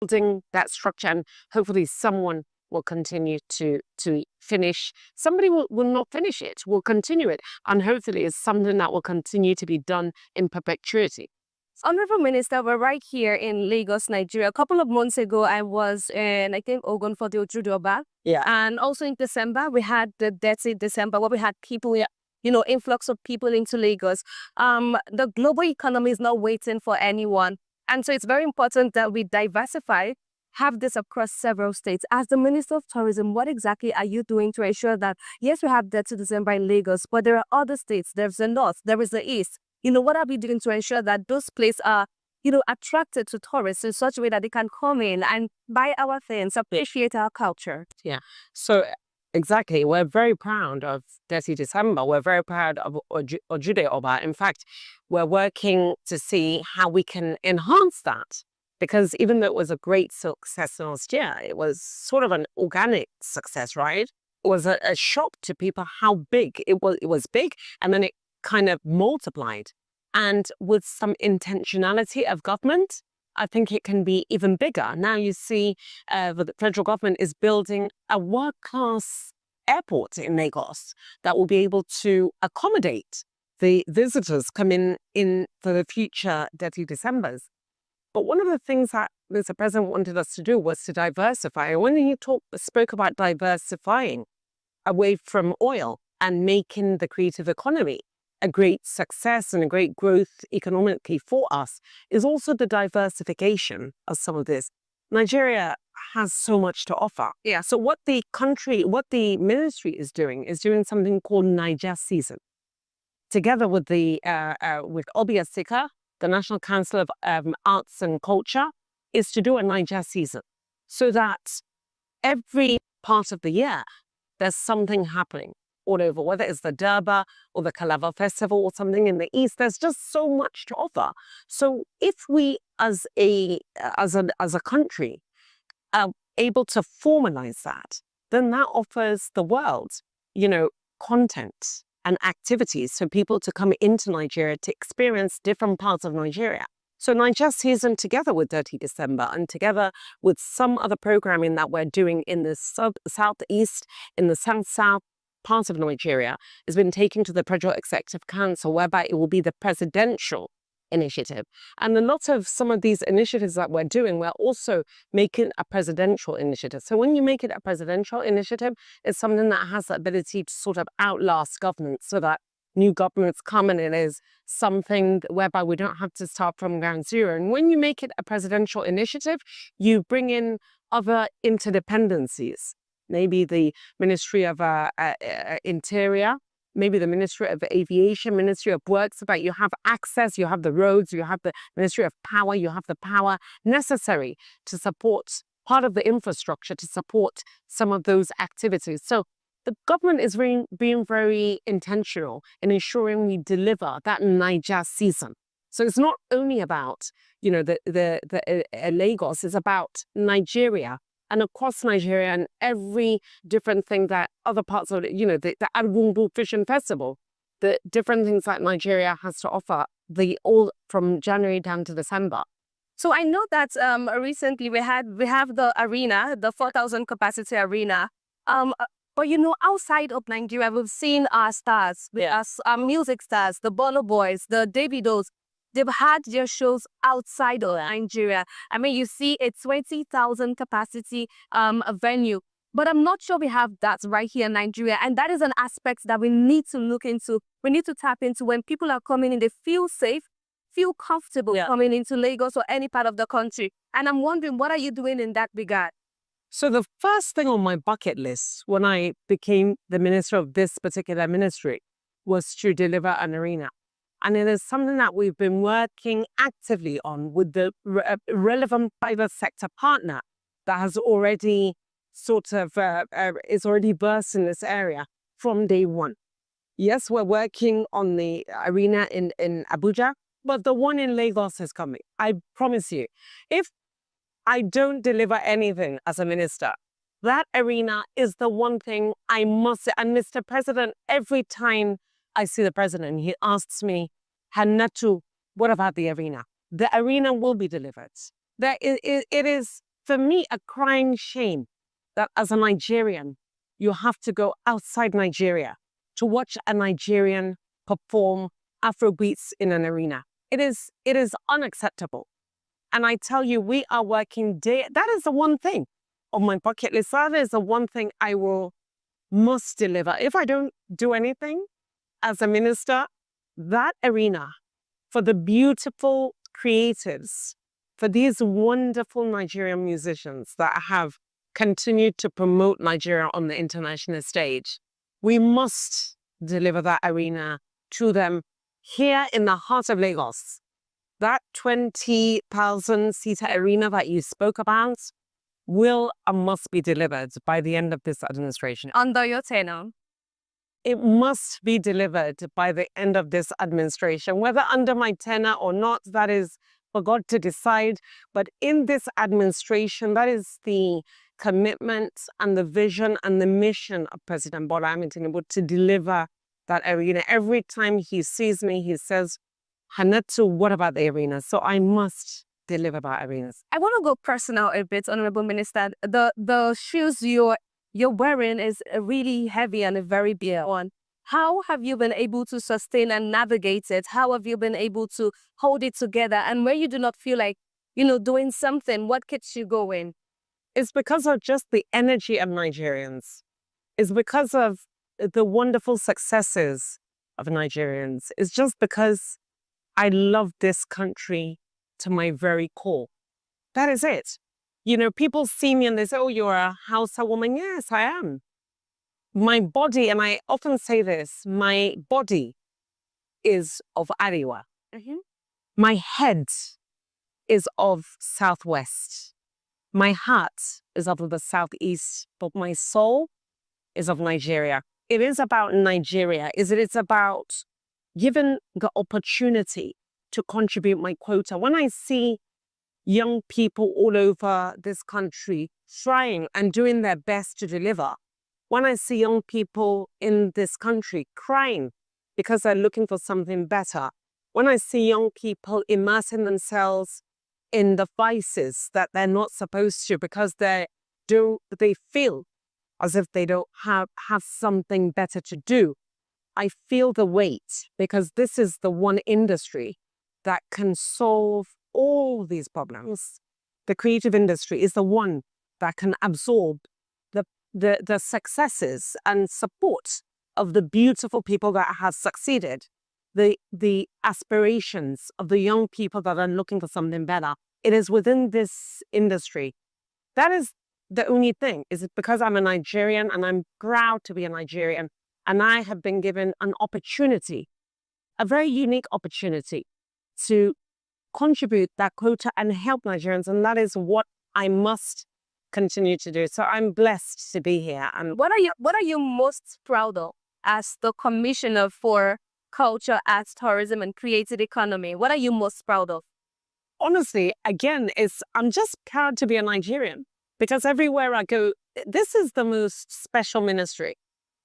building that structure, and hopefully someone will continue to finish. Somebody will not finish it, will continue it, and hopefully it's something that will continue to be done in perpetuity. Honorable Minister, we're right here in Lagos, Nigeria. A couple of months ago, I was in, I think, Ogun for the Ojudoba. Yeah. And also in December, we had the Dirty December, where we had people, influx of people into Lagos. The global economy is not waiting for anyone. And so it's very important that we diversify, have this across several states. As the Minister of Tourism, what exactly are you doing to ensure that, yes, we have Dirty December in Lagos, but there are other states. There's the North, there is the East. What are we doing to ensure that those places are, attracted to tourists in such a way that they can come in and buy our things, appreciate our culture? Yeah. So exactly, we're very proud of Dirty December. We're very proud of Ojude Oba. In fact, we're working to see how we can enhance that. Because even though it was a great success last year, it was sort of an organic success, right? It was a shock to people how big it was. It was big, and then it kind of multiplied. And with some intentionality of government, I think it can be even bigger. Now you see the federal government is building a world-class airport in Lagos that will be able to accommodate the visitors coming in for the future Dirty Decembers. But one of the things that Mr. President wanted us to do was to diversify. When he spoke about diversifying away from oil and making the creative economy a great success and a great growth economically for us, is also the diversification of some of this. Nigeria has so much to offer. Yeah. So what the ministry is doing something called Niger Season. Together with with Abia Sika, the National Council of Arts and Culture, is to do a Niger Season, so that every part of the year there's something happening all over, whether it's the Durbar or the Calabar Festival or something in the East. There's just so much to offer. So if we as a country are able to formalize that, then that offers the world, content and activities for people to come into Nigeria to experience different parts of Nigeria. So Niger Season, together with Dirty December and together with some other programming that we're doing in the southeast, in the south part of Nigeria, has been taken to the Federal Executive Council, whereby it will be the presidential initiative. And a lot of some of these initiatives that we're doing, we're also making a presidential initiative. So when you make it a presidential initiative, it's something that has the ability to sort of outlast governments, so that new governments come and it is something whereby we don't have to start from ground zero. And when you make it a presidential initiative, you bring in other interdependencies. Maybe the Ministry of Interior, maybe the Ministry of Aviation, Ministry of Works, so that you have access, you have the roads, you have the Ministry of Power, you have the power necessary to support part of the infrastructure, to support some of those activities. So the government is being very intentional in ensuring we deliver that Niger Season. So it's not only about, the Lagos, it's about Nigeria, and across Nigeria, and every different thing that other parts of it, the Argungu Fishing Festival, the different things that Nigeria has to offer, all from January down to December. So I know that recently we have the arena, the 4,000 capacity arena. But outside of Nigeria, we've seen our stars, our music stars, the Burna Boys, the Davidos. They've had their shows outside of Nigeria. I mean, you see a 20,000 capacity venue, but I'm not sure we have that right here in Nigeria. And that is an aspect that we need to look into. We need to tap into. When people are coming in, they feel safe, feel comfortable coming into Lagos or any part of the country. And I'm wondering, what are you doing in that regard? So the first thing on my bucket list when I became the minister of this particular ministry was to deliver an arena. And it is something that we've been working actively on with the relevant private sector partner that has already is already burst in this area from day one. Yes, we're working on the arena in Abuja, but the one in Lagos is coming. I promise you, if I don't deliver anything as a minister, that arena is the one thing I must say. And Mr. President, every time I see the president, he asks me, Hannatu, what about the arena? The arena will be delivered. It is for me, a crying shame that as a Nigerian, you have to go outside Nigeria to watch a Nigerian perform Afrobeats in an arena. It is unacceptable. And I tell you, we are working that is the one thing on my bucket list. That is the one thing I must deliver. If I don't do anything as a minister, that arena for the beautiful creatives, for these wonderful Nigerian musicians that have continued to promote Nigeria on the international stage, we must deliver that arena to them here in the heart of Lagos. That 20,000-seater arena that you spoke about will and must be delivered by the end of this administration. Under your tenure? It must be delivered by the end of this administration, whether under my tenure or not, that is for God to decide. But in this administration, that is the commitment and the vision and the mission of President Bola Ahmed Tinubu to deliver that arena. Every time he sees me, he says, Hannatu, what about the arena? So I must deliver our arenas. I want to go personal a bit, Honorable Minister. The shoes you're wearing is really heavy and a very big one. How have you been able to sustain and navigate it? How have you been able to hold it together? And where you do not feel like, doing something, what keeps you going? It's because of just the energy of Nigerians. It's because of the wonderful successes of Nigerians. It's just because I love this country to my very core. That is it. People see me and they say, oh, you're a Hausa woman. Yes, I am. My body, and I often say this, my body is of Ariwa. Mm-hmm. My head is of Southwest. My heart is of the Southeast, but my soul is of Nigeria. It is about Nigeria. It's about given the opportunity to contribute my quota. When I see young people all over this country trying and doing their best to deliver, when I see young people in this country crying because they're looking for something better, when I see young people immersing themselves in the vices that they're not supposed to because they feel as if they don't have something better to do, I feel the weight, because this is the one industry that can solve all these problems. The creative industry is the one that can absorb the successes and support of the beautiful people that have succeeded, the aspirations of the young people that are looking for something better. It is within this industry. That is the only thing. Is it because I'm a Nigerian and I'm proud to be a Nigerian, and I have been given an opportunity, a very unique opportunity to contribute that quota and help Nigerians. And that is what I must continue to do. So I'm blessed to be here. And what are you most proud of as the Commissioner for Culture, Arts, Tourism and Creative Economy? What are you most proud of? Honestly, again, I'm just proud to be a Nigerian, because everywhere I go, this is the most special ministry,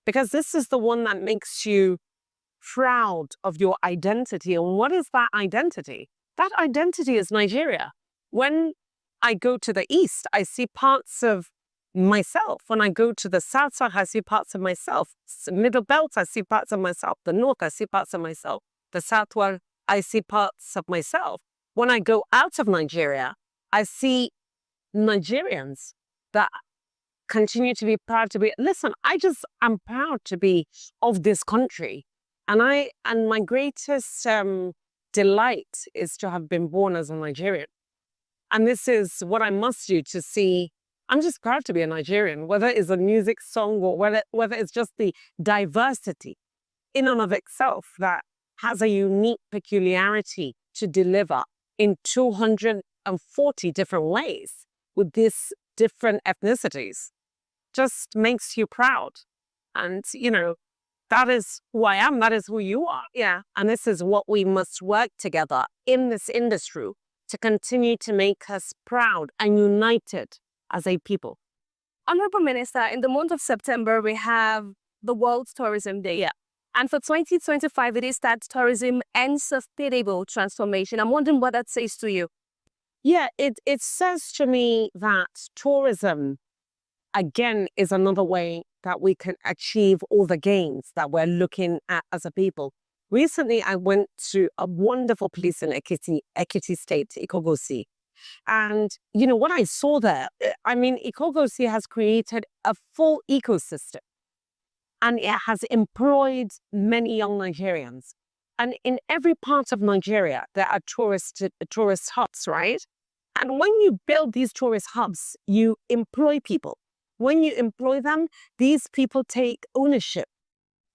because this is the one that makes you proud of your identity. And what is that identity? That identity is Nigeria. When I go to the east, I see parts of myself. When I go to the south side, I see parts of myself. Middle belt, I see parts of myself. The north, I see parts of myself. The southward, I see parts of myself. When I go out of Nigeria, I see Nigerians that continue to be proud to be. Listen, I'm proud to be of this country. And my greatest delight is to have been born as a Nigerian. And this is what I must do to see. I'm just proud to be a Nigerian, whether it's a music song or whether it's just the diversity in and of itself that has a unique peculiarity to deliver in 240 different ways with these different ethnicities. Just makes you proud. And, that is who I am. That is who you are. Yeah. And this is what we must work together in this industry to continue to make us proud and united as a people. Honorable Minister, in the month of September, we have the World Tourism Day. Yeah. And for 2025, it is that tourism and sustainable transformation. I'm wondering what that says to you. Yeah, it says to me that tourism, again, is another way that we can achieve all the gains that we're looking at as a people. Recently, I went to a wonderful place in Ekiti State, Ikogosi. And, what I saw there, I mean, Ikogosi has created a full ecosystem and it has employed many young Nigerians. And in every part of Nigeria, there are tourist hubs, right? And when you build these tourist hubs, you employ people. When you employ them, these people take ownership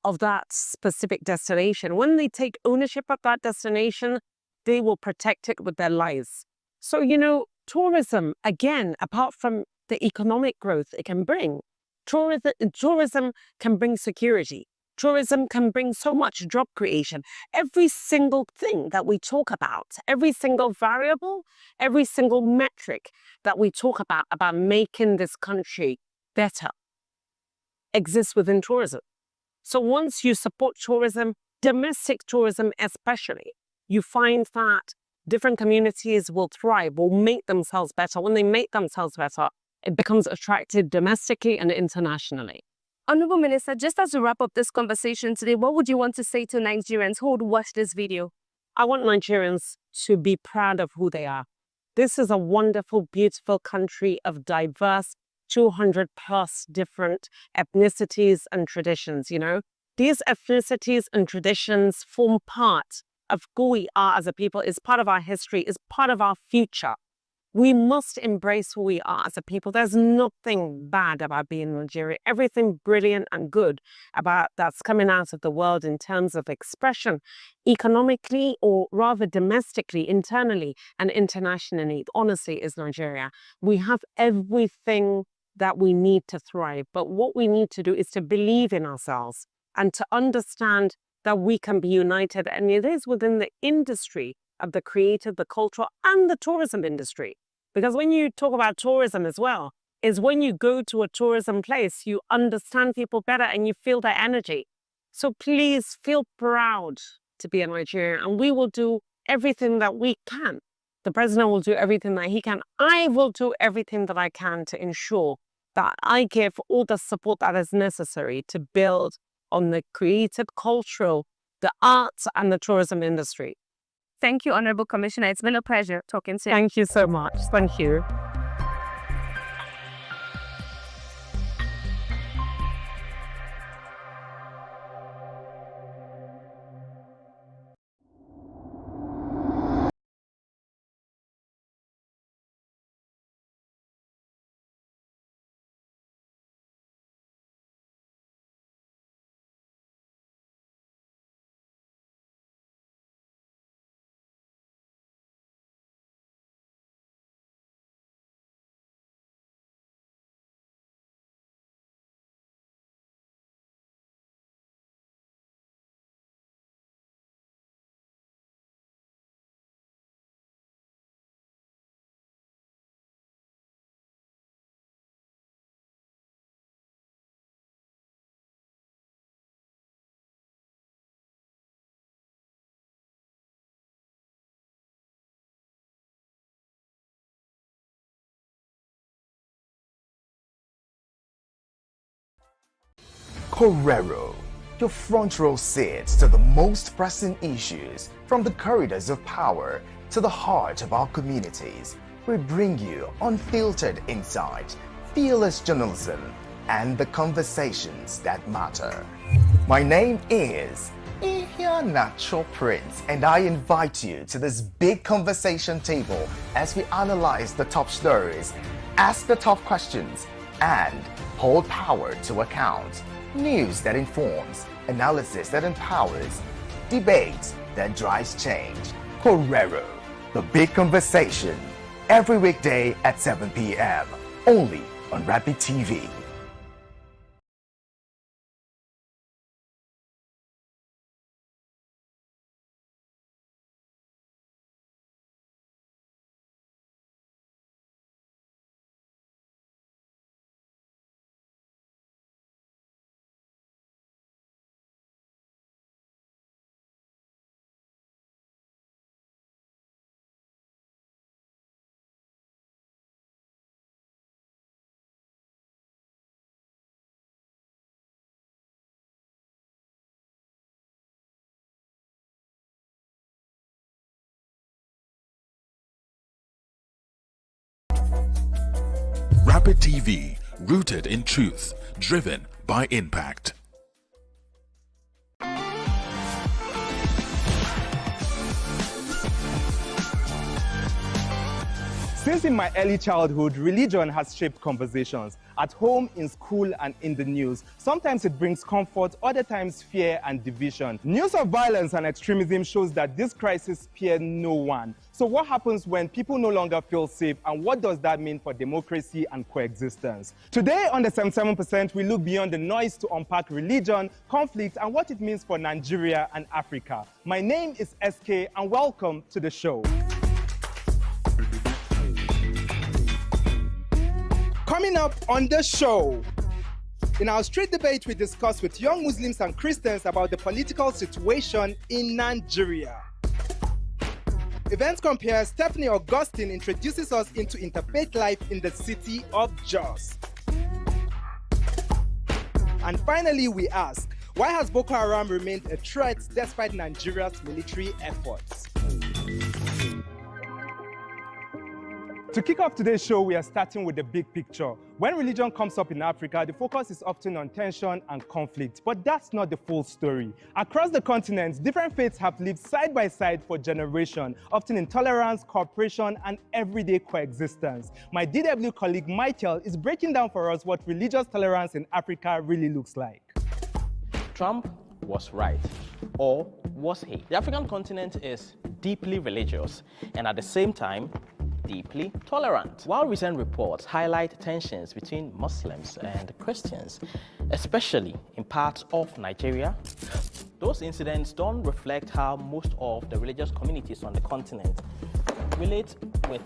of that specific destination. When they take ownership of that destination, they will protect it with their lives. So, tourism, again, apart from the economic growth it can bring, tourism can bring security. Tourism can bring so much job creation. Every single thing that we talk about, every single variable, every single metric that we talk about making this country better, exists within tourism. So once you support tourism, domestic tourism especially, you find that different communities will thrive, will make themselves better. When they make themselves better, it becomes attractive domestically and internationally. Honorable Minister, just as we wrap up this conversation today, what would you want to say to Nigerians who would watch this video? I want Nigerians to be proud of who they are. This is a wonderful, beautiful country of diverse 200 plus different ethnicities and traditions, These ethnicities and traditions form part of who we are as a people, is part of our history, is part of our future. We must embrace who we are as a people. There's nothing bad about being Nigerian. Everything brilliant and good about that's coming out of the world in terms of expression, economically or rather domestically, internally and internationally, honestly, is Nigeria. We have everything that we need to thrive. But what we need to do is to believe in ourselves and to understand that we can be united. And it is within the industry of the creative, the cultural, and the tourism industry. Because when you talk about tourism as well, is when you go to a tourism place, you understand people better and you feel their energy. So please feel proud to be a Nigerian, and we will do everything that we can. The president will do everything that he can. I will do everything that I can to ensure that I give all the support that is necessary to build on the creative, cultural, the arts, and the tourism industry. Thank you, Honorable Commissioner. It's been a pleasure talking to you. Thank you so much. Thank you. Korero, your front row seat to the most pressing issues from the corridors of power to the heart of our communities. We bring you unfiltered insight, fearless journalism, and the conversations that matter. My name is Natural Prince, and I invite you to this big conversation table as we analyze the top stories, ask the tough questions, and hold power to account. News that informs, analysis that empowers, debate that drives change. Korero, the big conversation, every weekday at 7 p.m. only on Rapid TV. Rapid TV, rooted in truth, driven by impact. Since in my early childhood, religion has shaped conversations, at home, in school, and in the news. Sometimes it brings comfort, other times fear and division. News of violence and extremism shows that this crisis spared no one. So what happens when people no longer feel safe, and what does that mean for democracy and coexistence? Today on the 77%, we look beyond the noise to unpack religion, conflict, and what it means for Nigeria and Africa. My name is SK, and welcome to the show. Coming up on the show, in our street debate, we discuss with young Muslims and Christians about the political situation in Nigeria. Event Compare Stephanie Augustine introduces us into interfaith life in the city of Jos. And finally, we ask, why has Boko Haram remained a threat despite Nigeria's military efforts? To kick off today's show, we are starting with the big picture. When religion comes up in Africa, the focus is often on tension and conflict, but that's not the full story. Across the continent, different faiths have lived side by side for generations, often in tolerance, cooperation, and everyday coexistence. My DW colleague Michael is breaking down for us what religious tolerance in Africa really looks like. Trump was right, or was he? The African continent is deeply religious, and at the same time, deeply tolerant. While recent reports highlight tensions between Muslims and Christians, especially in parts of Nigeria, those incidents don't reflect how most of the religious communities on the continent relate with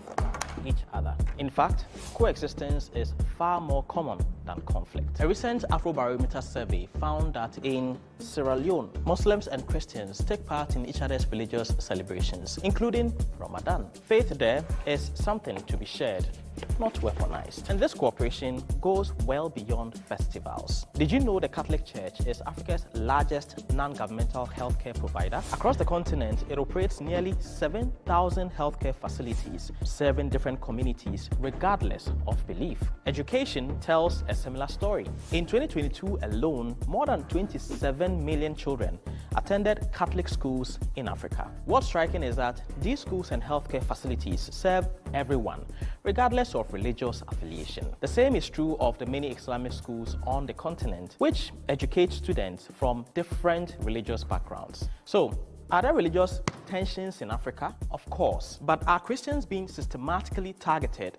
each other. In fact, coexistence is far more common than conflict. A recent Afrobarometer survey found that in Sierra Leone, Muslims and Christians take part in each other's religious celebrations, including Ramadan. Faith there is something to be shared, not weaponized. And this cooperation goes well beyond festivals. Did you know the Catholic Church is Africa's largest non-governmental healthcare provider? Across the continent, it operates nearly 7,000 healthcare facilities, serving different communities regardless of belief. Education tells a similar story. In 2022 alone, more than 27 million children attended Catholic schools in Africa. What's striking is that these schools and healthcare facilities serve everyone, regardless of religious affiliation. The same is true of the many Islamic schools on the continent, which educate students from different religious backgrounds. So, are there religious tensions in Africa? Of course. But are Christians being systematically targeted?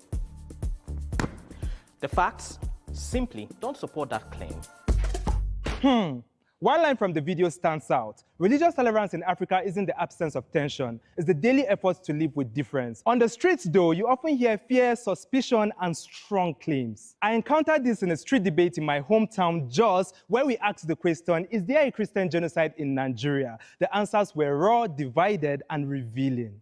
The facts simply don't support that claim. One line from the video stands out. Religious tolerance in Africa isn't the absence of tension, it's the daily efforts to live with difference. On the streets, though, you often hear fear, suspicion, and strong claims. I encountered this in a street debate in my hometown, Jos, where we asked the question, is there a Christian genocide in Nigeria? The answers were raw, divided, and revealing.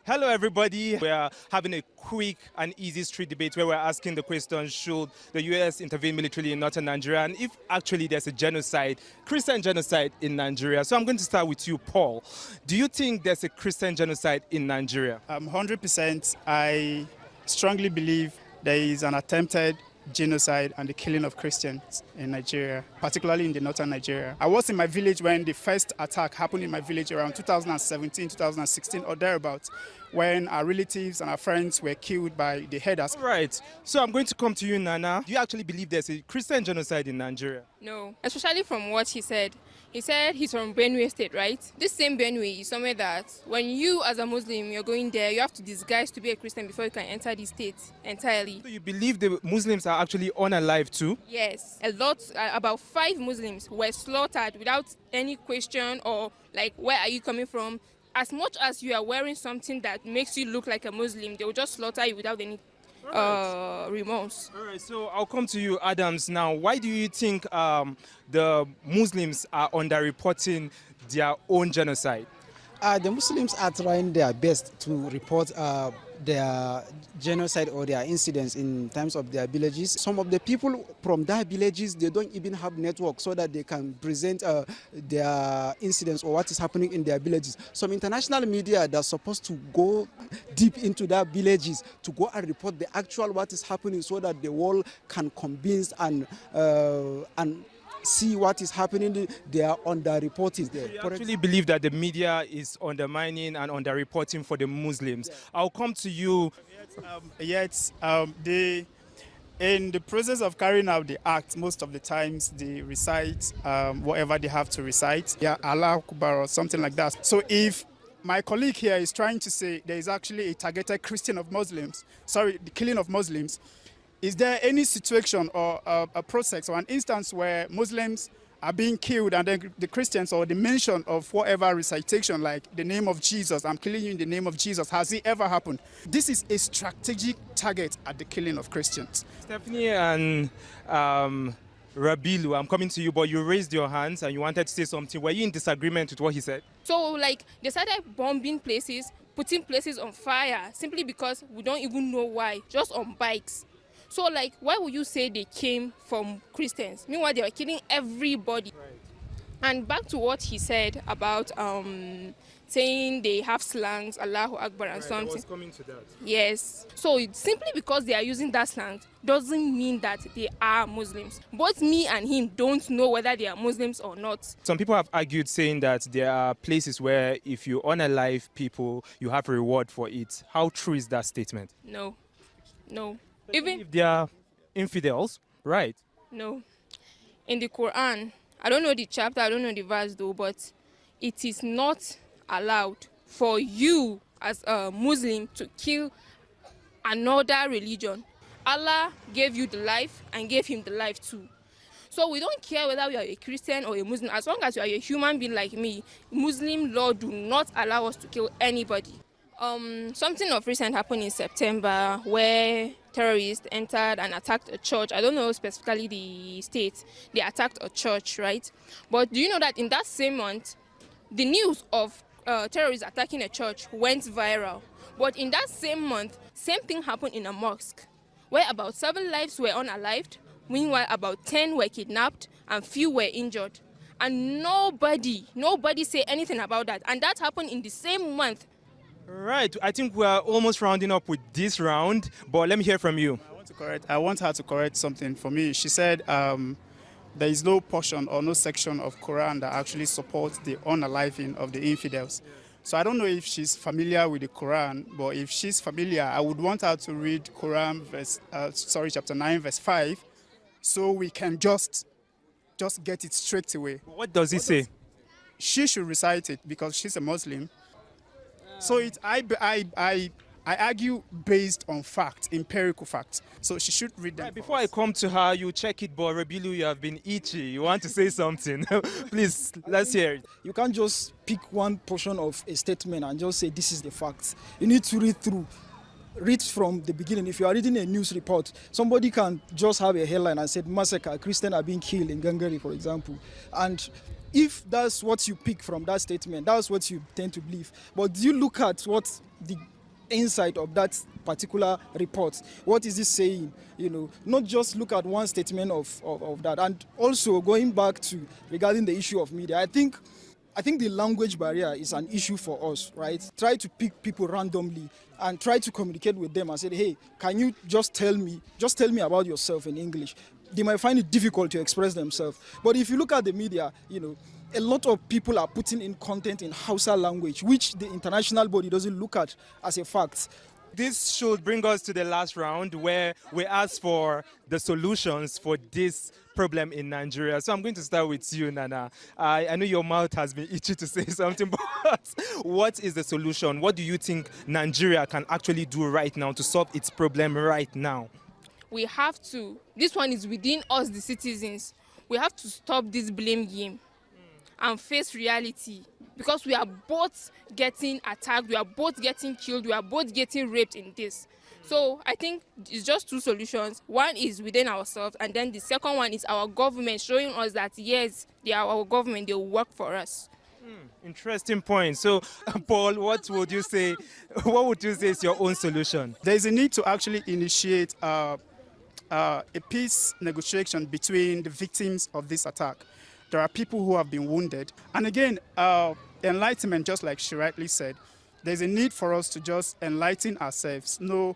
Hello, everybody. We are having a quick and easy street debate where we're asking the question, should the US intervene militarily in northern Nigeria, and if actually there's a genocide, Christian genocide in Nigeria. So I'm going to start with you, Paul. Do you think there's a Christian genocide in Nigeria? 100%. I strongly believe there is an attempted genocide and the killing of Christians in Nigeria, particularly in the northern Nigeria. I was in my village when the first attack happened in my village around 2017, 2016 or thereabouts, when our relatives and our friends were killed by the herders. Right. So I'm going to come to you, Nana. Do you actually believe there's a Christian genocide in Nigeria? No, especially from what he said. He said he's from Benue State, right? This same Benue is somewhere that when you as a Muslim, you're going there, you have to disguise to be a Christian before you can enter the state entirely. So you believe the Muslims are actually unalive too? Yes. A lot, about 5 Muslims were slaughtered without any question or like, where are you coming from? As much as you are wearing something that makes you look like a Muslim, they will just slaughter you without any remorse. All right, so I'll come to you, Adams, now. Why do you think the Muslims are underreporting their own genocide? The Muslims are trying their best to report their genocide or their incidents in terms of their villages. Some of the people from their villages, they don't even have network so that they can present their incidents or what is happening in their villages. Some international media that's supposed to go deep into their villages to go and report the actual what is happening so that the world can convince and see what is happening, they are under-reporting. So you actually believe that the media is undermining and under-reporting for the Muslims. Yeah. I'll come to you. In the process of carrying out the act, most of the times they recite whatever they have to recite. Yeah, Allah Akbar or something like that. So if my colleague here is trying to say there is actually a targeted killing of Muslims, is there any situation or a process or an instance where Muslims are being killed and then the Christians or the mention of whatever recitation like the name of Jesus, I'm killing you in the name of Jesus, has it ever happened? This is a strategic target at the killing of Christians. Stephanie and Rabilu, I'm coming to you, but you raised your hands and you wanted to say something. Were you in disagreement with what he said? So like they started bombing places, putting places on fire simply because we don't even know why, just on bikes. So, like, why would you say they came from Christians? Meanwhile, they were killing everybody. Right. And back to what he said about saying they have slangs, Allahu Akbar and something. I was coming to that. Yes. So, simply because they are using that slang doesn't mean that they are Muslims. Both me and him don't know whether they are Muslims or not. Some people have argued saying that there are places where if you unalive people, you have a reward for it. How true is that statement? No. Even if they are infidels, right? No. In the Quran, I don't know the chapter, I don't know the verse though, but it is not allowed for you as a Muslim to kill another religion. Allah gave you the life and gave him the life too. So we don't care whether we are a Christian or a Muslim. As long as you are a human being like me, Muslim law do not allow us to kill anybody. Something of recent happened in September where terrorists entered and attacked a church. I don't know specifically the state. They attacked a church, right? But do you know that in that same month, the news of terrorists attacking a church went viral. But in that same month, same thing happened in a mosque where about 7 lives were unalived. Meanwhile, about 10 were kidnapped and few were injured. And nobody said anything about that. And that happened in the same month. Right. I think we are almost rounding up with this round, but let me hear from you. I want her to correct something for me. She said there is no portion or no section of Quran that actually supports the unaliving of the infidels. So I don't know if she's familiar with the Quran, but if she's familiar, I would want her to read Quran chapter 9, verse 5, so we can just get it straight away. What does it say? She should recite it because she's a Muslim. So I argue based on fact, empirical facts. So she should read them. Right, before I come to her, you check it, but Rabilu, you have been itchy. You want to say something? Please, let's hear it. You can't just pick one portion of a statement and just say this is the facts. You need to read through. Read from the beginning. If you are reading a news report, somebody can just have a headline and say massacre, Christians are being killed in Gangari, for example. And if that's what you pick from that statement, that's what you tend to believe. But do you look at what the inside of that particular report? What is it saying? You know, not just look at one statement of that. And also going back to regarding the issue of media, I think the language barrier is an issue for us, right? Try to pick people randomly and try to communicate with them and say, hey, can you just tell me about yourself in English? They might find it difficult to express themselves. But if you look at the media, you know, a lot of people are putting in content in Hausa language, which the international body doesn't look at as a fact. This should bring us to the last round where we ask for the solutions for this problem in Nigeria. So I'm going to start with you, Nana. I know your mouth has been itchy to say something, but what is the solution? What do you think Nigeria can actually do right now to solve its problem right now? We have to, this one is within us, the citizens. We have to stop this blame game and face reality, because we are both getting attacked, we are both getting killed, we are both getting raped in this. So I think it's just 2 solutions. One is within ourselves, and then the second one is our government showing us that yes, they are our government, they will work for us. Interesting point. So, Paul, what would you say? What would you say is your own solution? There is a need to actually initiate a peace negotiation between the victims of this attack. There are people who have been wounded. And again, enlightenment, just like she rightly said, there's a need for us to just enlighten ourselves, know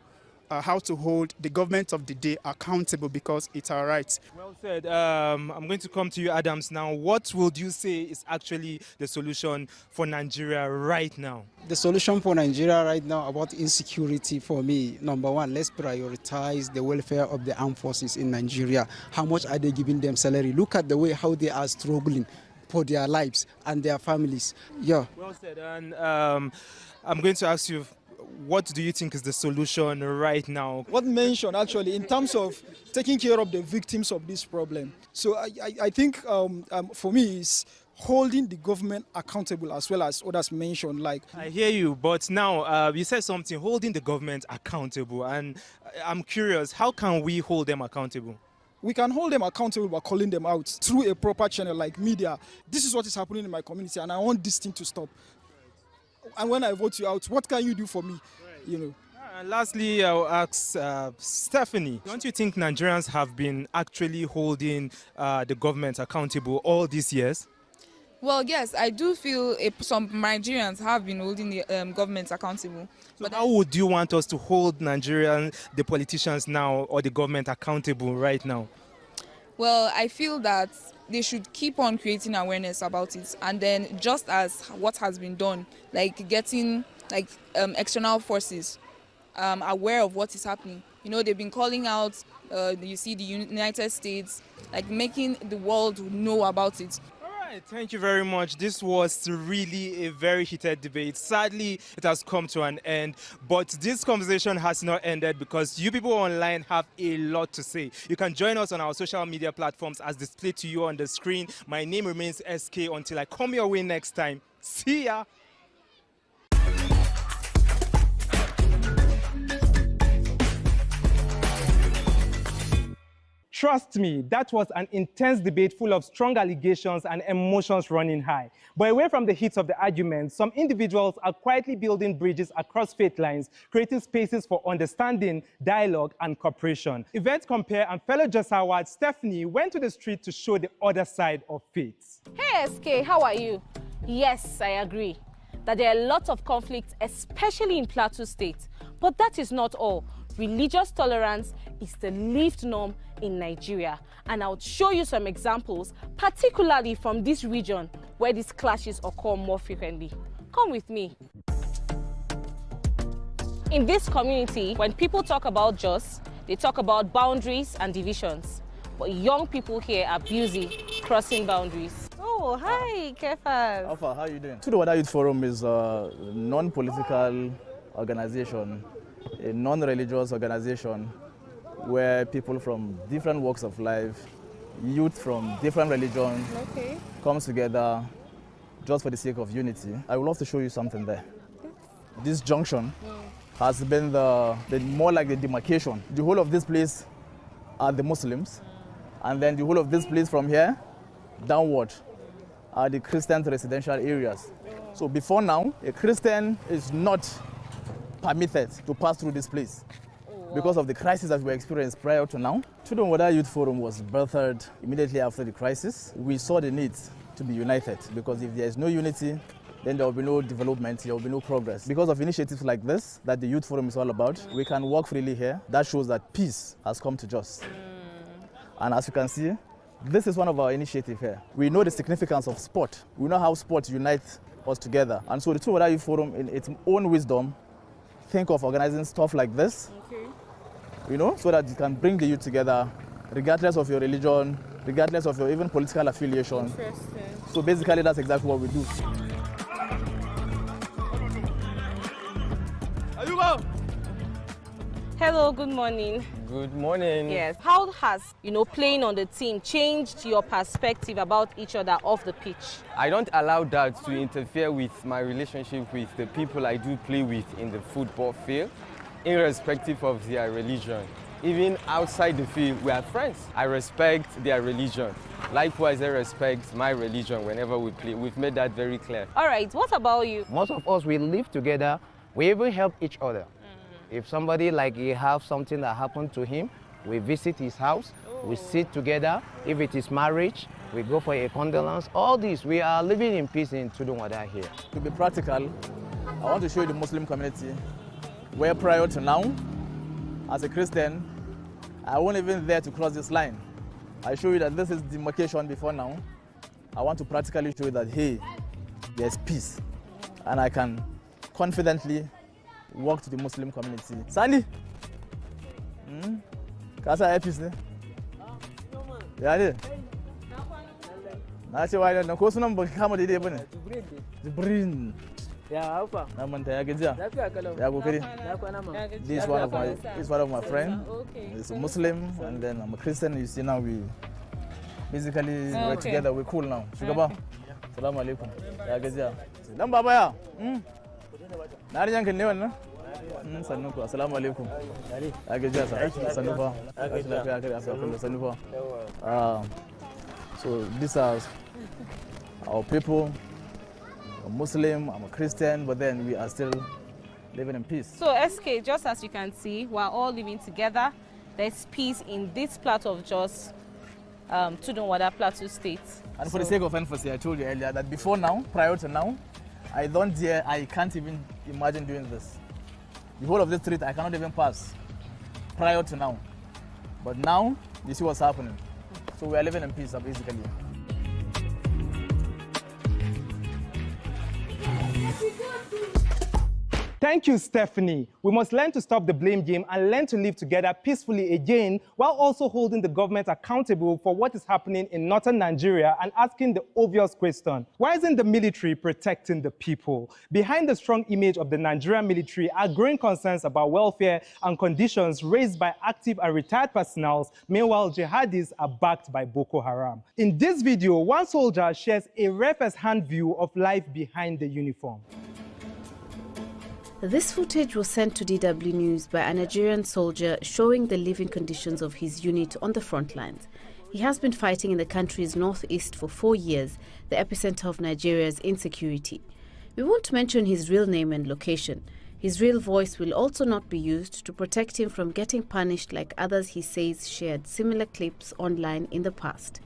how to hold the government of the day accountable, because it's our right. Well said. I'm going to come to you, Adams, now. What would you say is actually the solution for Nigeria right now? The solution for Nigeria right now about insecurity, for me, number one, let's prioritize the welfare of the armed forces in Nigeria. How much are they giving them salary? Look at the way how they are struggling for their lives and their families. Yeah. Well said. And I'm going to ask you, what do you think is the solution right now? What mentioned actually in terms of taking care of the victims of this problem. So I think for me is holding the government accountable, as well as others mentioned. Like, I hear you, but now you said something, holding the government accountable, and I'm curious, how can we hold them accountable? we can hold them accountable by calling them out through a proper channel like media. This is what is happening in my community, and I want this thing to stop. And when I vote you out, what can you do for me? You know. And lastly, I'll ask Stephanie, don't you think Nigerians have been actually holding the government accountable all these years? Well, yes, I do feel some Nigerians have been holding the government accountable. So but how would you want us to hold Nigerians, the politicians now, or the government accountable right now? Well, I feel that they should keep on creating awareness about it, and then just as what has been done, like getting external forces aware of what is happening. You know, they've been calling out, you see the United States, like making the world know about it. Thank you very much. This was really a very heated debate. Sadly, it has come to an end, but this conversation has not ended because you people online have a lot to say. You can join us on our social media platforms as displayed to you on the screen. My name remains SK until I come your way next time. See ya! Trust me, that was an intense debate full of strong allegations and emotions running high. But away from the heat of the argument, some individuals are quietly building bridges across faith lines, creating spaces for understanding, dialogue, and cooperation. Event Compare and fellow Just Award Stephanie went to the street to show the other side of faith. Hey SK, how are you? Yes, I agree that there are lots of conflicts, especially in Plateau State. But that is not all. Religious tolerance is the lived norm in Nigeria, and I'll show you some examples, particularly from this region where these clashes occur more frequently. Come with me. In this community, when people talk about Jos, they talk about boundaries and divisions. But young people here are busy crossing boundaries. Oh, hi, Kefas. Alpha, how are you doing? Modernization Youth Forum is a non-political organization, a non-religious organization where people from different walks of life, youth from different religions, comes together just for the sake of unity. I would love to show you something there. This junction has been the more like the demarcation. The whole of this place are the Muslims, and then the whole of this place from here downward are the Christian residential areas. So before now, a Christian is not permitted to pass through this place because of the crisis that we experienced prior to now. Modernization Youth Forum was birthed immediately after the crisis. We saw the need to be united because if there is no unity, then there will be no development, there will be no progress. Because of initiatives like this that the Youth Forum is all about, we can walk freely here. That shows that peace has come to Jos. And as you can see, this is one of our initiatives here. We know the significance of sport. We know how sport unites us together. And so the Modernization Youth Forum, in its own wisdom, think of organizing stuff like this, you know, so that you can bring the youth together, regardless of your religion, regardless of your even political affiliation. Interesting. So basically, that's exactly what we do. Hello, good morning. Good morning. Yes. How has, playing on the team changed your perspective about each other off the pitch? I don't allow that to interfere with my relationship with the people I do play with in the football field, irrespective of their religion. Even outside the field, we are friends. I respect their religion. Likewise, they respect my religion whenever we play. We've made that very clear. All right, what about you? Most of us, we live together. We even help each other. If somebody like he have something that happened to him, we visit his house, we sit together. If it is marriage, we go for a condolence. All this, we are living in peace in Tudunwada here. To be practical, I want to show you the Muslim community where prior to now, as a Christian, I won't even dare to cross this line. I show you that this is demarcation before now. I want to practically show you that, hey, there's peace. And I can confidently walk to the Muslim community. Sandy? Kasa ya peace ne? Ya ne? Na ce wai nan ko sunan ba kama daidai bane? Jibrin. Ya haufa. Na manta ya gajiya. Lafiya kalau. Ya kokari. Na kwana ma. This is one of my friends. He's a Muslim and then I'm a Christian. You see now we basically we're together. We're cool now. Shugaba. Assalamu alaikum. Ya gajiya. Dan baba ya. Na rin yankin ne wannan? Sannu ku. Assalamu alaikum. Ya gajiya sa. Sannu fa. Sannu fa. So these are our people. I'm Muslim, I'm a Christian, but then we are still living in peace. So SK, just as you can see, we're all living together. There's peace in this plateau of Jos, Tudunwada Plateau State. And for the sake of emphasis, I told you earlier that before now, prior to now, I can't even imagine doing this. The whole of this street, I cannot even pass prior to now. But now, you see what's happening. So we are living in peace, basically. Thank you, Stephanie. We must learn to stop the blame game and learn to live together peacefully again, while also holding the government accountable for what is happening in northern Nigeria and asking the obvious question: why isn't the military protecting the people? Behind the strong image of the Nigerian military are growing concerns about welfare and conditions raised by active and retired personnel. Meanwhile, jihadis are backed by Boko Haram. In this video, one soldier shares a rare first-hand view of life behind the uniform. This footage was sent to DW News by a Nigerian soldier showing the living conditions of his unit on the front lines. He has been fighting in the country's northeast for 4 years, the epicenter of Nigeria's insecurity. We won't mention his real name and location. His real voice will also not be used to protect him from getting punished like others he says shared similar clips online in the past.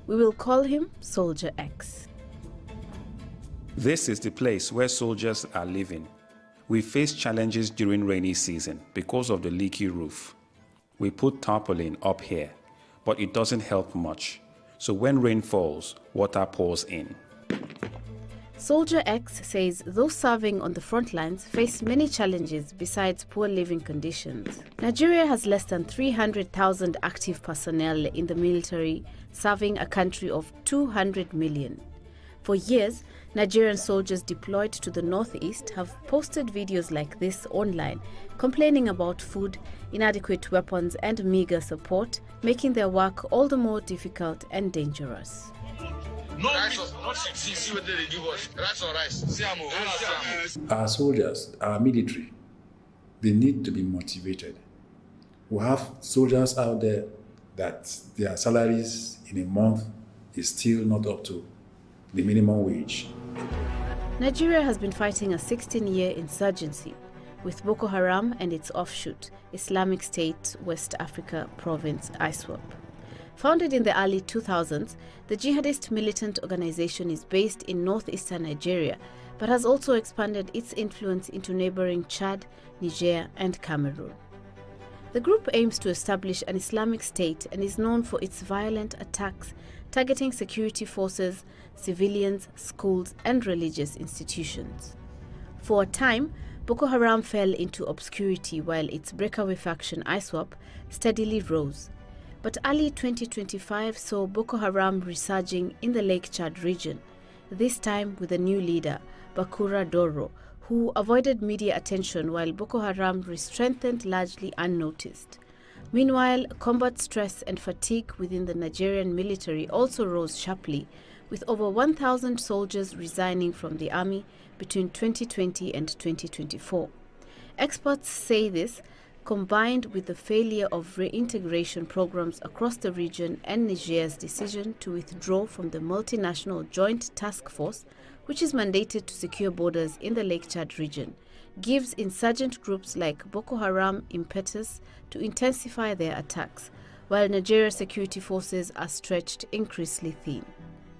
We will call him Soldier X. This is the place where soldiers are living. We face challenges during rainy season because of the leaky roof. We put tarpaulin up here, but it doesn't help much. So when rain falls, water pours in. Soldier X says those serving on the front lines face many challenges besides poor living conditions. Nigeria has less than 300,000 active personnel in the military, serving a country of 200 million. For years, Nigerian soldiers deployed to the northeast have posted videos like this online, complaining about food, inadequate weapons and meager support, making their work all the more difficult and dangerous. Our soldiers, our military, they need to be motivated. We have soldiers out there that their salaries in a month is still not up to the minimum wage. Nigeria has been fighting a 16-year insurgency with Boko Haram and its offshoot, Islamic State West Africa Province ISWAP. Founded in the early 2000s, the jihadist militant organization is based in northeastern Nigeria, but has also expanded its influence into neighboring Chad, Niger, and Cameroon. The group aims to establish an Islamic State and is known for its violent attacks targeting security forces, civilians, schools, and religious institutions. For a time, Boko Haram fell into obscurity while its breakaway faction ISWAP steadily rose. But early 2025 saw Boko Haram resurging in the Lake Chad region, this time with a new leader, Bakura Doro, who avoided media attention while Boko Haram re-strengthened largely unnoticed. Meanwhile, combat stress and fatigue within the Nigerian military also rose sharply, with over 1,000 soldiers resigning from the army between 2020 and 2024. Experts say this combined with the failure of reintegration programs across the region and Niger's decision to withdraw from the multinational Joint Task Force, which is mandated to secure borders in the Lake Chad region, gives insurgent groups like Boko Haram impetus to intensify their attacks, while Nigeria's security forces are stretched increasingly thin.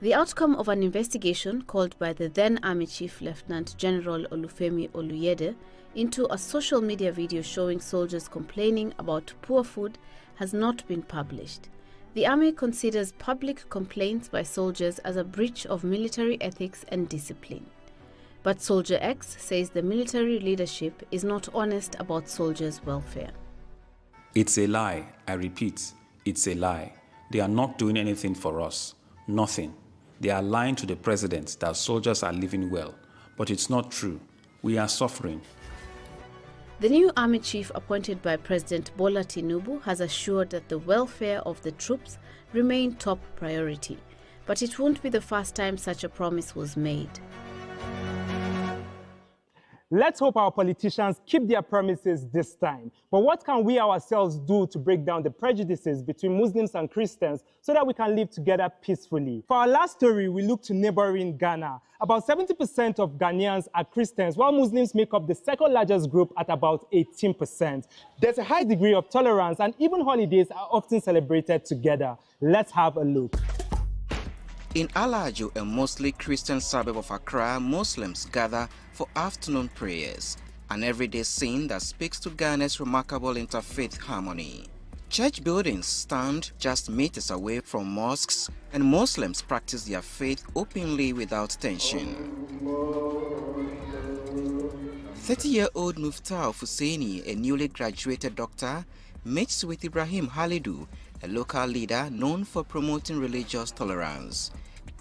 The outcome of an investigation called by the then Army Chief Lieutenant General Olufemi Oluyede into a social media video showing soldiers complaining about poor food has not been published. The Army considers public complaints by soldiers as a breach of military ethics and discipline. But Soldier X says the military leadership is not honest about soldiers' welfare. It's a lie, I repeat, it's a lie. They are not doing anything for us, nothing. They are lying to the president that soldiers are living well, but it's not true. We are suffering. The new army chief appointed by President Bola Tinubu has assured that the welfare of the troops remain top priority, but it won't be the first time such a promise was made. Let's hope our politicians keep their promises this time. But what can we ourselves do to break down the prejudices between Muslims and Christians so that we can live together peacefully? For our last story, we look to neighboring Ghana. About 70% of Ghanaians are Christians, while Muslims make up the second largest group at about 18%. There's a high degree of tolerance, and even holidays are often celebrated together. Let's have a look. In Alajo, a mostly Christian suburb of Accra, Muslims gather for afternoon prayers, an everyday scene that speaks to Ghana's remarkable interfaith harmony. Church buildings stand just meters away from mosques, and Muslims practice their faith openly without tension. 30-year-old Muftau Husseini, a newly graduated doctor, meets with Ibrahim Halidu, a local leader known for promoting religious tolerance.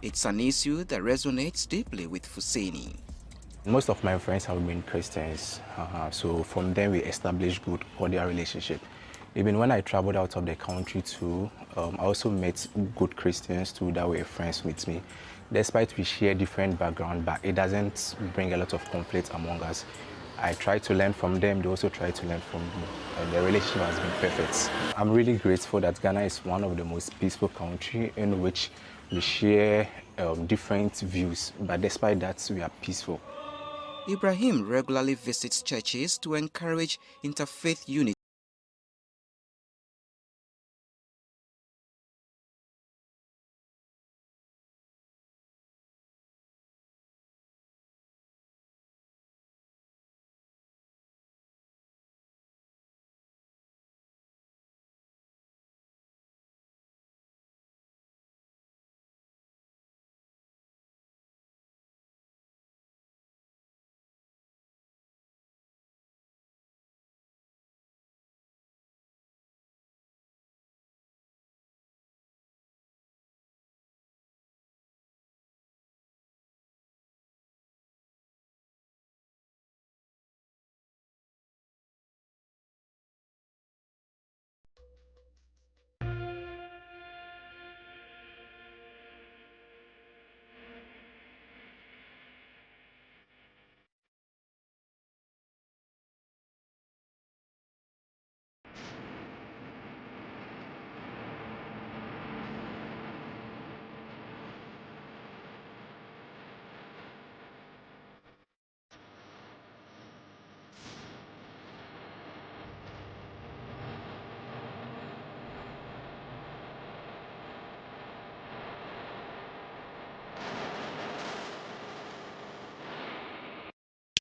It's an issue that resonates deeply with Husseini. Most of my friends have been Christians, so from them we established good cordial relationship. Even when I traveled out of the country too, I also met good Christians too that were friends with me. Despite we share different background, but it doesn't bring a lot of conflict among us. I try to learn from them, they also try to learn from me, and the relationship has been perfect. I'm really grateful that Ghana is one of the most peaceful countries in which we share different views, but despite that, we are peaceful. Ibrahim regularly visits churches to encourage interfaith unity.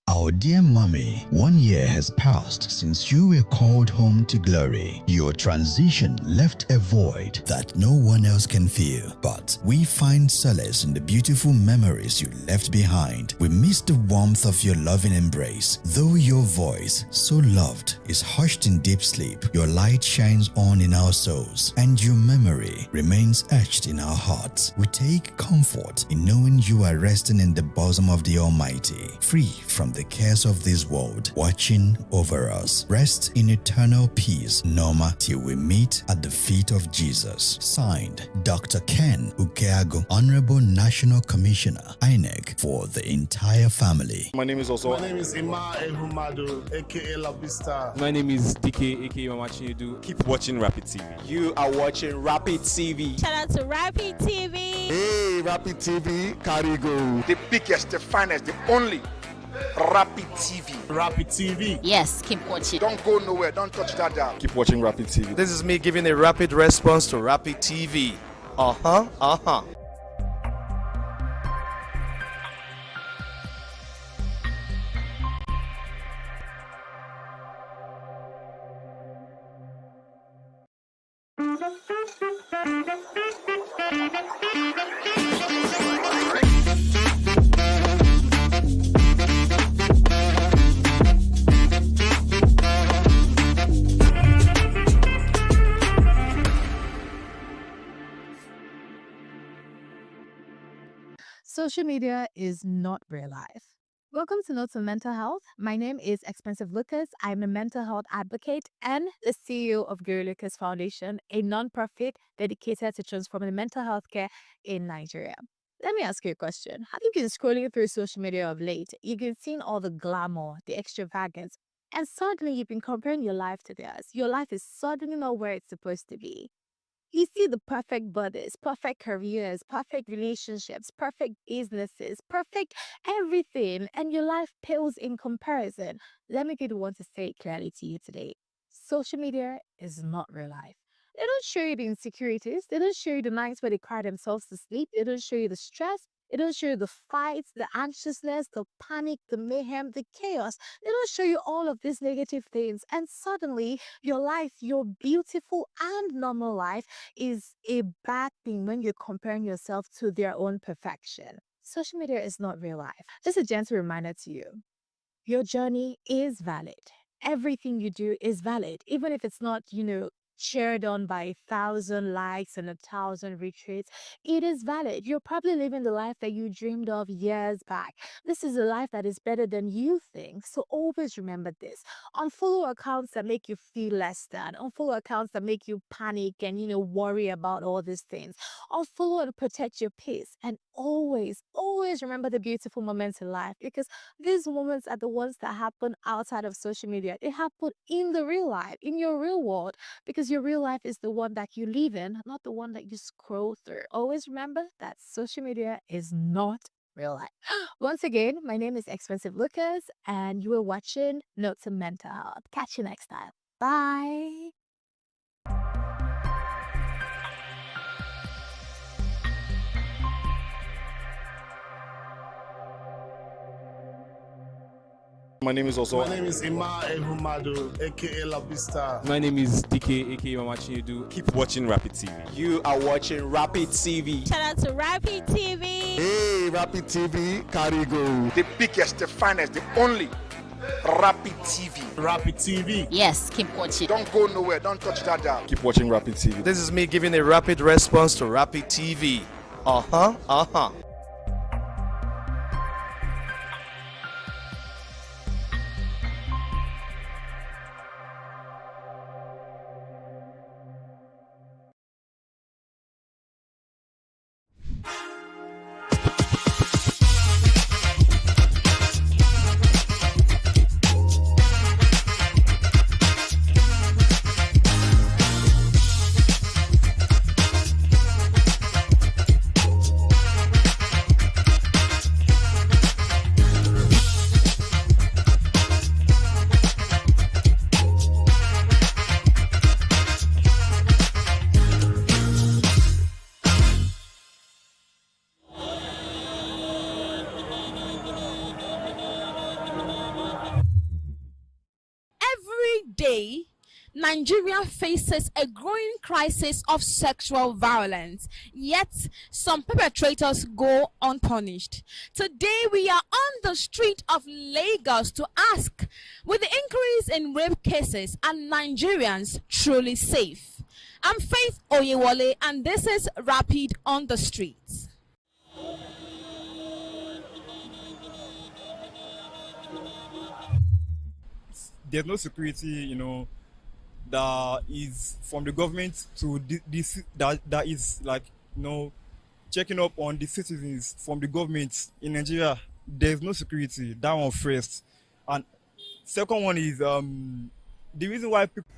Our dear mommy, 1 year has passed since you were called home to glory. Your transition left a void that no one else can fill, but we find solace in the beautiful memories you left behind. We miss the warmth of your loving embrace. Though your voice, so loved, is hushed in deep sleep, your light shines on in our souls, and your memory remains etched in our hearts. We take comfort in knowing you are resting in the bosom of the Almighty, free from the cares of this world watching over us. Rest in eternal peace, Norma, till we meet at the feet of Jesus. Signed, Dr. Ken Ukeago, Honorable National Commissioner, INEC, for the entire family. My name is Ima Ehumadu, aka La Vista. My name is DK, aka Mama Chinedu. Keep watching Rapid TV. You are watching Rapid TV. Shout out to Rapid TV. Hey, Rapid TV, Karigo. The biggest, the finest, the only Rapid TV. Rapid TV. Yes, keep watching. Don't go nowhere. Don't touch that dial. Keep watching Rapid TV. This is me giving a rapid response to Rapid TV. Social media is not real life. Welcome to Notes on Mental Health. My name is Expensive Lucas. I'm a mental health advocate and the CEO of Gary Lucas Foundation, a non-profit dedicated to transforming mental health care in Nigeria. Let me ask you a question. Have you been scrolling through social media of late? You've been seeing all the glamour, the extravagance, and suddenly you've been comparing your life to theirs. Your life is suddenly not where it's supposed to be. You see the perfect bodies, perfect careers, perfect relationships, perfect businesses, perfect everything, and your life pales in comparison. Let me be the one to say it clearly to you today. Social media is not real life. They don't show you the insecurities. They don't show you the nights where they cry themselves to sleep. They don't show you the stress. They don't show you the fights, the anxiousness, the panic, the mayhem, the chaos. They don't show you all of these negative things. And suddenly, your life, your beautiful and normal life, is a bad thing when you're comparing yourself to their own perfection. Social media is not real life. Just a gentle reminder to you. Your journey is valid. Everything you do is valid. Even if it's not, shared on by 1,000 likes and 1,000 retweets, it is valid. You're probably living the life that you dreamed of years back. This is a life that is better than you think. So always remember this. Unfollow accounts that make you feel less than. Unfollow accounts that make you panic and, worry about all these things. Unfollow and protect your peace. And always remember the beautiful moments in life, because these moments are the ones that happen outside of social media. They happen in the real life, in your real world, because your real life is the one that you live in, not the one that you scroll through. Always remember that social media is not real life. Once again, my name is Expensive Lucas, and you are watching Notes on Mental Health. Catch you next time. Bye. My name is Ima Ehumadu, aka La Vista. My name is DK, aka Mama Chinedu. Keep watching Rapid TV. You are watching Rapid TV. Shout out to Rapid TV. Hey, Rapid TV, Karigo. The biggest, the finest, the only Rapid TV. Rapid TV. Yes, keep watching. Don't go nowhere. Don't touch that dial. Keep watching Rapid TV. This is me giving a rapid response to Rapid TV. Day, Nigeria faces a growing crisis of sexual violence, yet some perpetrators go unpunished. Today we are on the street of Lagos to ask, with the increase in rape cases, are Nigerians truly safe? I'm Faith Oyewole, and this is Rapid on the Streets. there's no security, that is from the government to this that is like, checking up on the citizens from the government in Nigeria. There's no security. That one first. And second one is the reason why people.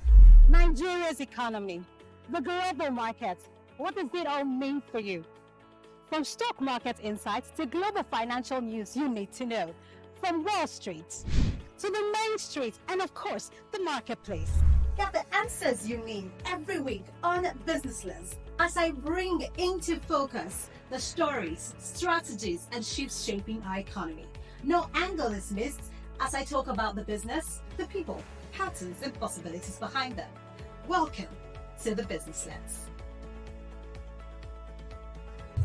Nigeria's economy, the global market. What does it all mean for you? From stock market insights to global financial news you need to know. From Wall Street to the main street and of course the marketplace. Get the answers you need every week on Business Lens as I bring into focus the stories, strategies, and shifts shaping our economy. No angle is missed as I talk about the business, the people, patterns, and possibilities behind them. Welcome to the Business Lens.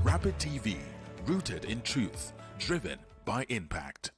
Rapid TV, rooted in truth, driven by impact.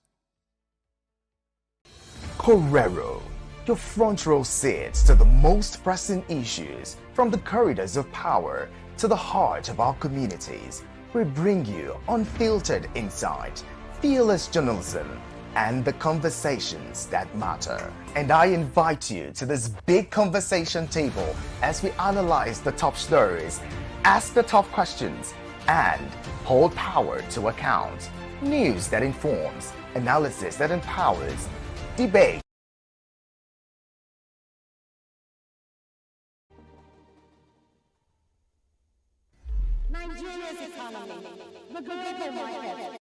Korero, your front row seats to the most pressing issues, from the corridors of power to the heart of our communities. We bring you unfiltered insight, fearless journalism, and the conversations that matter. And I invite you to this big conversation table as we analyze the top stories, ask the tough questions, and hold power to account. News that informs, analysis that empowers, debate. Nigeria's economy, the global market.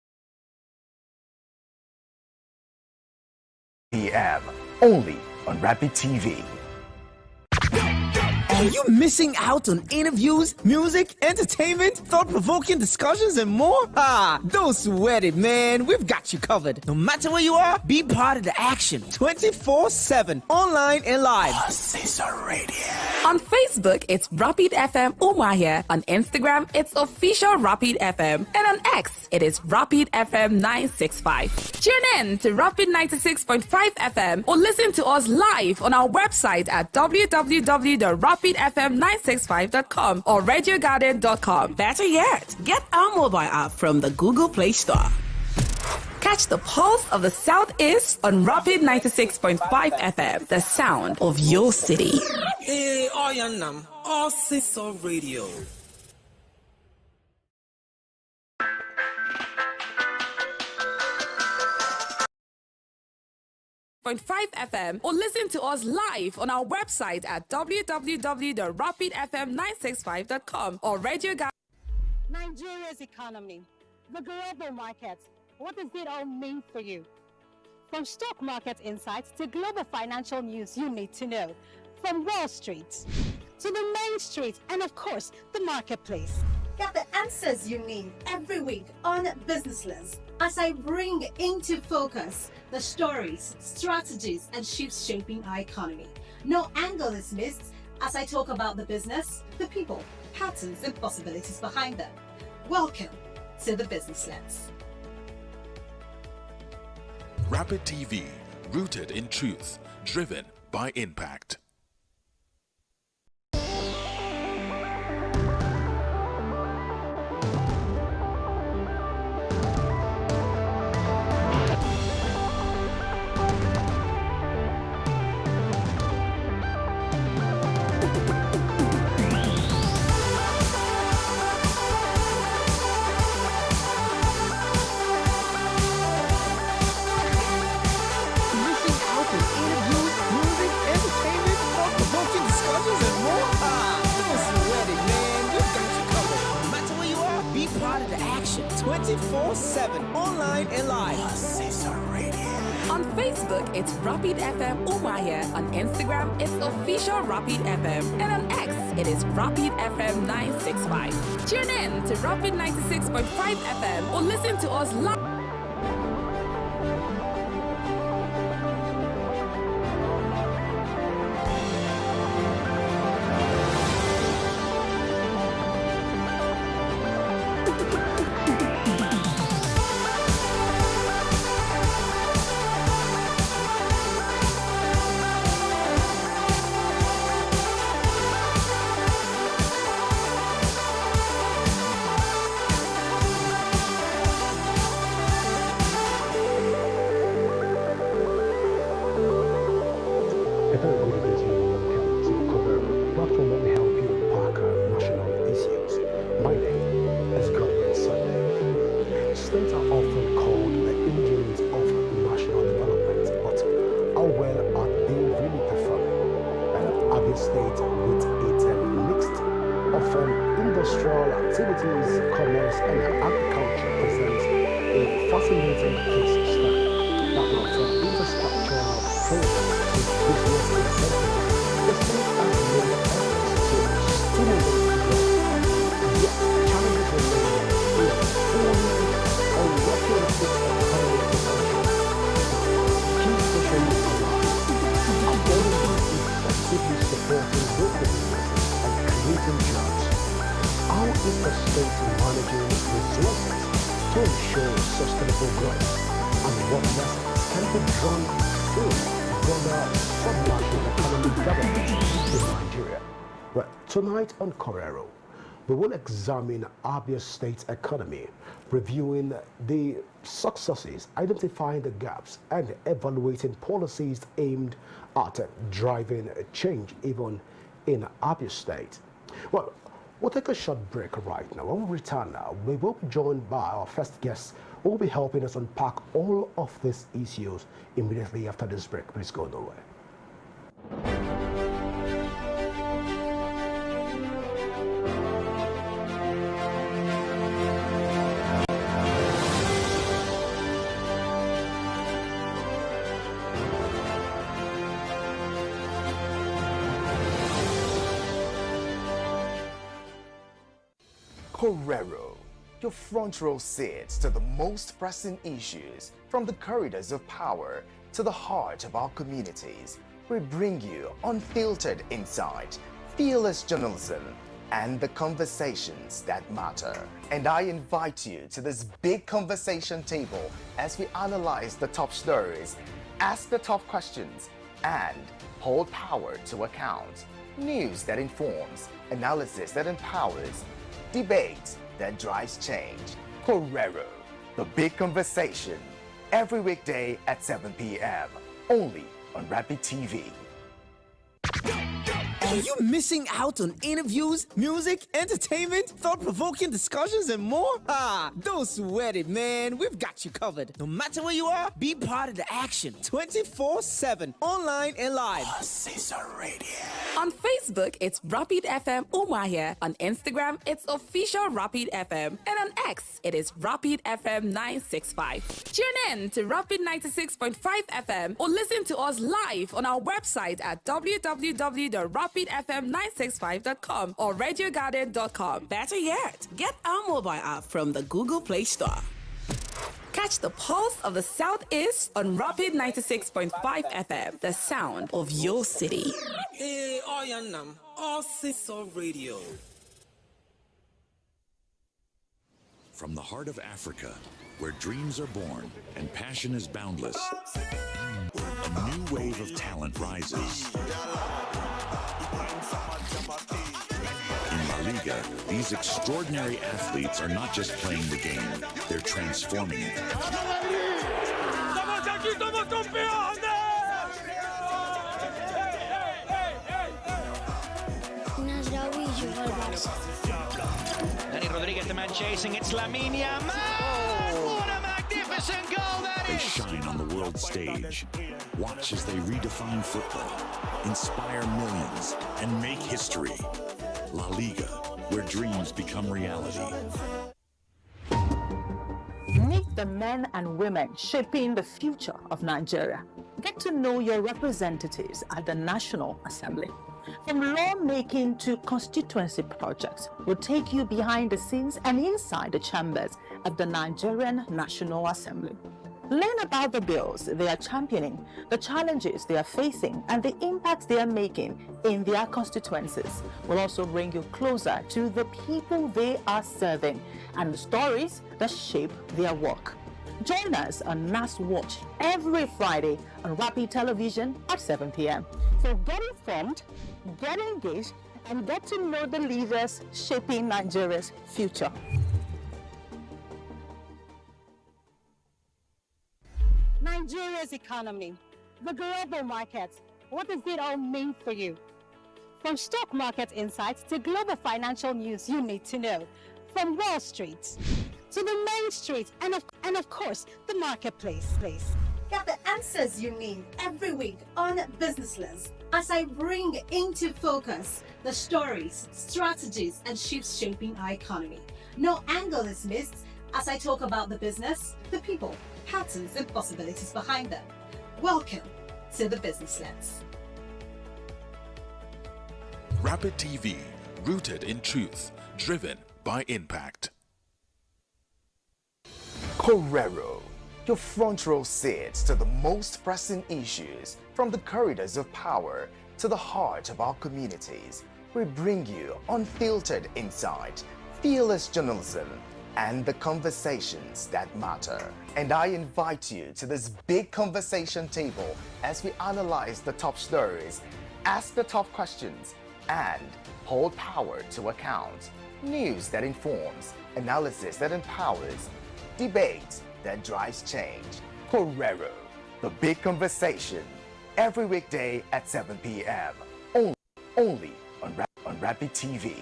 PM, only on Rapid TV. Are you missing out on interviews, music, entertainment, thought-provoking discussions, and more? Don't sweat it, man. We've got you covered. No matter where you are, be part of the action 24/7, online and live. On Facebook, it's Rapid FM Umahia. On Instagram, it's official Rapid FM. And on X, it is Rapid FM 965. Tune in to Rapid 96.5 FM or listen to us live on our website at www.rapidfm965.com or radiogarden.com. Better yet, get our mobile app from the Google Play Store. Catch the pulse of the Southeast on Rapid 96.5 FM, the sound of your city. Hey, Oyanam, all Sister Radio. 106.5 FM or listen to us live on our website at www.rapidfm965.com or radiogarden. Nigeria's economy, the global market. What does it all mean for you? From stock market insights to global financial news you need to know. From Wall Street to the main street and of course the marketplace. Get the answers you need every week on Business Lens as I bring into focus the stories, strategies, and shifts shaping our economy. No angle is missed as I talk about the business, the people, patterns, and possibilities behind them. Welcome to the Business Lens. Rapid TV, rooted in truth, driven by impact. Be part of the action 24/7, online and live. On Facebook, it's Rapid FM Umahia. On Instagram, it's official Rapid FM. And on X, it is Rapid FM 965. Tune in to Rapid 96.5 FM or listen to us live. A very good evening to you. Welcome to Korero, the platform where we help you unpack national issues. My name is Godwin Sunday. States are often called the engines of national development, but how well are they really performing? Abia State, with its mixed of industrial activities, commerce, and agriculture, presents a fascinating case study that will from infrastructural projects to business incentives. The state has made efforts to stimulate growth, yet challenges remain in fully unlocking its economic potential. Key questions arise: affordable effectively supporting local businesses and creating jobs? How is the state managing resources to ensure sustainable growth? And what lessons can be drawn from broader subnational economic development in Nigeria? Well, tonight on Korero, we will examine Abia State's economy, reviewing the successes, identifying the gaps, and evaluating policies aimed at driving change even in Abia State. Well, we'll take a short break right now. When we return now, we will be joined by our first guest who will be helping us unpack all of these issues immediately after this break. Please go nowhere. Korero, your front row seat to the most pressing issues from the corridors of power to the heart of our communities. We bring you unfiltered insight, fearless journalism, and the conversations that matter. And I invite you to this big conversation table as we analyze the top stories, ask the tough questions, and hold power to account. News that informs, analysis that empowers, debate that drives change. Korero, the big conversation, every weekday at 7 p.m. only on Rapid TV. Are you missing out on interviews, music, entertainment, thought-provoking discussions, and more? Don't sweat it, man. We've got you covered. No matter where you are, be part of the action 24/7, online and live. On Facebook, it's Rapid FM Umahia. On Instagram, it's official Rapid FM. And on X, it is Rapid FM 965. Tune in to Rapid 96.5 FM or listen to us live on our website at www.rapidfm965.com or radiogarden.com. Better yet, get our mobile app from the Google Play Store. Catch the pulse of the Southeast on Rapid 96.5 FM, the sound of your city. Hey, Oyanam, All Radio. From the heart of Africa, where dreams are born and passion is boundless, a new wave of talent rises. In La Liga, these extraordinary athletes are not just playing the game, they're transforming it. Danny Rodriguez, the man chasing, it's Lamine Yamal! What a magnificent goal that is! They shine on the world stage. Watch as they redefine football, inspire millions, and make history. La Liga, where dreams become reality. Meet the men and women shaping the future of Nigeria. Get to know your representatives at the National Assembly. From lawmaking to constituency projects, we'll take you behind the scenes and inside the chambers of the Nigerian National Assembly. Learn about the bills they are championing, the challenges they are facing, and the impacts they are making in their constituencies. We'll also bring you closer to the people they are serving and the stories that shape their work. Join us on NAS Watch every Friday on Rapid Television at 7 p.m. So get informed, get engaged, and get to know the leaders shaping Nigeria's future. Nigeria's economy, the global markets, what does it all mean for you? From stock market insights to global financial news you need to know. From Wall Street to the main street and of course, the marketplace. Get the answers you need every week on Business Lens as I bring into focus the stories, strategies, and shifts shaping our economy. No angle is missed as I talk about the business, the people, patterns, and possibilities behind them. Welcome to the Business Lens. Rapid TV, rooted in truth, driven by impact. Korero, your front row seat to the most pressing issues, from the corridors of power to the heart of our communities. We bring you unfiltered insight, fearless journalism, and the conversations that matter. And I invite you to this big conversation table as we analyze the top stories, ask the tough questions, and hold power to account. News that informs, analysis that empowers, debate that drives change. Korero, the big conversation, every weekday at 7 p.m. Only on Rapid TV.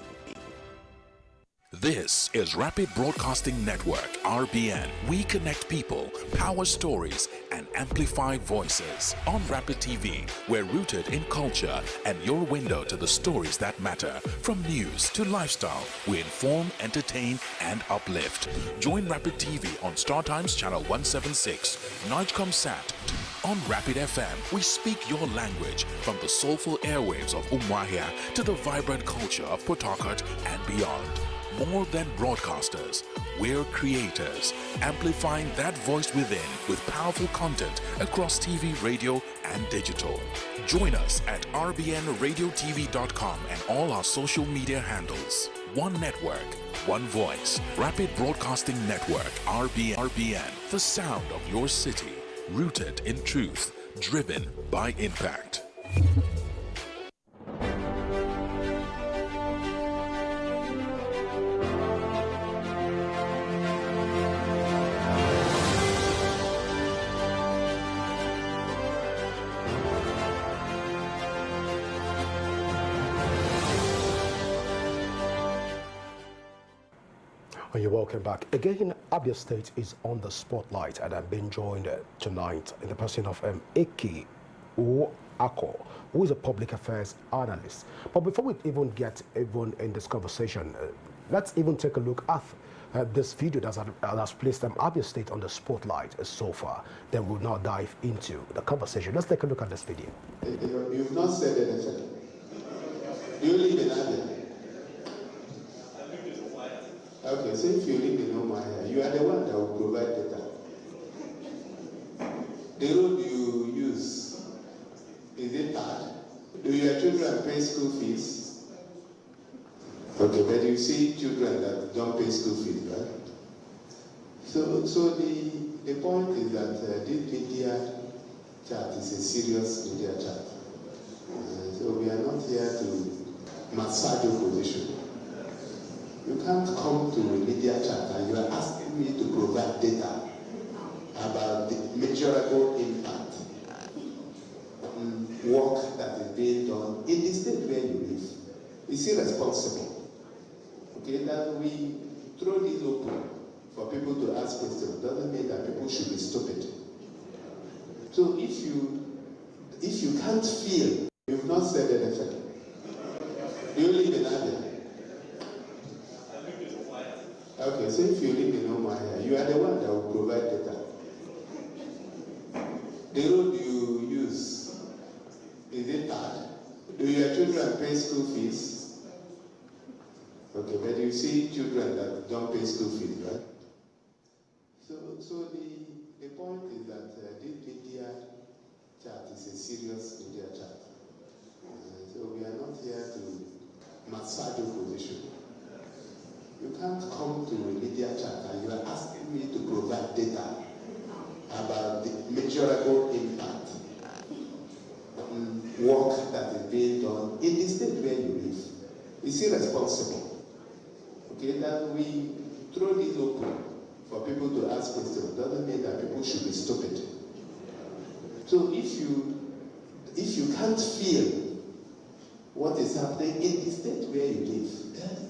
This is Rapid Broadcasting Network, RBN. We connect people, power stories, and amplify voices. On Rapid TV, we're rooted in culture and your window to the stories that matter. From news to lifestyle, we inform, entertain, and uplift. Join Rapid TV on Star Times Channel 176, Nightcom Sat. On Rapid FM, we speak your language, from the soulful airwaves of Umuahia to the vibrant culture of Port Harcourt and beyond. More than broadcasters, we're creators, amplifying that voice within with powerful content across TV, radio, and digital. Join us at rbnradiotv.com and all our social media handles. One network, one voice. Rapid Broadcasting Network, RBN, the sound of your city, rooted in truth, driven by impact. You're welcome back. Again, Abia State is on the spotlight, and I'm being joined tonight in the person of Eki Ako, who is a public affairs analyst. But before we even get in this conversation, let's even take a look at this video that has placed Abia State on the spotlight so far. Then we'll now dive into the conversation. Let's take a look at this video. You've not said anything. Do you live in Abia? Okay, so if you live in Umuahia, you are the one that will provide data. The road you use, is it bad? Do your children pay school fees? Okay, but you see children that don't pay school fees, right? So the point is that this media chat is a serious media chat. So we are not here to massage your position. You can't come to a media chat and you are asking me to provide data about the measurable impact work that is being done in the state where you live. It's irresponsible. Okay, that we throw this open for people to ask questions doesn't mean that people should be stupid. So if you can't feel, you've not said anything. Do you live in Abia? Okay, so if you live in Umuahia, you are the one that will provide data. The road you use, is it bad? Do your children pay school fees? Okay, but you see children that don't pay school fees, right? So the point is that this media chat is a serious media chat. So we are not here to massage your position. You can't come to a media chat and you are asking me to provide data about the measurable impact work that is being done in the state where you live. It's irresponsible. Okay, that we throw this open for people to ask questions doesn't mean that people should be stupid. So if you can't feel what is happening in the state where you live, then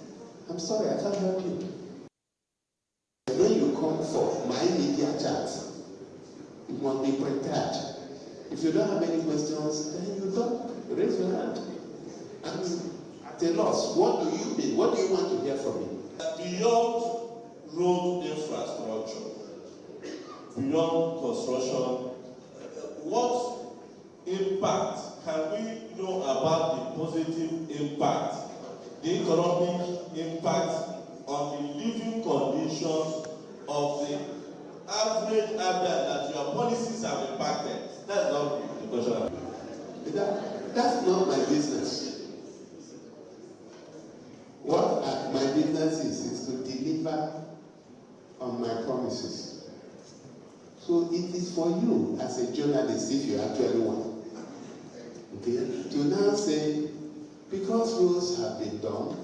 I'm sorry, I can't help you. When you come for my media chat, you must be prepared. If you don't have any questions, then you don't. Raise your hand. And tell us, what do you mean? What do you want to hear from me? Beyond road infrastructure, beyond construction, what impact can we know about the positive impact, the economic impact on the living conditions of the average Abia that your policies have impacted? That's not the question. That's not my business. What my business is to deliver on my promises. So it is for you as a journalist, if you actually want, okay, to now say, because roads have been done,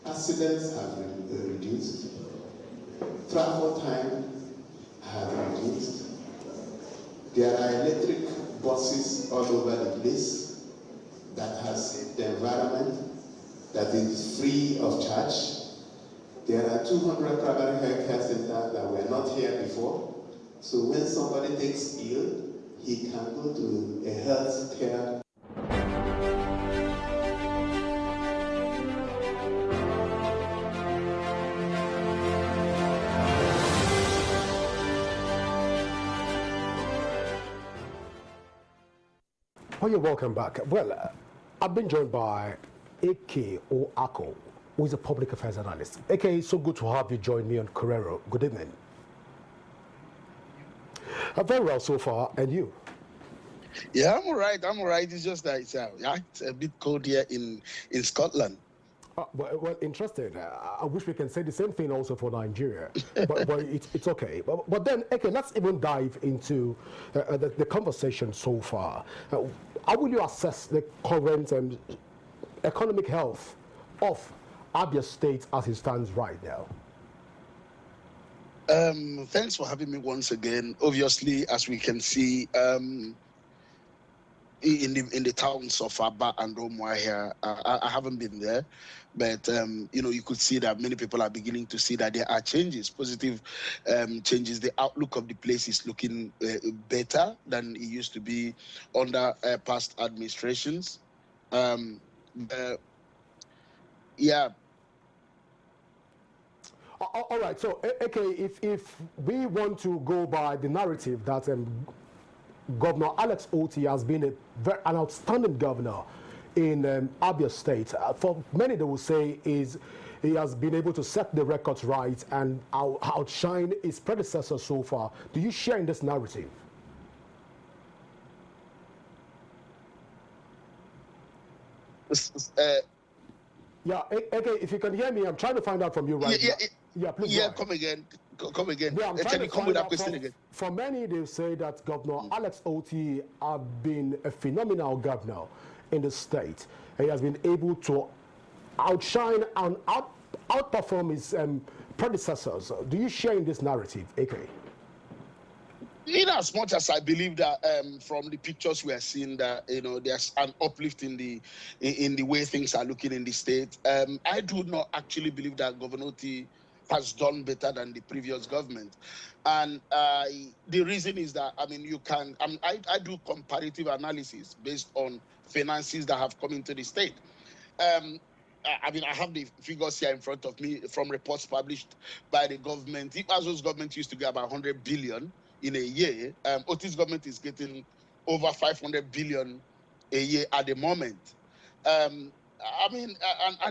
accidents have been reduced, travel time have reduced, there are electric buses all over the place that has the environment that is free of charge. There are 200 primary health care centers that were not here before. So when somebody takes ill, he can go to a health care. Oh, you're welcome back. Well, I've been joined by A.K. Oako, who is a public affairs analyst. A.K., it's so good to have you join me on Korero. Good evening. Very well so far, and you? Yeah, I'm all right. It's just that it's a bit cold here in Scotland. Well, interesting. I wish we can say the same thing also for Nigeria, but it's okay. But then, okay, let's even dive into the conversation so far. How will you assess the current economic health of Abia State as it stands right now? Thanks for having me once again. Obviously, as we can see, in the towns of Abia and Omwa here, I haven't been there, but you could see that many people are beginning to see that there are changes, positive changes. The outlook of the place is looking better than it used to be under past administrations. Yeah. All right. So, okay, if we want to go by the narrative that Governor Alex Otti has been an outstanding governor in Abia State. For many, they will say he has been able to set the records right and outshine his predecessor so far. Do you share in this narrative? Yeah, okay, if you can hear me, I'm trying to find out from you right now. Yeah, please. Yeah, come again. Yeah, Can you come with that question again? For many, they say that Governor Alex Otti has been a phenomenal governor in the state. He has been able to outshine and outperform his predecessors. Do you share in this narrative, AK? In as much as I believe that from the pictures we are seeing that there's an uplift in the way things are looking in the state, I do not actually believe that Governor Otti has done better than the previous government, and the reason is that I do comparative analysis based on finances that have come into the state. I have the figures here in front of me from reports published by the government. If Azo's government used to get about 100 billion in a year, Otti's government is getting over 500 billion a year at the moment. And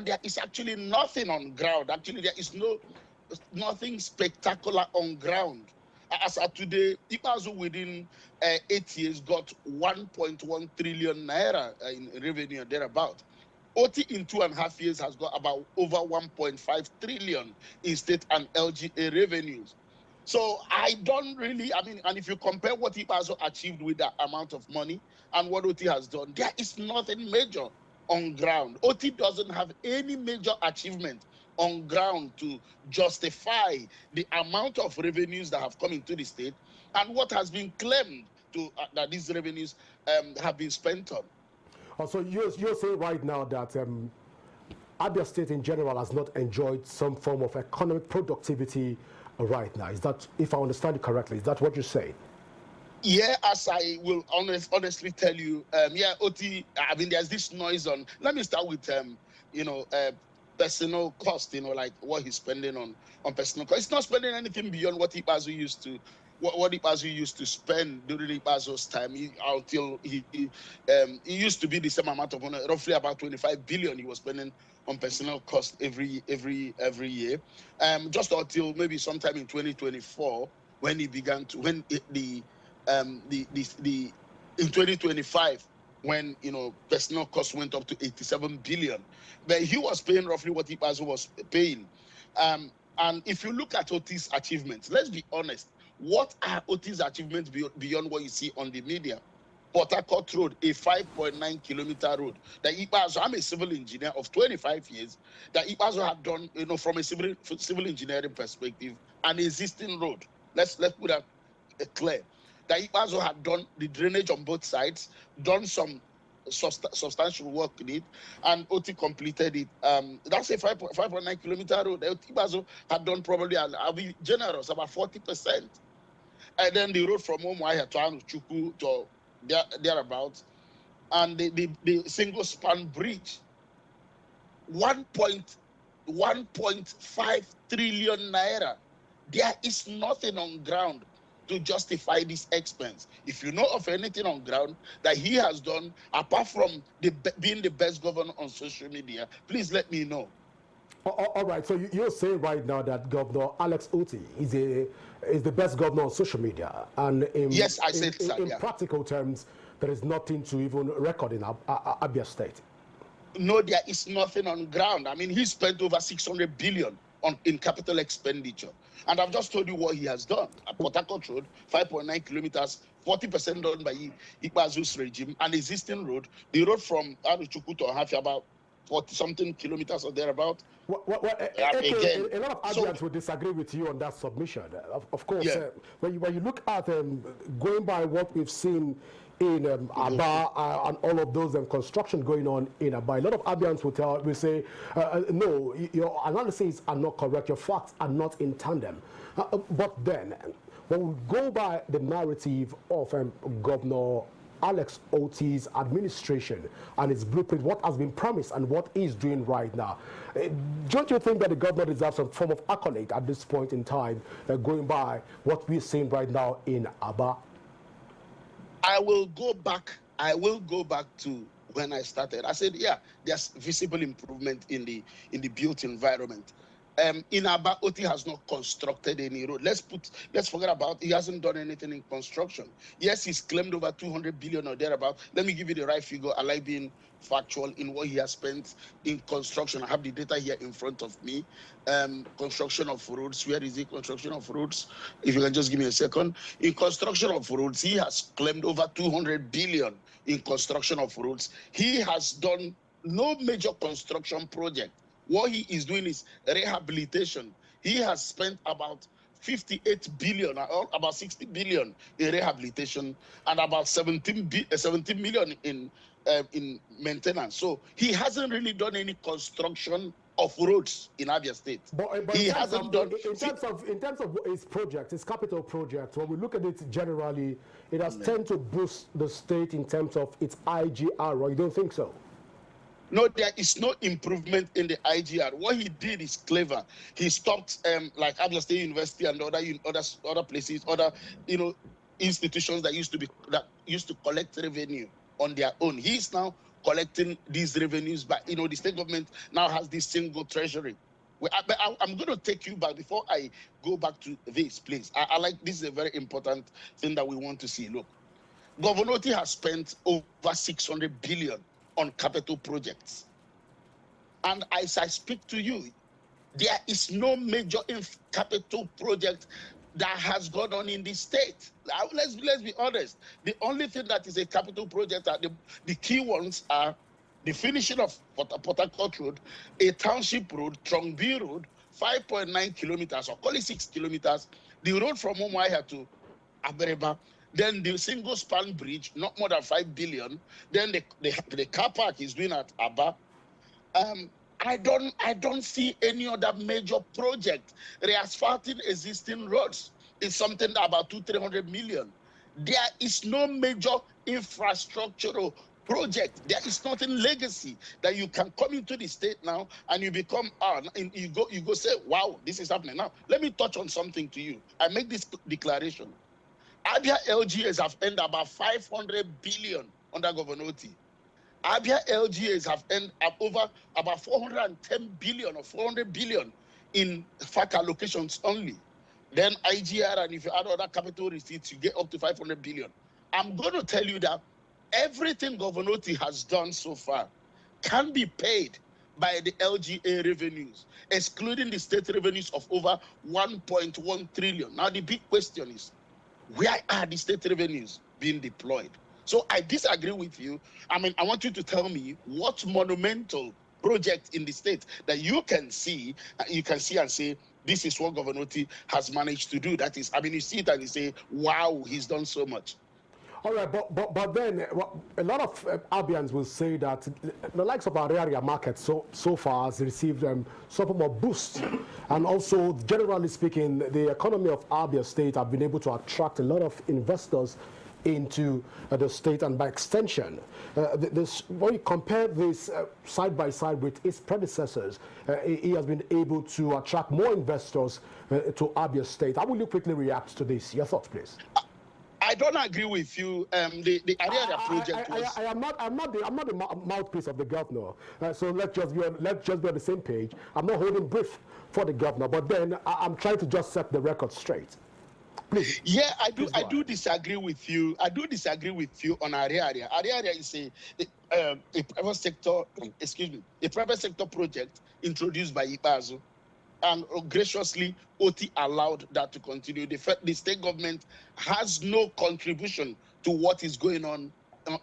there is actually nothing on ground. Actually, there is nothing spectacular on ground. As of today, Ipazu within 8 years got 1.1 trillion naira in revenue thereabout. Otti in 2.5 years has got about over 1.5 trillion in state and LGA revenues. So I don't really, and if you compare what Ipazu achieved with that amount of money and what Otti has done, there is nothing major on ground. Otti doesn't have any major achievement on ground to justify the amount of revenues that have come into the state and what has been claimed to that these revenues have been spent on. So you're saying right now that Abia State in general has not enjoyed some form of economic productivity right now. Is that, if I understand it correctly, is that what you're saying? Yeah, as I will honestly tell you, OT, I mean, there's this noise on, let me start with, personal cost, like what he's spending on personal cost. He's not spending anything beyond what Ipazu used to, what Ipazu used to spend during Ipazu's time until he used to be the same amount of money, roughly about 25 billion he was spending on personal cost every year. Just until maybe sometime in 2024 when he began to, when in 2025 when personal costs went up to 87 billion, but he was paying roughly what Ipazu was paying. And if you look at Oti's achievements, let's be honest, what are Oti's achievements beyond what you see on the media? Port Harcourt Road, a 5.9 kilometer road that Ipazu, I'm a civil engineer of 25 years, that Ipazu had done, from a civil engineering perspective, an existing road. Let's put that clear. That Ipazu had done the drainage on both sides, done some substantial work in it, and Oti completed it. That's a 5.9 kilometer road. Ipazu had done probably, I'll be generous, about 40%. And then the road from Umuahia to Anuchuku to thereabouts, and the single span bridge, 1.5 trillion naira. There is nothing on ground to justify this expense. If you know of anything on ground that he has done, apart from being the best governor on social media, please let me know. All right, so you're saying right now that Governor Alex Oti is the best governor on social media, and yes, I said in yeah. practical terms, there is nothing to even record in Abia State. No, there is nothing on ground. I mean, he spent over 600 billion in capital expenditure, and I've just told you what he has done. At Port Harcourt Road, 5.9 kilometers, 40% done by Ipazu's regime, an existing road. The road from Anuchuku to Ohafia, about 40-something kilometers or thereabout. Again, a lot of Abians will disagree with you on that submission. Of course, Yeah. When you look at going by what we've seen in Abia and all of those construction going on in Abia, a lot of Abians will say, no, your analyses are not correct, your facts are not in tandem. But then, when we go by the narrative of Governor Alex Oti's administration and its blueprint, what has been promised and what he's doing right now, don't you think that the governor deserves some form of accolade at this point in time, going by what we're seeing right now in Abia? I will go back to when I started. I said, yeah, there's visible improvement in the built environment. In Abia, Oti has not constructed any road. Let's forget about, he hasn't done anything in construction. Yes, he's claimed over 200 billion or thereabout. Let me give you the right figure. I like being factual in what he has spent in construction. I have the data here in front of me. Construction of roads. Where is it? Construction of roads. If you can just give me a second. In construction of roads, he has claimed over 200 billion in construction of roads. He has done no major construction project. What he is doing is rehabilitation. He has spent about 58 billion, or about 60 billion in rehabilitation, and about 17 million in maintenance. So he hasn't really done any construction of roads in Abia State. But he hasn't done. In terms of his project, his capital project, when we look at it generally, it has tended to boost the state in terms of its IGR. Or you don't think so? No, there is no improvement in the IGR. What he did is clever. He stopped like Abia State University and other places, other institutions that used to collect revenue on their own. He's now collecting these revenues, but the state government now has this single treasury. I'm going to take you back before I go back to this, please. I like, this is a very important thing that we want to see. Look, Governor Oti has spent over 600 billion on capital projects. And as I speak to you, there is no major capital project that has gone on in this state. Let's be honest. The only thing that is a capital project, the key ones are the finishing of Port Harcourt Road, a township road, Trongbi Road, 5.9 kilometers, or call it 6 kilometers, the road from Umuahia to Abereba, Then the single span bridge, not more than 5 billion. Then the car park is doing at Abba. I don't see any other major project. Reasphalting existing roads is something about 200-300 million. There is no major infrastructural project. There is nothing legacy that you can come into the state now and you become you go say, wow, this is happening. Now let me touch on something to you. I make this declaration. Abia LGAs have earned about 500 billion under Governor Oti. Abia LGAs have earned over about 410 billion or 400 billion in FAC allocations only. Then IGR, and if you add other capital receipts, you get up to 500 billion. I'm going to tell you that everything Governor Oti has done so far can be paid by the LGA revenues, excluding the state revenues of over 1.1 trillion. Now, the big question is, where are the state revenues being deployed? So I disagree with you. I mean, I want you to tell me what monumental project in the state that you can see and say, this is what Governor Oti has managed to do. That is, I mean, you see it and you say, wow, he's done so much. All right, but then a lot of Abians will say that the likes of our area market so far has received some form of boost, and also generally speaking, the economy of Abia State have been able to attract a lot of investors into the state, and by extension, when you compare this side by side with its predecessors, he has been able to attract more investors to Abia State. How will you quickly react to this? Your thoughts, please. I don't agree with you. The Area project was. I'm not the mouthpiece of the governor. So let's just be on the same page. I'm not holding brief for the governor, but then I'm trying to just set the record straight. Please. Yeah, I do disagree with you. I do disagree with you on Area. Area is a private sector. Excuse me, a private sector project introduced by Ibazu. And graciously, Oti allowed that to continue. The state government has no contribution to what is going on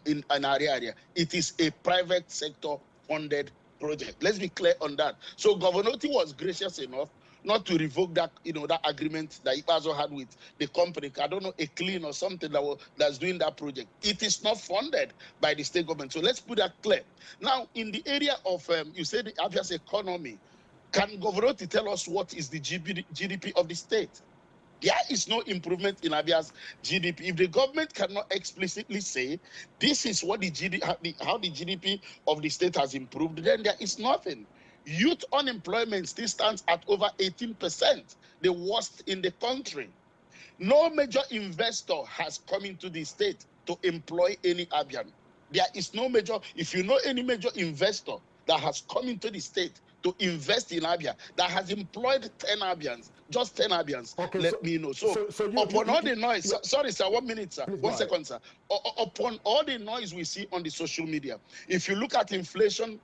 in an area. It is a private sector funded project. Let's be clear on that. So Governor Oti was gracious enough not to revoke that, that agreement that Ibazo had with the company. I don't know, a clean or something that's doing that project. It is not funded by the state government. So let's put that clear. Now, in the area of, you said the Abia's economy, can Governor Oti tell us what is the GDP of the state? There is no improvement in Abia's GDP. If the government cannot explicitly say this is what how the GDP of the state has improved, then there is nothing. Youth unemployment still stands at over 18%, the worst in the country. No major investor has come into the state to employ any Abian. There is no major, if you know any major investor that has come into the state to invest in Abia, that has employed 10 Abians, just 10 Abians, okay, let me know. So upon all the noise, sorry, sir, 1 minute, sir. One second, sir. Upon all the noise we see on the social media, if you look at inflation,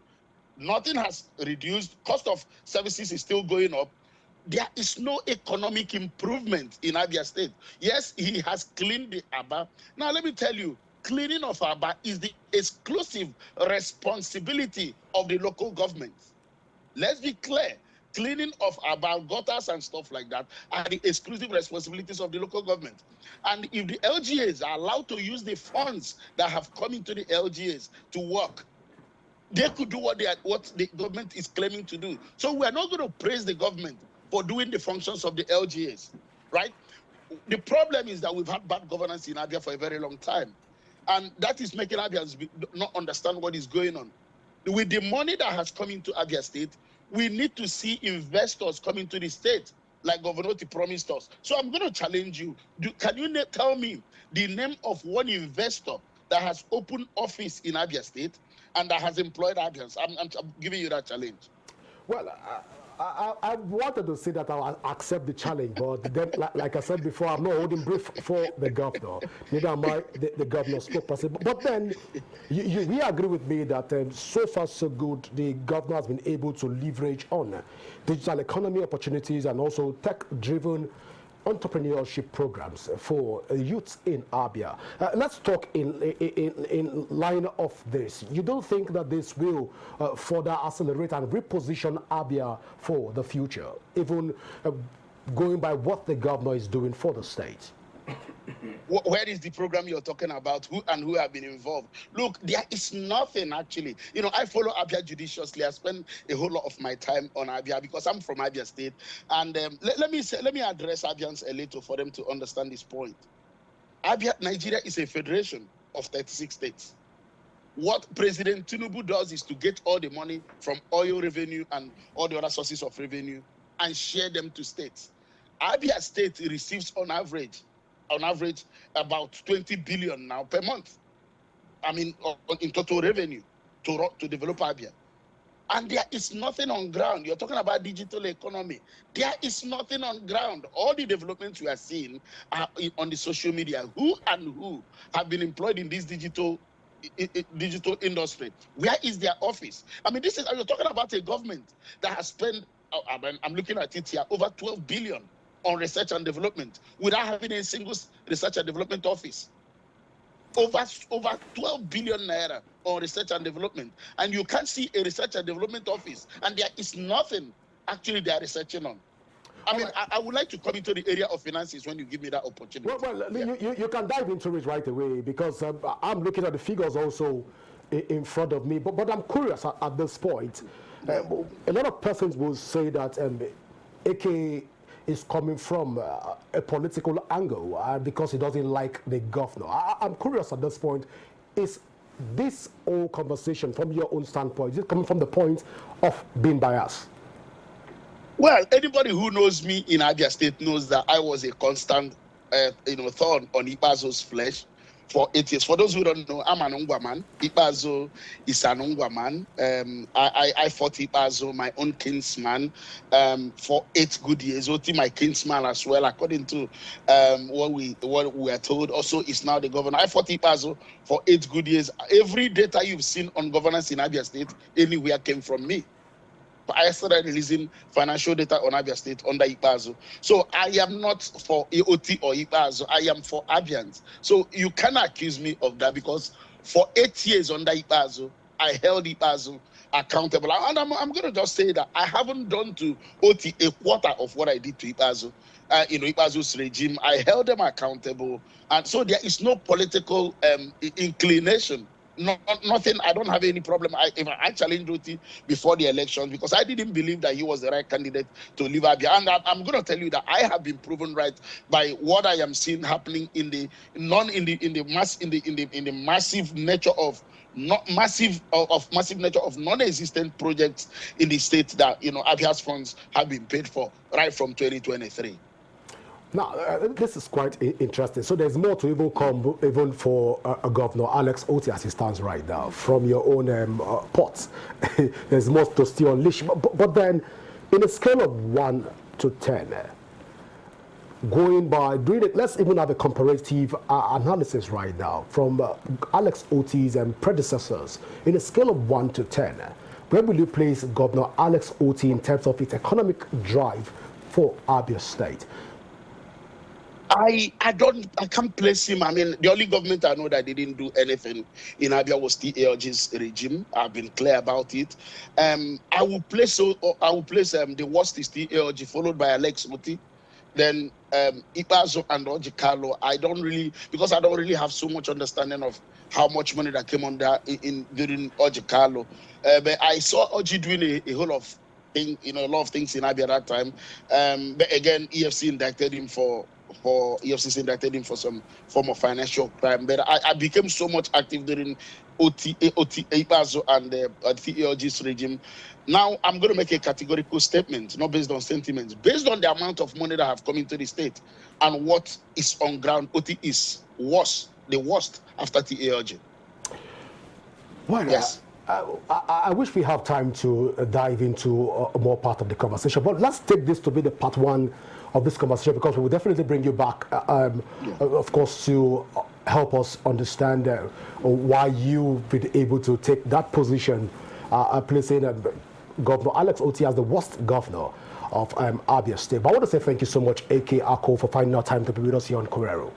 nothing has reduced. Cost of services is still going up. There is no economic improvement in Abia State. Yes, he has cleaned the Aba. Now, let me tell you, cleaning of Aba is the exclusive responsibility of the local government. Let's be clear. Cleaning of Aba, gutters and stuff like that are the exclusive responsibilities of the local government. And if the LGAs are allowed to use the funds that have come into the LGAs to work, they could do what the government is claiming to do. So we're not going to praise the government for doing the functions of the LGAs, right? The problem is that we've had bad governance in Abia for a very long time. And that is making Abians not understand what is going on. With the money that has come into Abia State, we need to see investors coming to the state, like Governor Oti promised us. So I'm going to challenge you. Can you tell me the name of one investor that has opened office in Abia State and that has employed Abians? I'm giving you that challenge. Well, I wanted to say that I'll accept the challenge, but then, like I said before, I'm not holding brief for the governor. Neither am I the governor's spokesperson. But then, we agree with me that so far so good, the governor has been able to leverage on digital economy opportunities and also tech-driven entrepreneurship programs for youths in Abia. Let's talk in line of this. You don't think that this will further accelerate and reposition Abia for the future, even going by what the governor is doing for the state? Where is the program you're talking about? Who have been involved? Look, there is nothing actually. You know, I follow Abia judiciously. I spend a whole lot of my time on Abia because I'm from Abia State. And let me address Abians a little for them to understand this point. Nigeria is a federation of 36 states. What President Tinubu does is to get all the money from oil revenue and all the other sources of revenue and share them to states. Abia State receives on average about 20 billion now per month. I mean, in total revenue to develop Abia. And there is nothing on ground. You're talking about digital economy. There is nothing on ground. All the developments we are seeing are on the social media. Who have been employed in this digital industry? Where is their office? I mean, you're talking about a government that has spent, I'm looking at it here, over 12 billion on research and development without having a single research and development office. Over 12 billion naira on research and development. And you can't see a research and development office. And there is nothing actually they are researching on. I mean, I would like to come into the area of finances when you give me that opportunity. Well, you can dive into it right away because I'm looking at the figures also in front of me. But I'm curious at this point. A lot of persons will say that AK is coming from a political angle because he doesn't like the governor. I'm curious at this point, is this whole conversation from your own standpoint, is it coming from the point of being biased? Well, anybody who knows me in Abia State knows that I was a constant thorn on Ikpeazu's flesh for 8 years. For those who don't know, I'm an Ungwaman. Ikpeazu is an Ungwaman. I fought Ikpeazu, my own kinsman, for 8 good years. Oti, my kinsman as well, according to what we are told. Also, is now the governor. I fought Ikpeazu for 8 good years. Every data you've seen on governance in Abia State, anywhere came from me. I started releasing financial data on Abia State under Ikpeazu. So I am not for EOT or Ikpeazu. I am for Abians. So you cannot accuse me of that because for 8 years under Ikpeazu, I held Ikpeazu accountable. And I'm going to just say that I haven't done to OT a quarter of what I did to Ikpeazu. Ikpeazu's regime, I held them accountable. And so there is no political inclination. Nothing. I don't have any problem. I challenged Oti before the elections because I didn't believe that he was the right candidate to leave Abia. And I'm going to tell you that I have been proven right by what I am seeing happening in the massive nature of non-existent projects in the state that Abia's funds have been paid for right from 2023. Now, this is quite interesting. So there's more to even come, even for Governor Alex Oti as he stands right now, from your own pot. There's more to still unleash. But then, in a scale of 1 to 10, going by doing it, let's even have a comparative analysis right now from Alex Oti's predecessors. In a scale of 1 to 10, where will you place Governor Alex Oti in terms of its economic drive for Abia State? I can't place him. I mean, the only government I know that didn't do anything in Abia was TALG's regime. I've been clear about it. I will place the worst is TALG, followed by Alex Oti, then Ikpeazu and Oji Carlo. I don't really have so much understanding of how much money that came on there during Oji Carlo. But I saw Oji doing a whole of thing, a lot of things in Abia at that time. But again, EFCC indicted him for some form of financial crime. But I became so much active during Ikpeazu and the TALG's regime. Now I'm going to make a categorical statement, not based on sentiments, based on the amount of money that have come into the state and what is on ground. OT is the worst after TALG. Well, yes. I wish we have time to dive into a more part of the conversation, but let's take this to be the part 1 of this conversation, because we will definitely bring you back, of course, to help us understand why you've been able to take that position, placing Governor Alex Oti as the worst governor of Abia State. But I want to say thank you so much, AK Ako, for finding out time to be with us here on Korero.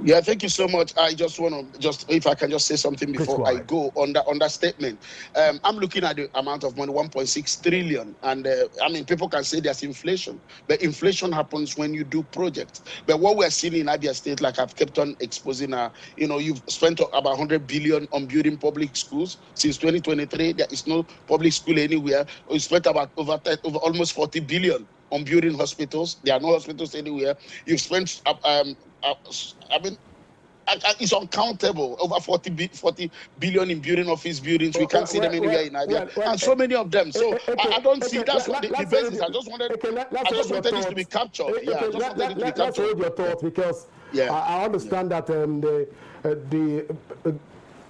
Yeah, thank you so much. I just want to if I can just say something before I go on that statement. I'm looking at the amount of money, 1.6 trillion, and I mean, people can say there's inflation, but inflation happens when you do projects. But what we're seeing in Abia State, like I've kept on exposing, you've spent about 100 billion on building public schools since 2023. There is no public school anywhere. We spent about over almost 40 billion on building hospitals. There are no hospitals anywhere. You've spent I mean, it's uncountable. Over 40 billion in building office buildings. We can't see them anywhere in Abia, and so many of them. So I don't see that's what the basis. I just wanted this to be captured. Yeah, I just wanted it to be captured. Let's hold your thoughts, because I understand that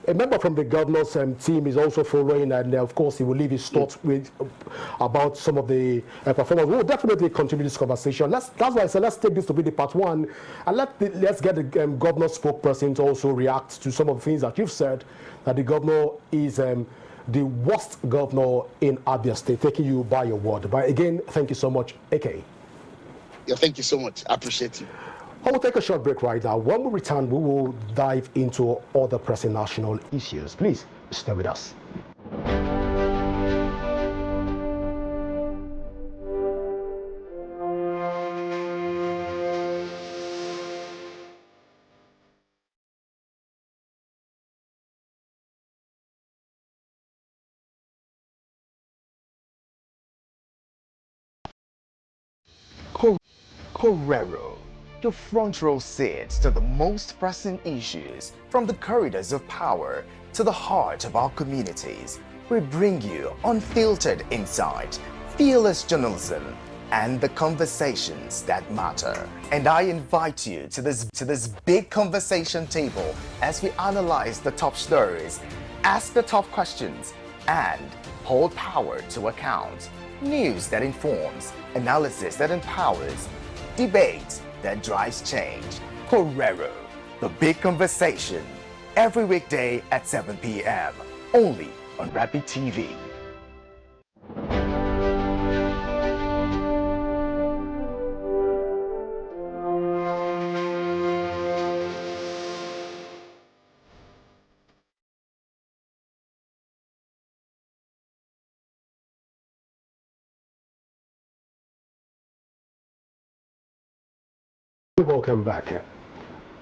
a member from the governor's team is also following, and of course he will leave his thoughts about some of the performance. We will definitely continue this conversation. That's why I said let's take this to be the part one, and let's get the governor's spokesperson to also react to some of the things that you've said, that the governor is the worst governor in Abia State, taking you by your word. But again, thank you so much, AK. Yeah, thank you so much. I appreciate you. I will take a short break right now. When we return, we will dive into other pressing national issues. Please stay with us. Korero, your front row seat to the most pressing issues, from the corridors of power to the heart of our communities. We bring you unfiltered insight, fearless journalism, and the conversations that matter. And I invite you to this big conversation table as we analyze the top stories, ask the tough questions, and hold power to account. News that informs, analysis that empowers, debate that drives change. Korero, the big conversation, every weekday at 7 p.m. only on Rapid TV. Welcome back.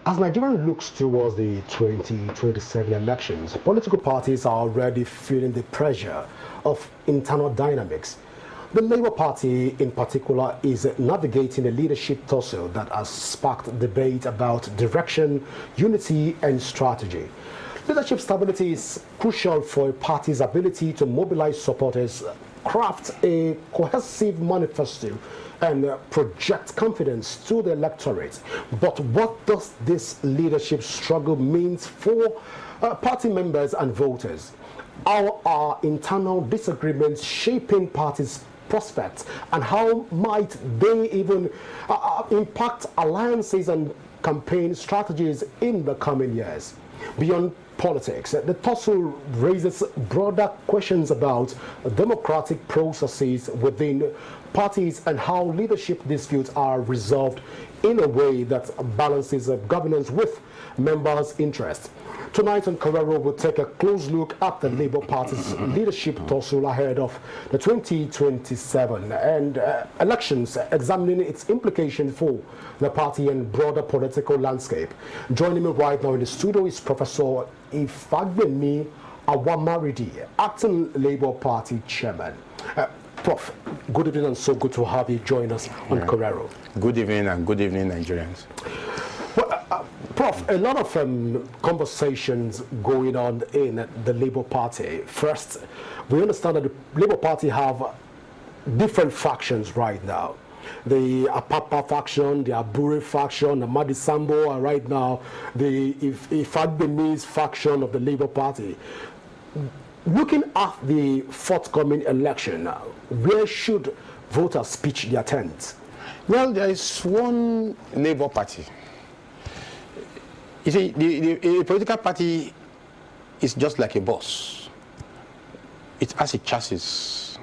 As Nigeria looks towards the 2027 elections, political parties are already feeling the pressure of internal dynamics. The Labour Party in particular is navigating a leadership tussle that has sparked debate about direction, unity and strategy. Leadership stability is crucial for a party's ability to mobilize supporters, craft a cohesive manifesto and project confidence to the electorate. But what does this leadership struggle mean for party members and voters? How are internal disagreements shaping parties' prospects, and how might they even impact alliances and campaign strategies in the coming years? Beyond politics, the tussle raises broader questions about democratic processes within parties and how leadership disputes are resolved in a way that balances governance with members' interests. Tonight on Korero, we'll take a close look at the Labour Party's leadership tussle ahead of the 2027 and elections, examining its implications for the party and broader political landscape. Joining me right now in the studio is Professor Ifagbemi Awamaridi, acting Labour Party chairman. Prof, good evening, and so good to have you join us on Korero. Good evening, and good evening, Nigerians. Well, Prof, a lot of conversations going on in the Labour Party. First, we understand that the Labour Party have different factions right now. The Apapa faction, the Abure faction, the Madisambo, and right now the Ifagbemi's faction of the Labour Party. Looking at the forthcoming election, where should voters pitch their tent? Well, there is one Labour Party. You see, the political party is just like a bus. It has a chassis,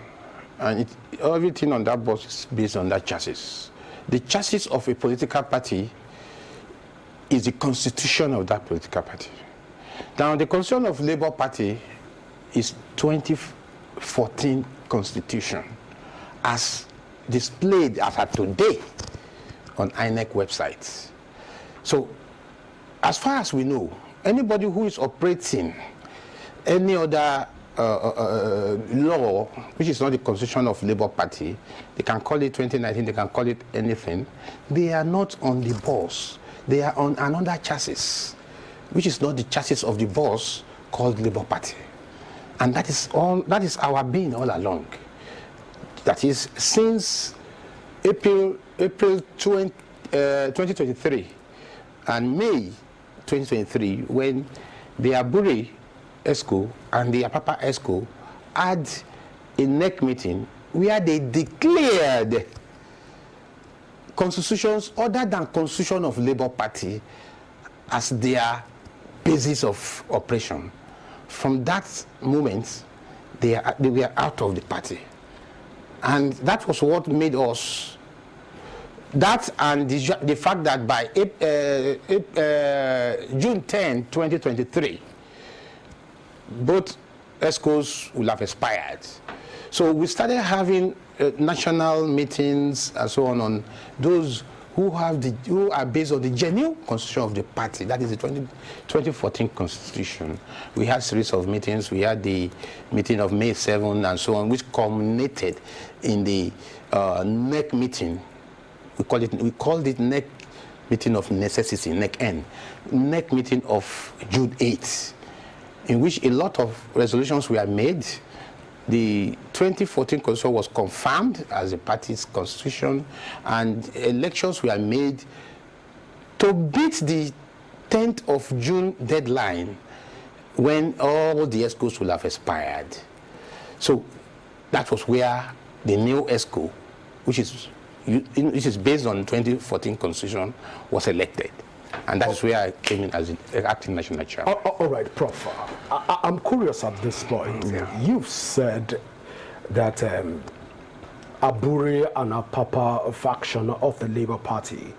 and everything on that bus is based on that chassis. The chassis of a political party is the constitution of that political party. Now, the constitution of Labour Party is 2014 constitution, as displayed as at today on INEC websites. So, as far as we know, anybody who is operating any other law, which is not the constitution of Labour Party, they can call it 2019, they can call it anything, they are not on the bus. They are on another chassis, which is not the chassis of the bus called Labour Party. And that is our being all along. That is, since April 2023 and May 2023, when the Abure ESCO and the Apapa ESCO had a NEC meeting where they declared constitutions other than constitution of Labour Party as their basis of operation. From that moment, they were out of the party. And that was what made us, that and the fact that by June 10, 2023, both ESCOs will have expired. So we started having national meetings and so on those who are based on the genuine constitution of the party. That is the 2014 constitution. We had a series of meetings. We had the meeting of May 7 and so on, which culminated in the NEC meeting. We called it NEC meeting of necessity, NEC-N, NEC meeting of June 8, in which a lot of resolutions were made. The 2014 constitution was confirmed as the party's constitution, and elections were made to beat the 10th of June deadline, when all the ESCOs will have expired. So that was where the new ESCO, which is based on 2014 constitution, was elected. And that is where I came in as acting national chairman. All right, Prof. I'm curious at this point. Yeah. You've said that Abure and Apapa faction of the Labour Party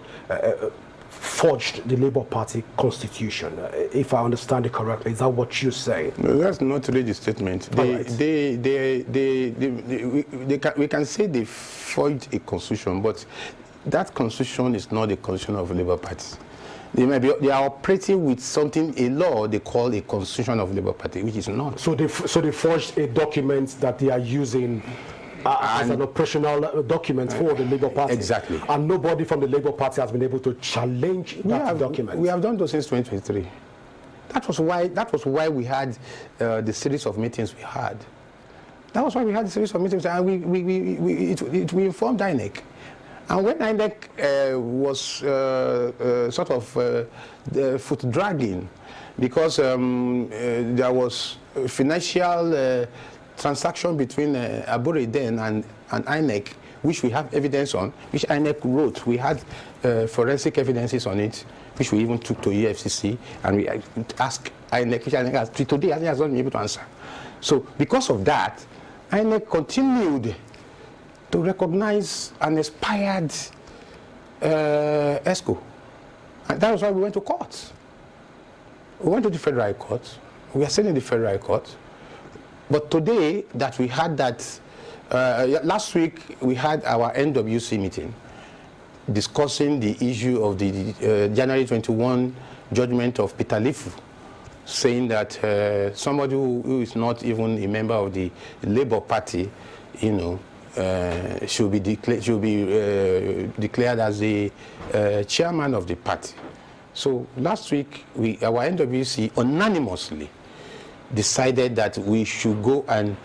forged the Labour Party constitution. If I understand it correctly, is that what you say? No, that's not really the statement. We can say they forged a constitution, but that constitution is not the constitution of the Labour Party. They are operating with something, a law they call a constitution of Labour Party, which is not. So they forged a document that they are using as an operational document for the Labour Party. Exactly. And nobody from the Labour Party has been able to challenge that document. We have done those since 2023. That was why we had the series of meetings we had. That was why we had the series of meetings, and we informed INEC. And when INEC was sort of foot dragging, because there was a financial transaction between Abure then and INEC, which we have evidence on, which INEC wrote. We had forensic evidences on it, which we even took to EFCC, and we asked INEC, which INEC has, today INEC has not been able to answer. So because of that, INEC continued to recognize an expired ESCO. And that was why we went to court. We went to the Federal Court. We are still in the Federal Court. But today that we had that, last week we had our NWC meeting discussing the issue of the January 21 judgment of Peter Lifu, saying that somebody who is not even a member of the Labour Party, should be declared as the chairman of the party. So last week, our NWC unanimously decided that we should go and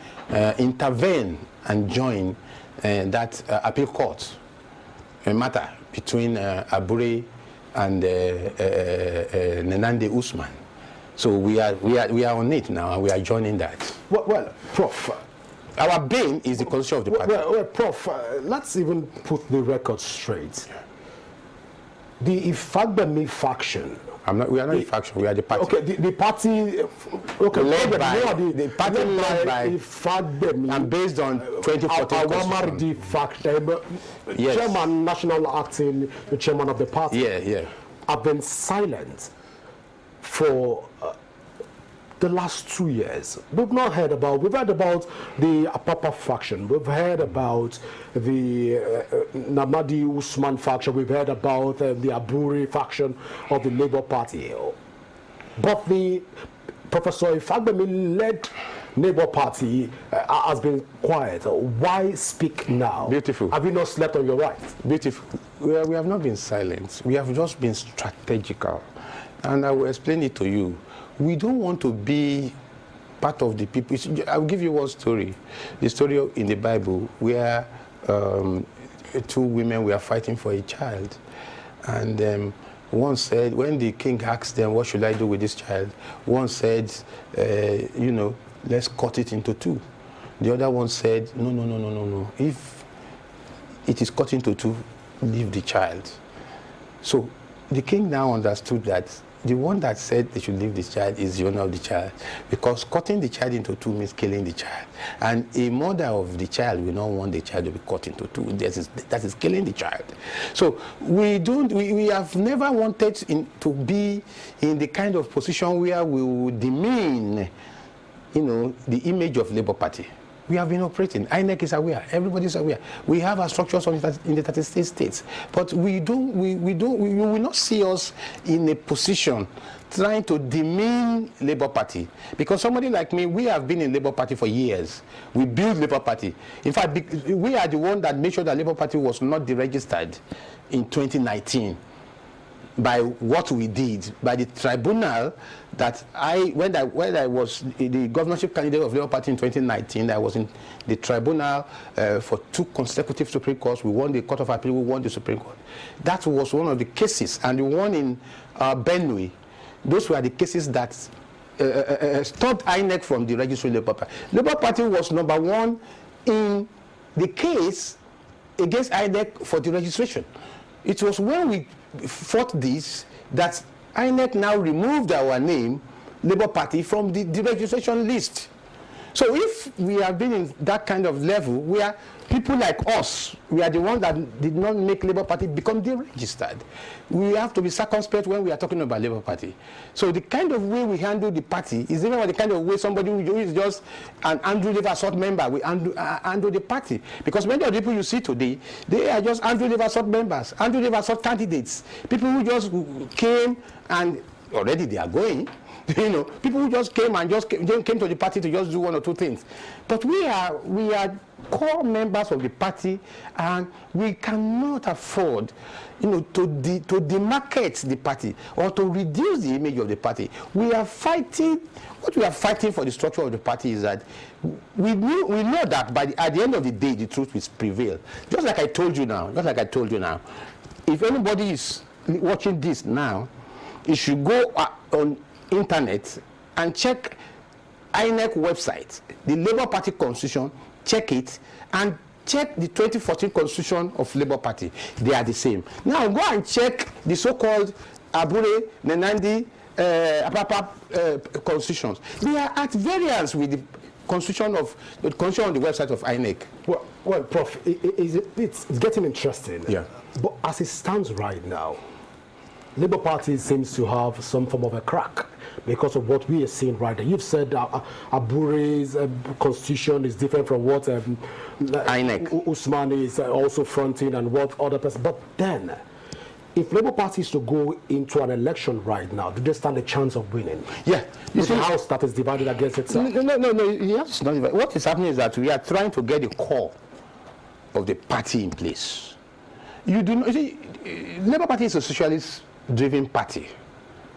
intervene and join that appeal court matter between Abure and Nenande Usman. So we are on it now, and we are joining that. Well, Prof. Our bane is the constitution of the party. Well, Prof, let's even put the record straight. The Ifagbemi faction. We are not a faction. We are the party. Okay, the party. Okay, led by the party led by Ifagbemi and based on 2014 constitution. The faction. Yes. Chairman, national acting, the chairman of the party. Yeah. have been silent for the last 2 years. We've heard about the Apapa faction. We've heard about the Namadi Usman faction. We've heard about the Aburi faction of the Labour Party. But the Professor Ifagbemi-led Labour Party has been quiet. Why speak now? Beautiful. Have you not slept on your rights? Beautiful. We have not been silent. We have just been strategical. And I will explain it to you. We don't want to be part of the people. I'll give you one story. The story in the Bible where 2 women were fighting for a child. And one said, when the king asked them, what should I do with this child? One said, let's cut it into 2. The other one said, no. If it is cut into 2, leave the child. So the king now understood that the one that said they should leave the child is the owner of the child, because cutting the child into 2 means killing the child. And a mother of the child will not want the child to be cut into 2. That is killing the child. So we have never wanted to be in the kind of position where we will demean, the image of Labour Party. We have been operating. INEC is aware. Everybody is aware. We have our structures in the 36 states. But you will not see us in a position trying to demean Labour Party. Because somebody like me, we have been in Labour Party for years. We built Labour Party. In fact, we are the one that made sure that Labour Party was not deregistered in 2019. By what we did, by the tribunal that when I was the governorship candidate of Labour Party in 2019, I was in the tribunal for 2 consecutive Supreme Courts. We won the Court of Appeal, we won the Supreme Court. That was one of the cases, and the one in Benue, those were the cases that stopped INEC from the registering Labour Party. Labour Party was #1 in the case against INEC for the registration. It was when we fought this that INEC now removed our name, Labour Party, from the registration list. So if we have been in that kind of level where people like us, we are the ones that did not make Labour Party become deregistered, we have to be circumspect when we are talking about Labour Party. So the kind of way we handle the party is different from the kind of way somebody who is just an Andrew Liversort member will handle the party. Because many of the people you see today, they are just Andrew Liversort members, Andrew Liversort candidates, people who just came and already they are going. People who just came to the party to just do 1 or 2 things. But we are core members of the party, and we cannot afford, to demarcate the party or to reduce the image of the party. We are fighting. What we are fighting for the structure of the party is that we know that at the end of the day, the truth will prevail. Just like I told you now. If anybody is watching this now, you should go on internet and check INEC website, the Labour Party Constitution, check it, and check the 2014 Constitution of Labour Party. They are the same. Now go and check the so-called Abure, Nenandi, Apapa constitutions. They are at variance with the constitution on the website of INEC. Well, Prof, it's getting interesting. Yeah. But as it stands right now, Labour Party seems to have some form of a crack because of what we are seeing right now. You've said Abure's constitution is different from what INEC. Usman is also fronting and what other person. But then, if Labour Party is to go into an election right now, do they stand a chance of winning? Yeah. You see, the house that is divided against itself. No. Yes, not divided. What is happening is that we are trying to get the core of the party in place. You see, Labour Party is a socialist-driven party.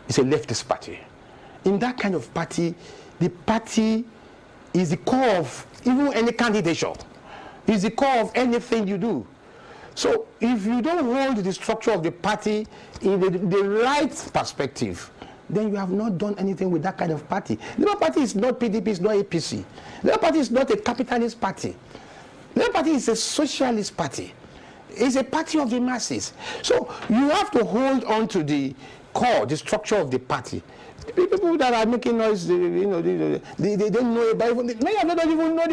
It's a leftist party. In that kind of party, the party is the core of even any candidature. It's the core of anything you do. So if you don't hold the structure of the party in the right perspective, then you have not done anything with that kind of party. Labour Party is not PDP, it's not APC. Labour Party is not a capitalist party. Labour Party is a socialist party. It's a party of the masses. So you have to hold on to the core, the structure of the party. The people that are making noise, they don't know about it. Many of them don't even know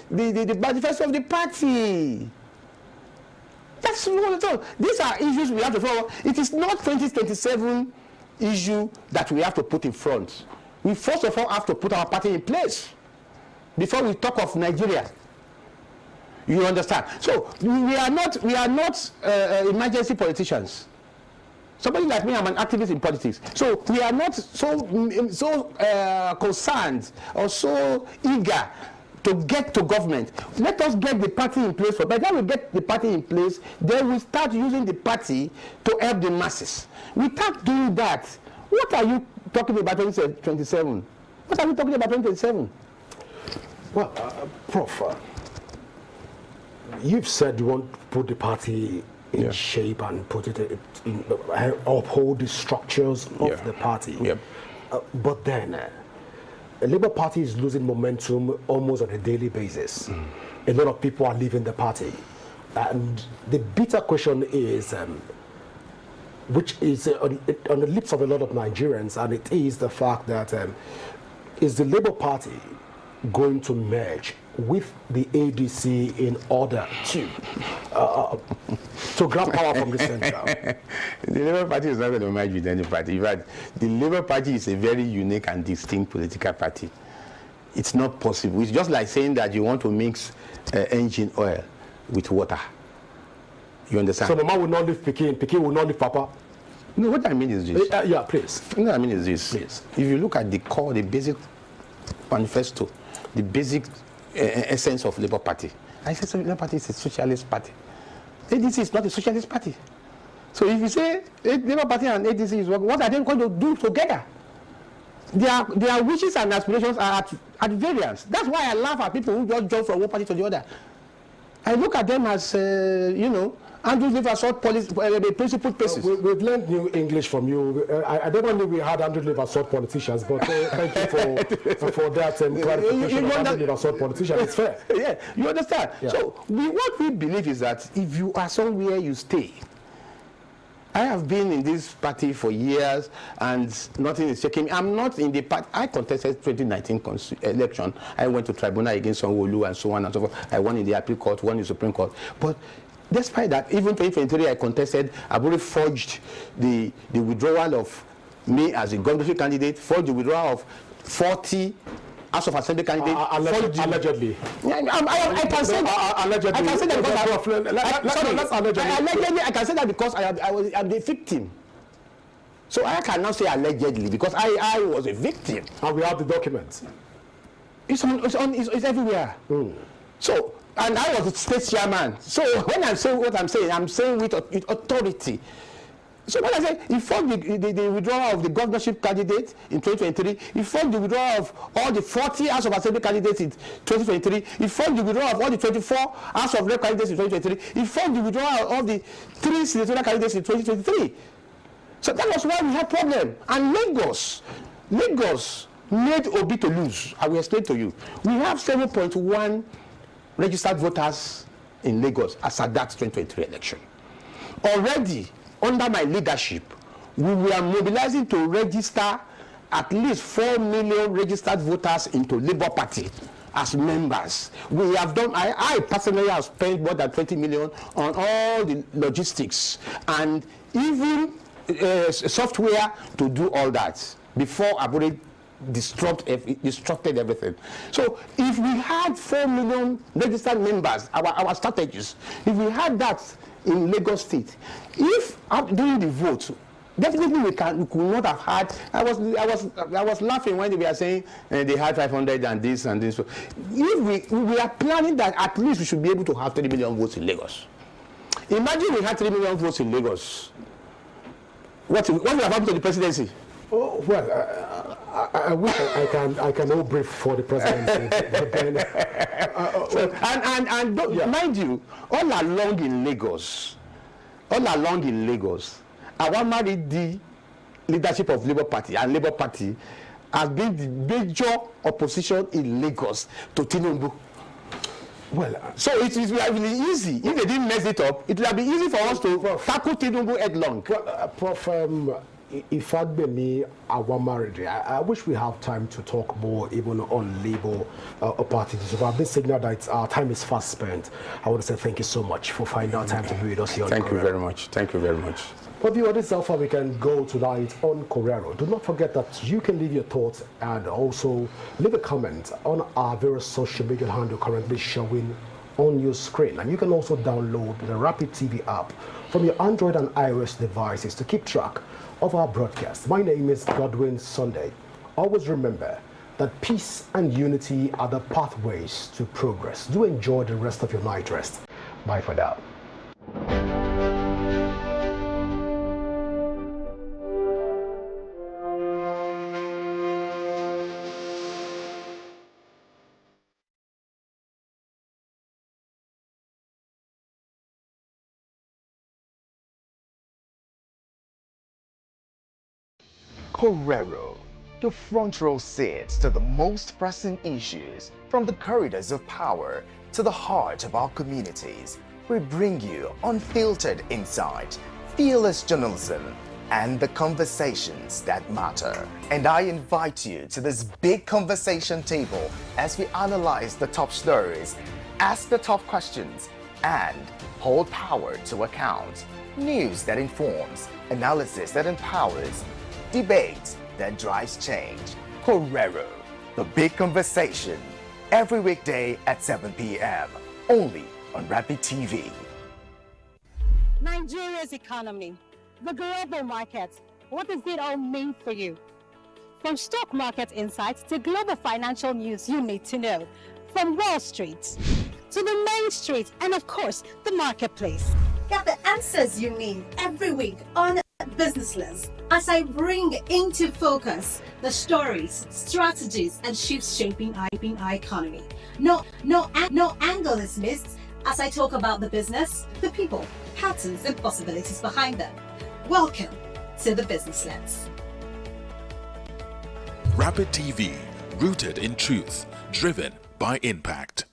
the manifesto of the party. That's what all. These are issues we have to follow. It is not 2027 issue that we have to put in front. We first of all have to put our party in place before we talk of Nigeria. You understand? So we are not emergency politicians. Somebody like me, I'm an activist in politics. So we are not so concerned or so eager to get to government. Let us get the party in place. By the time we get the party in place, then we start using the party to help the masses. Without doing that, what are you talking about 2027? What are we talking about 2027? Well, Prof, you've said you want to put the party in shape and put it in, uphold the structures of the party. But then, the Labour Party is losing momentum almost on a daily basis. A lot of people are leaving the party. And the bitter question is, which is on the lips of a lot of Nigerians, and it is the fact that is the Labour Party going to merge with the ADC in order to grab power from the center? The Labour Party is not going to merge with any party. In fact, the Labour Party is a very unique and distinct political party. It's not possible. It's just like saying that you want to mix engine oil with water. You understand? So Mama will not leave Peking will not leave Papa? No, what I mean is this. Yeah, please. What I mean is this. Please. If you look at the core, the basic manifesto, the basic essence of Labour Party, I said Labour Party is a socialist party. ADC is not a socialist party. So if you say Labour Party and ADC is working, what are they going to do together? Their wishes and aspirations are at variance. That's why I laugh at people who just jump from one party to the other. I look at them as, Andrew Liver sort principled persons. We've learned new English from you. I don't know if we had Andrew Liver sort politicians, but thank you for that clarification of Andrew Liver sort politicians. It's fair. Yeah, you understand? Yeah. So what we believe is that if you are somewhere, you stay. I have been in this party for years and nothing is shaking me. I'm not in the party. I contested 2019 election. I went to tribunal against Sanwo-Olu and so on and so forth. I won in the appeal court, won in the Supreme Court. But despite that, even 2023 I contested, I've already forged the withdrawal of me as a governorship candidate, forged the withdrawal of 40 House of Assembly candidates. Allegedly. I can say that. Allegedly. I can say that because I can say that because I'm the victim. So I cannot say allegedly because I was a victim. And we have the documents. It's everywhere. So, and I was the state chairman. So when I'm saying what I'm saying with authority. So when I say he formed the withdrawal of the governorship candidate in 2023, he formed the withdrawal of all the 40 House of Assembly candidates in 2023, he formed the withdrawal of all the 24 House of Rep candidates in 2023, he formed the withdrawal of all the 3 senatorial candidates in 2023. So that was why we had problem. And Lagos made Obi to lose. I will explain to you. We have 7.1 registered voters in Lagos as at that 2023 election. Already, under my leadership, we were mobilizing to register at least 4 million registered voters into Labour Party as members. We have done, I personally have spent more than 20 million on all the logistics and even software to do all that before I've already disrupted everything. So if we had 4 million registered members, our strategies, if we had that in Lagos State, if during the vote, definitely we could not have had. I was laughing when they were saying they had 500 and this and this. So if we are planning that at least we should be able to have 3 million votes in Lagos. Imagine we had 3 million votes in Lagos. What would have happened to the presidency? Oh, well, I wish I can all brief for the presidency. But then, mind you, all along in Lagos, our married the leadership of Labour Party and Labour Party has been the major opposition in Lagos to Tinubu. Well, so it will be really easy. If they didn't mess it up, it will be easy for us to tackle Tinubu headlong. Well, Prof, Ifadbemi Awamaridi, I wish we have time to talk more even on Labour parties. So I've been signaled that our time is fast spent. I want to say thank you so much for finding out time to be with us here on Thank you Korero. very much. Thank you very much. For viewers, this is how far we can go tonight on Korero. Do not forget that you can leave your thoughts and also leave a comment on our various social media handle currently showing on your screen. And you can also download the Rapid TV app from your Android and iOS devices to keep track of our broadcast. My name is Godwin Sunday. Always remember that peace and unity are the pathways to progress. Do enjoy the rest of your night rest. Bye for now. Korero, your front row seat to the most pressing issues from the corridors of power to the heart of our communities. We bring you unfiltered insight, fearless journalism, and the conversations that matter. And I invite you to this big conversation table as we analyze the top stories, ask the tough questions, and hold power to account. News that informs, analysis that empowers, debate that drives change. Korero, the big conversation, every weekday at 7 p.m. only on Rapid TV. Nigeria's economy, the global markets, what does it all mean for you? From stock market insights to global financial news you need to know. From Wall Street to the main street and of course the marketplace. Get the answers you need every week on Businessless as I bring into focus the stories, strategies, and shifts shaping our economy. No angle is missed as I talk about the business, the people, patterns, and possibilities behind them. Welcome to the Business Lens. Rapid TV, rooted in truth, driven by impact.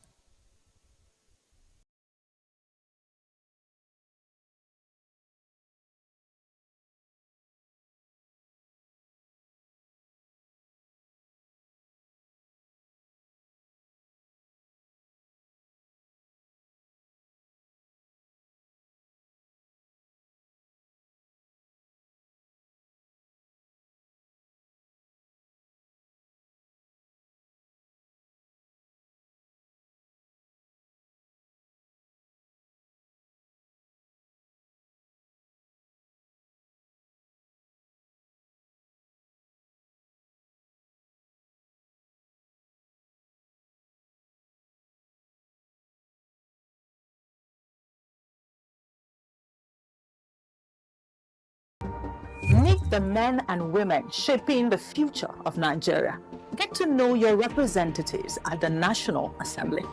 Meet the men and women shaping the future of Nigeria. Get to know your representatives at the National Assembly.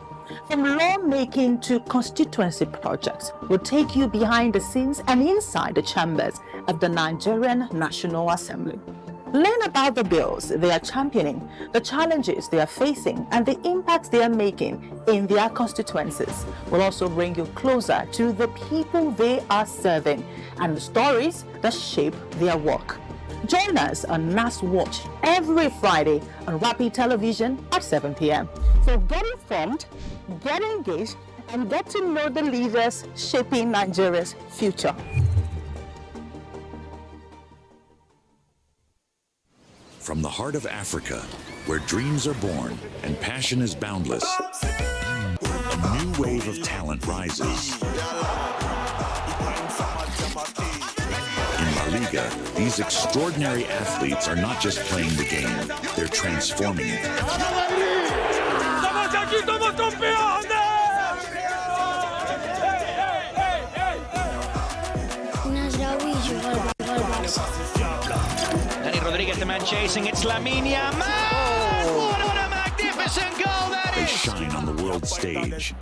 From lawmaking to constituency projects, we'll take you behind the scenes and inside the chambers of the Nigerian National Assembly. Learn about the bills they are championing, the challenges they are facing, and the impacts they are making in their constituencies. We'll also bring you closer to the people they are serving and the stories that shape their work. Join us on NAS Watch every Friday on Rapid Television at 7 p.m. So get informed, get engaged, and get to know the leaders shaping Nigeria's future. From the heart of Africa, where dreams are born and passion is boundless, a new wave of talent rises. In La Liga, these extraordinary athletes are not just playing the game, they're transforming it. Rodriguez, the man chasing, it's Lamine Yamal! What a magnificent goal that They is! shine on the world stage.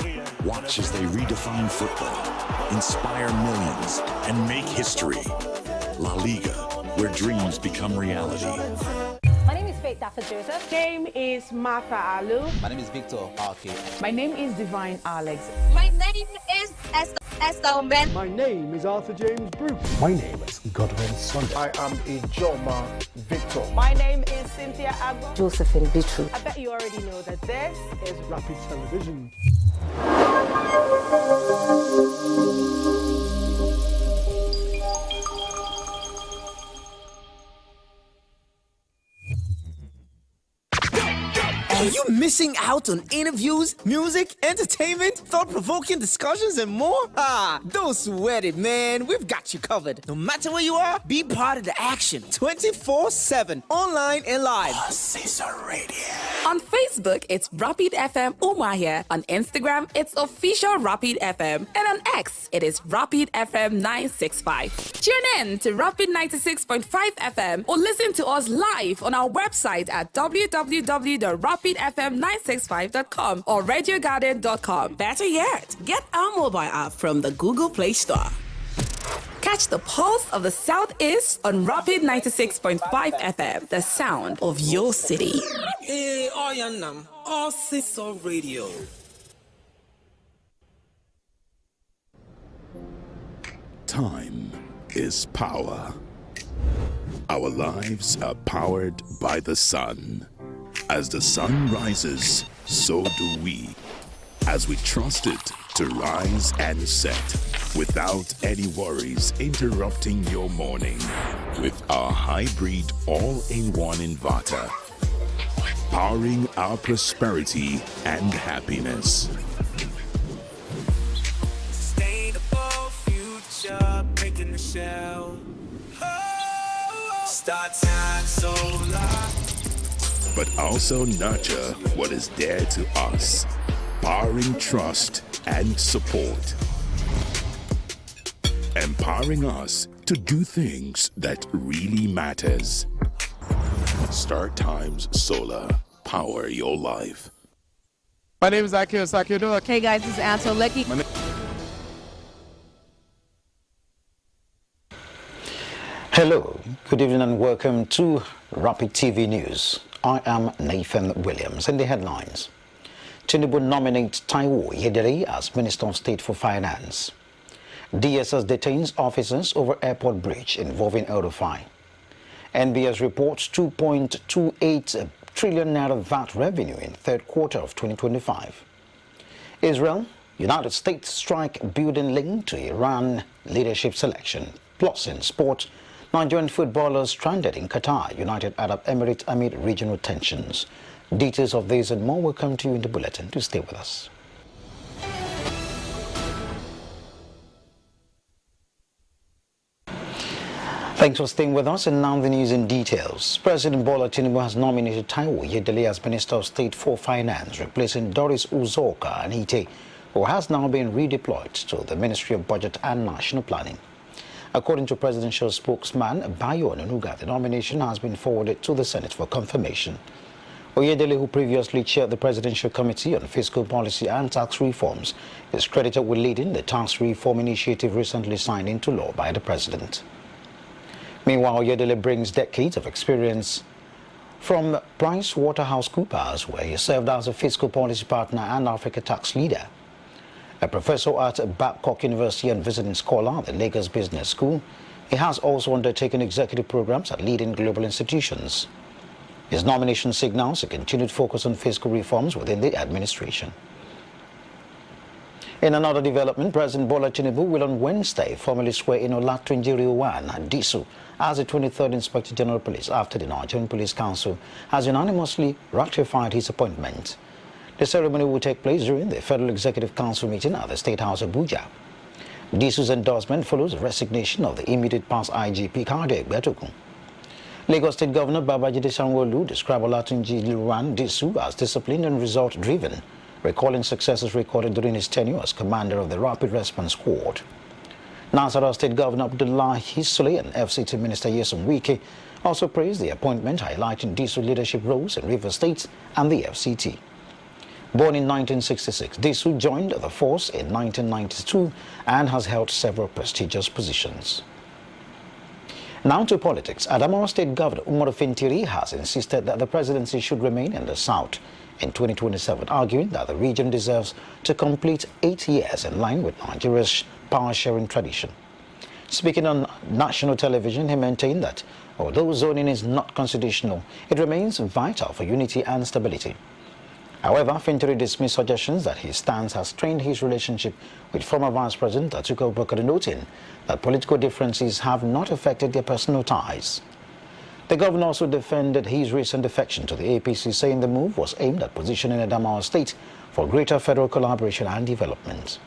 Watch as they redefine football, inspire millions, and make history. La Liga, where dreams become reality. My name is Faith Daffa Joseph. My name is Martha Alu. My name is Victor Arki. My name is Divine Alex. My name is Esther. Esther Ben. My name is Arthur James Bruce. My name is Godwin Sunday. I am Ijoma Victor. My name is Cynthia Agbo. Josephine Bitru. I bet you already know that this is Rapid Television. Are you missing out on interviews, music, entertainment, thought-provoking discussions, and more? Don't sweat it, man. We've got you covered. No matter where you are, be part of the action 24/7, online and live. On Facebook, it's Rapid FM Umahia. On Instagram, it's official Rapid FM. And on X, it is Rapid FM 965. Tune in to Rapid 96.5 FM or listen to us live on our website at www.rapidfm965.com or radiogarden.com. Better yet, Get our mobile app from the Google Play Store. catch the pulse of the Southeast on Rapid 96.5 FM, the sound of your city. Hey, Oyanam, all radio. Time is power. Our lives are powered by the sun. As the sun rises, so do we. As we trust it to rise and set without any worries interrupting your morning with our hybrid all-in-one inverter, powering our prosperity and happiness. Sustainable future, breaking the shell. Start time solar. But also nurture what is dear to us, powering trust and support, empowering us to do things that really matters. Start Times Solar, power your life. My name is Akio Sakido. Hey guys, this is Anto Lecky. Hello, good evening and welcome to Rapid TV News. I am Nathan Williams. In the headlines, Tinubu nominates Taiwo Yedere as Minister of State for Finance. DSS detains officers over airport bridge involving El-Rufai. NBS reports 2.28 trillion naira VAT revenue in third quarter of 2025. Israel, United States strike building link to Iran leadership selection. Plus in sport, Nigerian footballers stranded in Qatar, United Arab Emirates amid regional tensions. Details of this and more will come to you in the bulletin. Do stay with us. Thanks for staying with us, and now the news in details. President Bola Tinubu has nominated Taiwo Yedele as Minister of State for Finance, replacing Doris Uzoka Anite, who has now been redeployed to the Ministry of Budget and National Planning. According to presidential spokesman Bayo Onanuga, the nomination has been forwarded to the Senate for confirmation. Oyedele, who previously chaired the Presidential Committee on Fiscal Policy and Tax Reforms, is credited with leading the tax reform initiative recently signed into law by the President. Meanwhile, Oyedele brings decades of experience from PricewaterhouseCoopers, where he served as a fiscal policy partner and Africa tax leader. A professor at Babcock University and visiting scholar at the Lagos Business School, he has also undertaken executive programs at leading global institutions. His nomination signals a continued focus on fiscal reforms within the administration. In another development, President Bola Tinubu will on Wednesday formally swear in Olatunji Disu as the 23rd Inspector General of Police after the Nigerian Police Council has unanimously ratified his appointment. The ceremony will take place during the Federal Executive Council meeting at the State House Abuja. Disu's endorsement follows the resignation of the immediate past IGP Kade Gbetokun. Lagos State Governor Babajide Sanwo-Olu described Olatunji Disu as disciplined and result-driven, recalling successes recorded during his tenure as commander of the Rapid Response Squad. Nasarawa State Governor Abdullahi Sule and FCT Minister Nyesom Wike also praised the appointment, highlighting Disu's leadership roles in Rivers State and the FCT. Born in 1966, Disu joined the force in 1992 and has held several prestigious positions. Now to politics. Adamawa State Governor Umaru Fintiri has insisted that the presidency should remain in the South in 2027, arguing that the region deserves to complete 8 years in line with Nigeria's power-sharing tradition. Speaking on national television, he maintained that although zoning is not constitutional, it remains vital for unity and stability. However, Fintiri dismissed suggestions that his stance has strained his relationship with former Vice President Atiku Abubakar, noting that political differences have not affected their personal ties. The governor also defended his recent defection to the APC, saying the move was aimed at positioning Adamawa State for greater federal collaboration and development.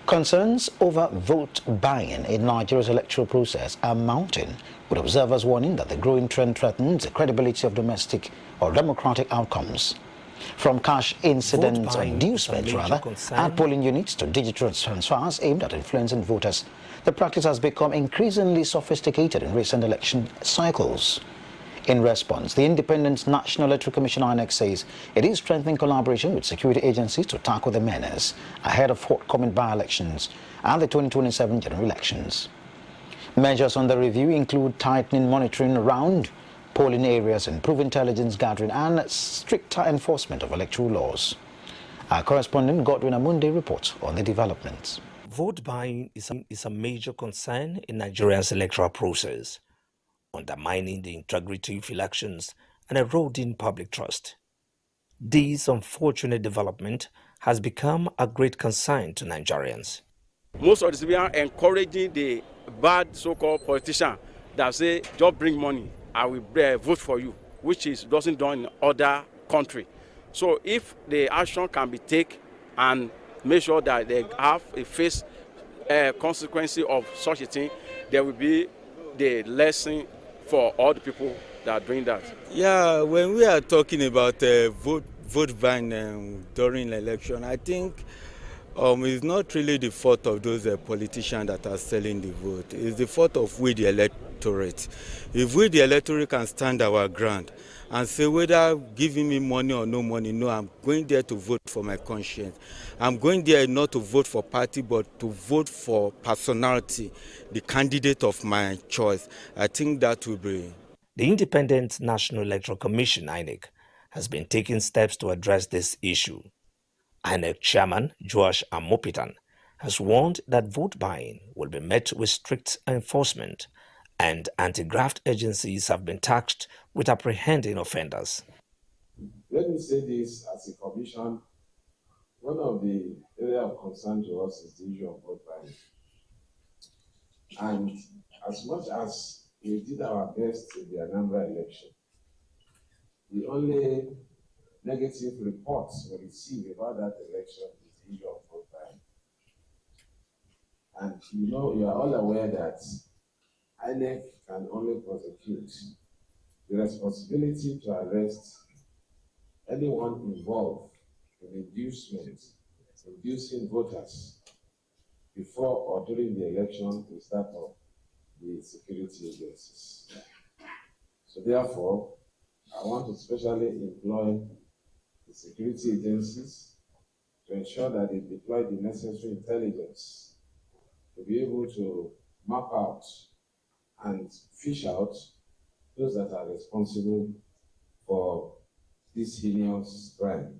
Concerns over vote buying in Nigeria's electoral process are mounting, with observers warning that the growing trend threatens the credibility of domestic or democratic outcomes. From cash incidents or inducements, at polling units to digital transfers aimed at influencing voters, the practice has become increasingly sophisticated in recent election cycles. In response, the Independent National Electoral Commission (INEC) says it is strengthening collaboration with security agencies to tackle the menace ahead of forthcoming by-elections and the 2027 general elections. Measures under review include tightening monitoring around polling areas, improved intelligence gathering, and stricter enforcement of electoral laws. Our correspondent Godwin Amunde reports on the developments. Vote buying is a major concern in Nigeria's electoral process, undermining the integrity of elections and eroding public trust. This unfortunate development has become a great concern to Nigerians. Most of the civilians are encouraging the bad so-called politicians that say, just bring money, I will vote for you, which doesn't done in other countries. So if the action can be taken and make sure that they have a face consequence of such a thing, there will be the lesson for all the people that are doing that. Yeah, when we are talking about vote buying during the election, I think it's not really the fault of those politicians that are selling the vote. It's the fault of we, the electorate. If we, the electorate, can stand our ground and say whether giving me money or no money, no, I'm going there to vote for my conscience. I'm going there not to vote for party, but to vote for personality, the candidate of my choice. I think that will be. The Independent National Electoral Commission (INEC) has been taking steps to address this issue. INEC Chairman Joash Amopitan has warned that vote buying will be met with strict enforcement, and anti-graft agencies have been tasked with apprehending offenders. Let me say this as a commission. One of the areas of concern to us is the issue of vote buying. And as much as we did our best in the Anambra election, the only negative reports we received about that election is the issue of vote buying. And you are all aware that INEC can only prosecute. The responsibility to arrest anyone involved in inducing voters before or during the election is that of the security agencies. So therefore, I want to especially employ the security agencies to ensure that they deploy the necessary intelligence to be able to map out and fish out those that are responsible for this heinous crime.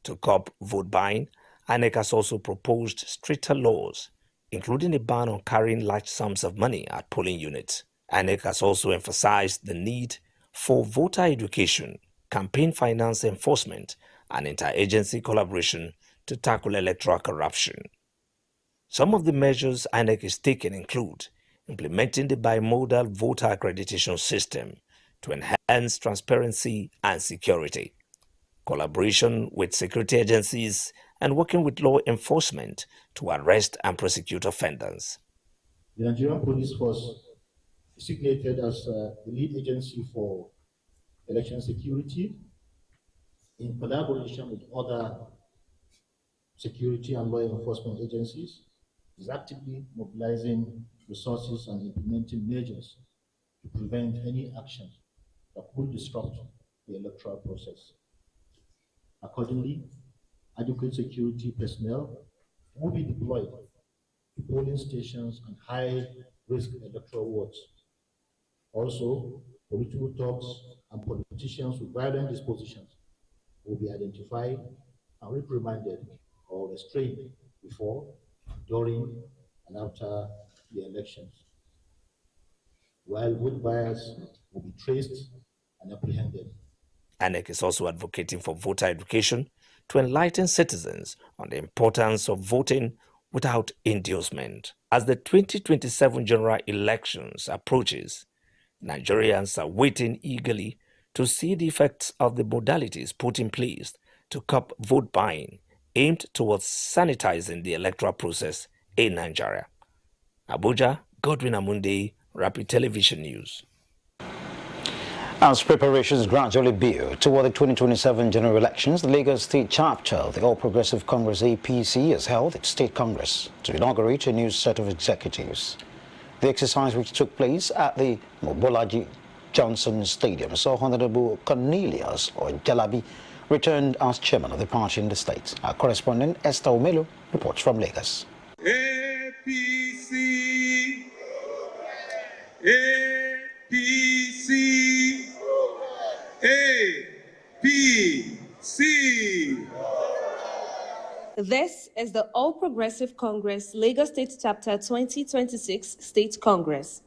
To curb vote buying, INEC has also proposed stricter laws, including a ban on carrying large sums of money at polling units. INEC has also emphasized the need for voter education, campaign finance enforcement, and interagency collaboration to tackle electoral corruption. Some of the measures INEC is taking include implementing the bimodal voter accreditation system to enhance transparency and security, collaboration with security agencies, and working with law enforcement to arrest and prosecute offenders. The Nigerian Police Force is designated as the lead agency for election security in collaboration with other security and law enforcement agencies, is actively mobilizing resources and implementing measures to prevent any action that could disrupt the electoral process. Accordingly, adequate security personnel will be deployed to polling stations and high-risk electoral wards. Also, political talks and politicians with violent dispositions will be identified and reprimanded or restrained before, during, and after the elections, while vote buyers will be traced and apprehended. INEC is also advocating for voter education to enlighten citizens on the importance of voting without inducement. As the 2027 general elections approaches, Nigerians are waiting eagerly to see the effects of the modalities put in place to curb vote buying aimed towards sanitizing the electoral process in Nigeria. Abuja, Godwin Amundi, Rapid Television News. As preparations gradually build toward the 2027 general elections, the Lagos State chapter of the All Progressive Congress APC has held its state congress to inaugurate a new set of executives. The exercise, which took place at the Mobolaji Johnson Stadium, saw Honorable Cornelius Jalabi returned as chairman of the party in the state. Our correspondent Esther Omelo reports from Lagos. APC, APC, APC. This is the All Progressive Congress Lagos State Chapter 2026 State Congress.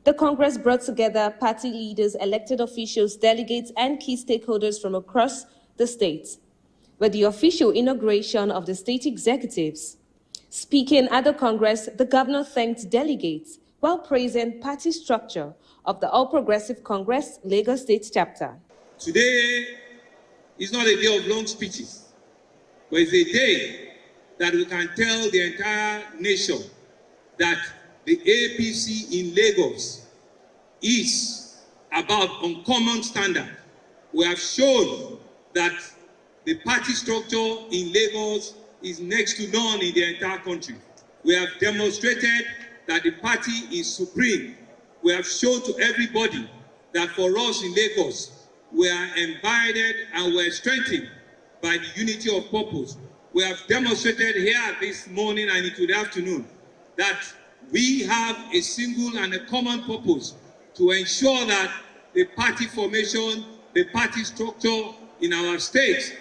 The Congress brought together party leaders, elected officials, delegates, and key stakeholders from across the state with the official inauguration of the state executives. Speaking at the Congress, the governor thanked delegates while praising party structure of the All Progressive Congress Lagos State Chapter. Today is not a day of long speeches, but it's a day that we can tell the entire nation that the APC in Lagos is about uncommon standard. We have shown that the party structure in Lagos is next to none in the entire country. We have demonstrated that the party is supreme. We have shown to everybody that for us in Lagos, we are embodied and we are strengthened by the unity of purpose. We have demonstrated here this morning and into the afternoon that we have a single and a common purpose to ensure that the party formation, the party structure in our state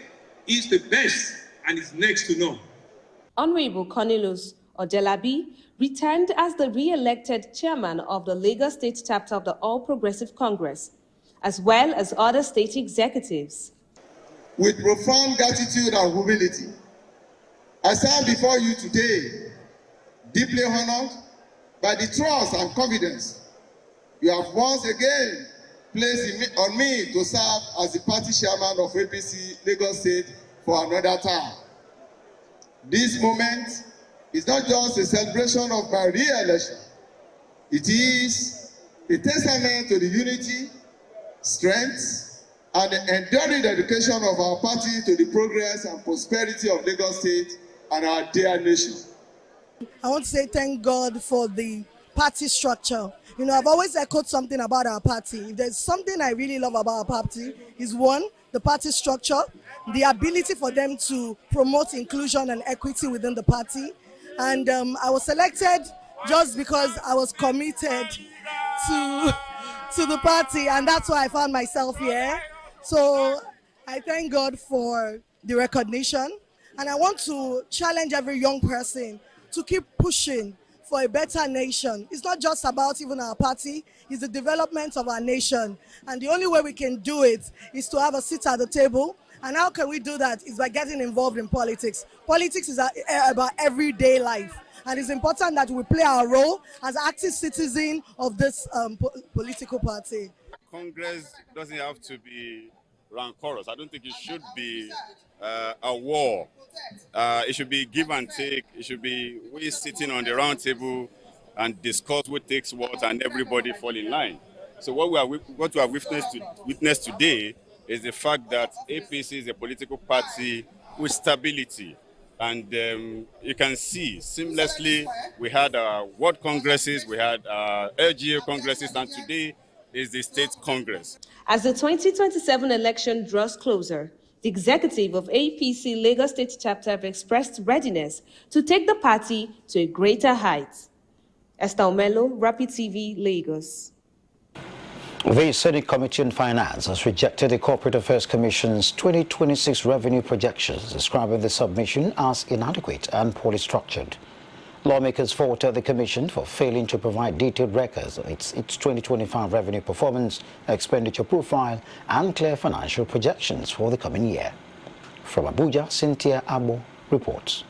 is the best and is next to none. Honorable Cornelius Ojelabi returned as the re-elected chairman of the Lagos State chapter of the All Progressive Congress, as well as other state executives. With profound gratitude and humility, I stand before you today, deeply honored by the trust and confidence you have once again placed on me to serve as the party chairman of APC Lagos State for another term. This moment is not just a celebration of my re-election. It is a testament to the unity, strength, and the enduring dedication of our party to the progress and prosperity of Lagos State and our dear nation. I want to say thank God for the party structure. You know, I've always echoed something about our party. If there's something I really love about our party, is one, the party structure, the ability for them to promote inclusion and equity within the party. And I was selected just because I was committed to the party, and that's why I found myself here. So I thank God for the recognition, and I want to challenge every young person to keep pushing for a better nation. It's not just about even our party, it's the development of our nation. And the only way we can do it is to have a seat at the table. And how can we do that? Is by getting involved in politics. Politics is about everyday life. And it's important that we play our role as active citizens of this political party. Congress doesn't have to be rancorous. I don't think it should be a war. It should be give and take. It should be we sitting on the round table and discuss what takes what and everybody fall in line. So what we have witnessed today is the fact that APC is a political party with stability. And you can see seamlessly we had world congresses, we had LGA congresses, and today is the state congress. As the 2027 election draws closer, the executive of APC Lagos State Chapter have expressed readiness to take the party to a greater height. Esther Omelo, Rapid TV, Lagos. The Senate Committee on Finance has rejected the Corporate Affairs Commission's 2026 revenue projections, describing the submission as inadequate and poorly structured. Lawmakers faulted the Commission for failing to provide detailed records of its 2025 revenue performance, expenditure profile, and clear financial projections for the coming year. From Abuja, Cynthia Abo reports.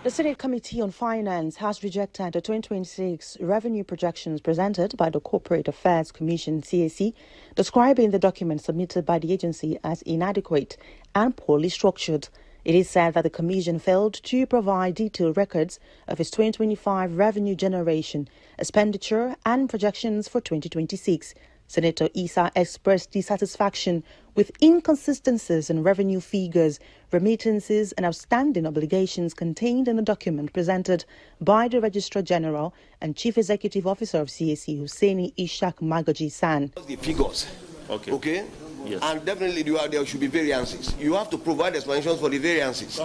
The Senate Committee on Finance has rejected the 2026 revenue projections presented by the Corporate Affairs Commission (CAC), describing the document submitted by the agency as inadequate and poorly structured. It is said that the Commission failed to provide detailed records of its 2025 revenue generation, expenditure, and projections for 2026. Senator Issa expressed dissatisfaction with inconsistencies in revenue figures, remittances, and outstanding obligations contained in the document presented by the Registrar General and Chief Executive Officer of CAC, Hussaini Ishaq Magaji San. The figures, okay? Yes. And definitely there should be variances. You have to provide explanations for the variances.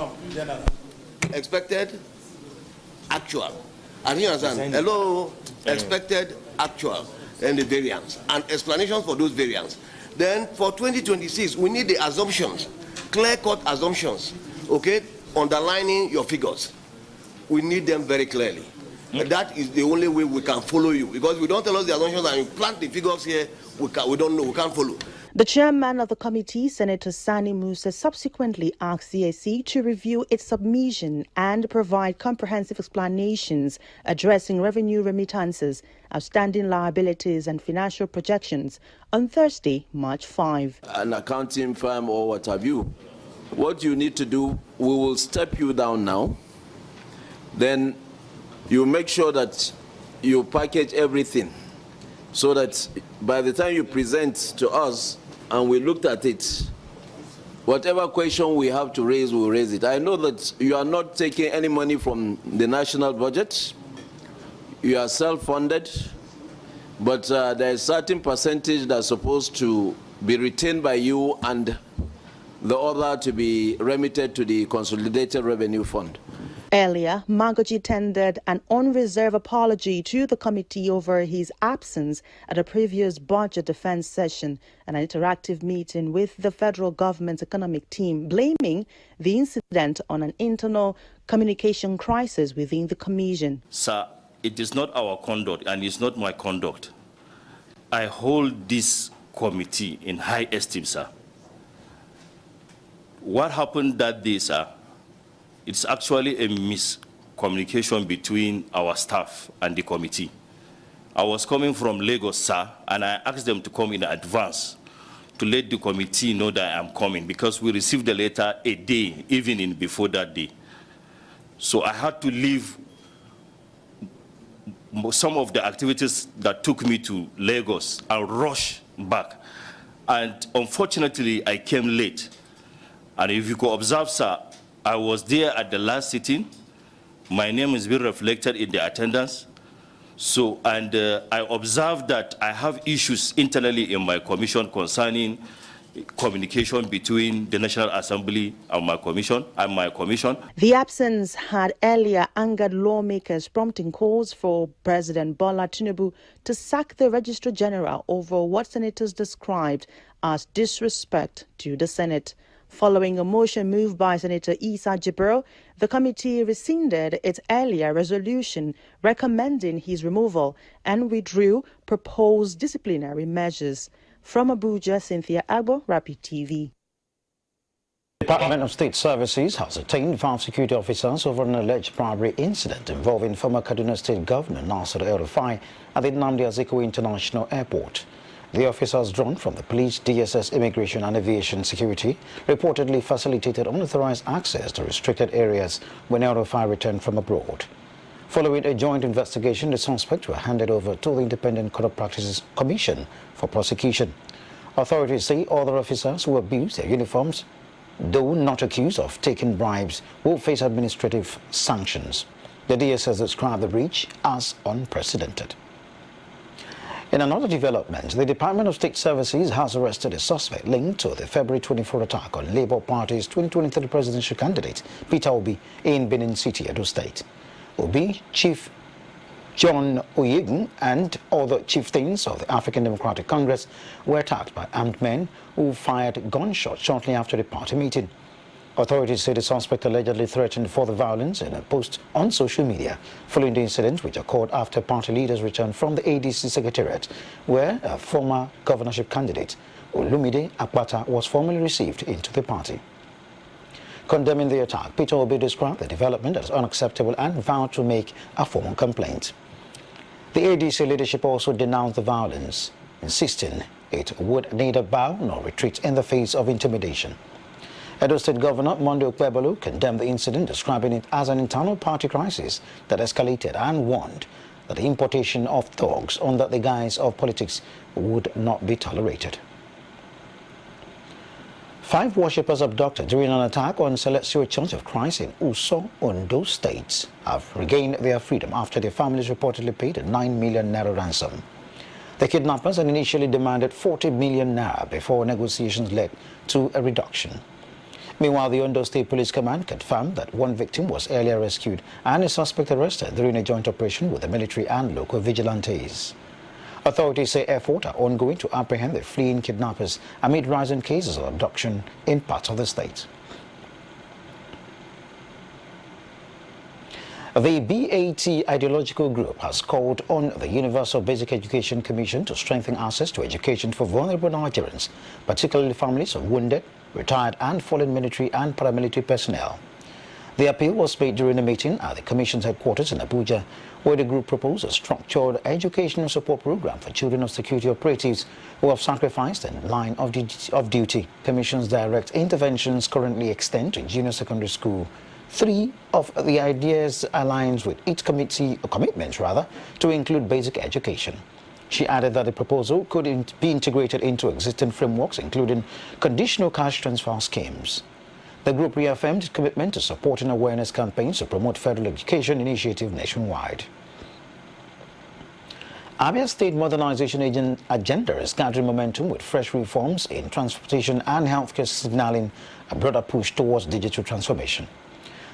Expected, actual. And you understand? Hello, expected, actual, and the variance, and explanations for those variants. Then for 2026, we need the assumptions, clear-cut assumptions, okay, underlining your figures. We need them very clearly. And that is the only way we can follow you, because if you don't tell us the assumptions and you plant the figures here, we don't know, we can't follow. The chairman of the committee, Senator Sani Musa, subsequently asked CAC to review its submission and provide comprehensive explanations addressing revenue remittances, outstanding liabilities and financial projections on Thursday, March 5. An accounting firm or what have you, what you need to do, we will step you down now. Then you make sure that you package everything so that by the time you present to us and we looked at it, whatever question we have to raise, we'll raise it. I know that you are not taking any money from the national budget. You are self-funded, but there is a certain percentage that's supposed to be retained by you and the other to be remitted to the Consolidated Revenue Fund. Earlier, Magaji tendered an unreserved apology to the committee over his absence at a previous budget defense session and an interactive meeting with the federal government's economic team, blaming the incident on an internal communication crisis within the commission. Sir, it is not our conduct and it's not my conduct. I hold this committee in high esteem, sir. What happened that day, sir? It's actually a miscommunication between our staff and the committee. I was coming from Lagos, sir, and I asked them to come in advance to let the committee know that I'm coming, because we received the letter a day, evening before that day. So I had to leave some of the activities that took me to Lagos and rush back. And unfortunately, I came late. And if you could observe, sir, I was there at the last sitting. My name is being reflected in the attendance. So, and I observed that I have issues internally in my commission concerning communication between the National Assembly and my commission. The absence had earlier angered lawmakers, prompting calls for President Bola Tinubu to sack the Registrar General over what senators described as disrespect to the Senate. Following a motion moved by Senator Issa Jibril, the committee rescinded its earlier resolution recommending his removal and withdrew proposed disciplinary measures. From Abuja, Cynthia Agbo, Rapid TV. The Department of State Services has detained 5 security officers over an alleged bribery incident involving former Kaduna State Governor Nasir El-Rufai at the Nnamdi Azikiwe International Airport. The officers drawn from the police, DSS, Immigration and Aviation Security reportedly facilitated unauthorized access to restricted areas when El-Rufai returned from abroad. Following a joint investigation, the suspects were handed over to the Independent Corrupt Practices Commission for prosecution. Authorities say other officers who abused their uniforms, though not accused of taking bribes, will face administrative sanctions. The DSS described the breach as unprecedented. In another development, the Department of State Services has arrested a suspect linked to the February 24 attack on Labour Party's 2023 presidential candidate, Peter Obi, in Benin City, Edo State. Obi, chief John Oyegun and other chieftains of the African Democratic Congress were attacked by armed men who fired gunshots shortly after the party meeting. Authorities say the suspect allegedly threatened further violence in a post on social media following the incident, which occurred after party leaders returned from the ADC Secretariat, where a former governorship candidate, Olumide Akpata, was formally received into the party. Condemning the attack, Peter Obi described the development as unacceptable and vowed to make a formal complaint. The ADC leadership also denounced the violence, insisting it would neither bow nor retreat in the face of intimidation. Edo State Governor Monday Okpebholo condemned the incident, describing it as an internal party crisis that escalated, and warned that the importation of thugs under the guise of politics would not be tolerated. 5 worshippers abducted during an attack on Celestial Church of Christ in Uso, Ondo State have regained their freedom after their families reportedly paid a 9 million naira ransom. The kidnappers had initially demanded 40 million naira before negotiations led to a reduction. Meanwhile, the Ondo State Police Command confirmed that one victim was earlier rescued and a suspect arrested during a joint operation with the military and local vigilantes. Authorities say efforts are ongoing to apprehend the fleeing kidnappers amid rising cases of abduction in parts of the state. The BAT ideological group has called on the Universal Basic Education Commission to strengthen access to education for vulnerable Nigerians, particularly families of wounded, retired and fallen military and paramilitary personnel. The appeal was made during a meeting at the Commission's headquarters in Abuja, where the group proposed a structured educational support program for children of security operatives who have sacrificed in line of duty. Commission's direct interventions currently extend to junior secondary school. 3 of the ideas aligns with each commitment to include basic education. She added that the proposal could be integrated into existing frameworks, including conditional cash transfer schemes. The group reaffirmed its commitment to supporting awareness campaigns to promote federal education initiative nationwide. Abia State Modernization agenda is gathering momentum with fresh reforms in transportation and healthcare, signaling a broader push towards digital transformation.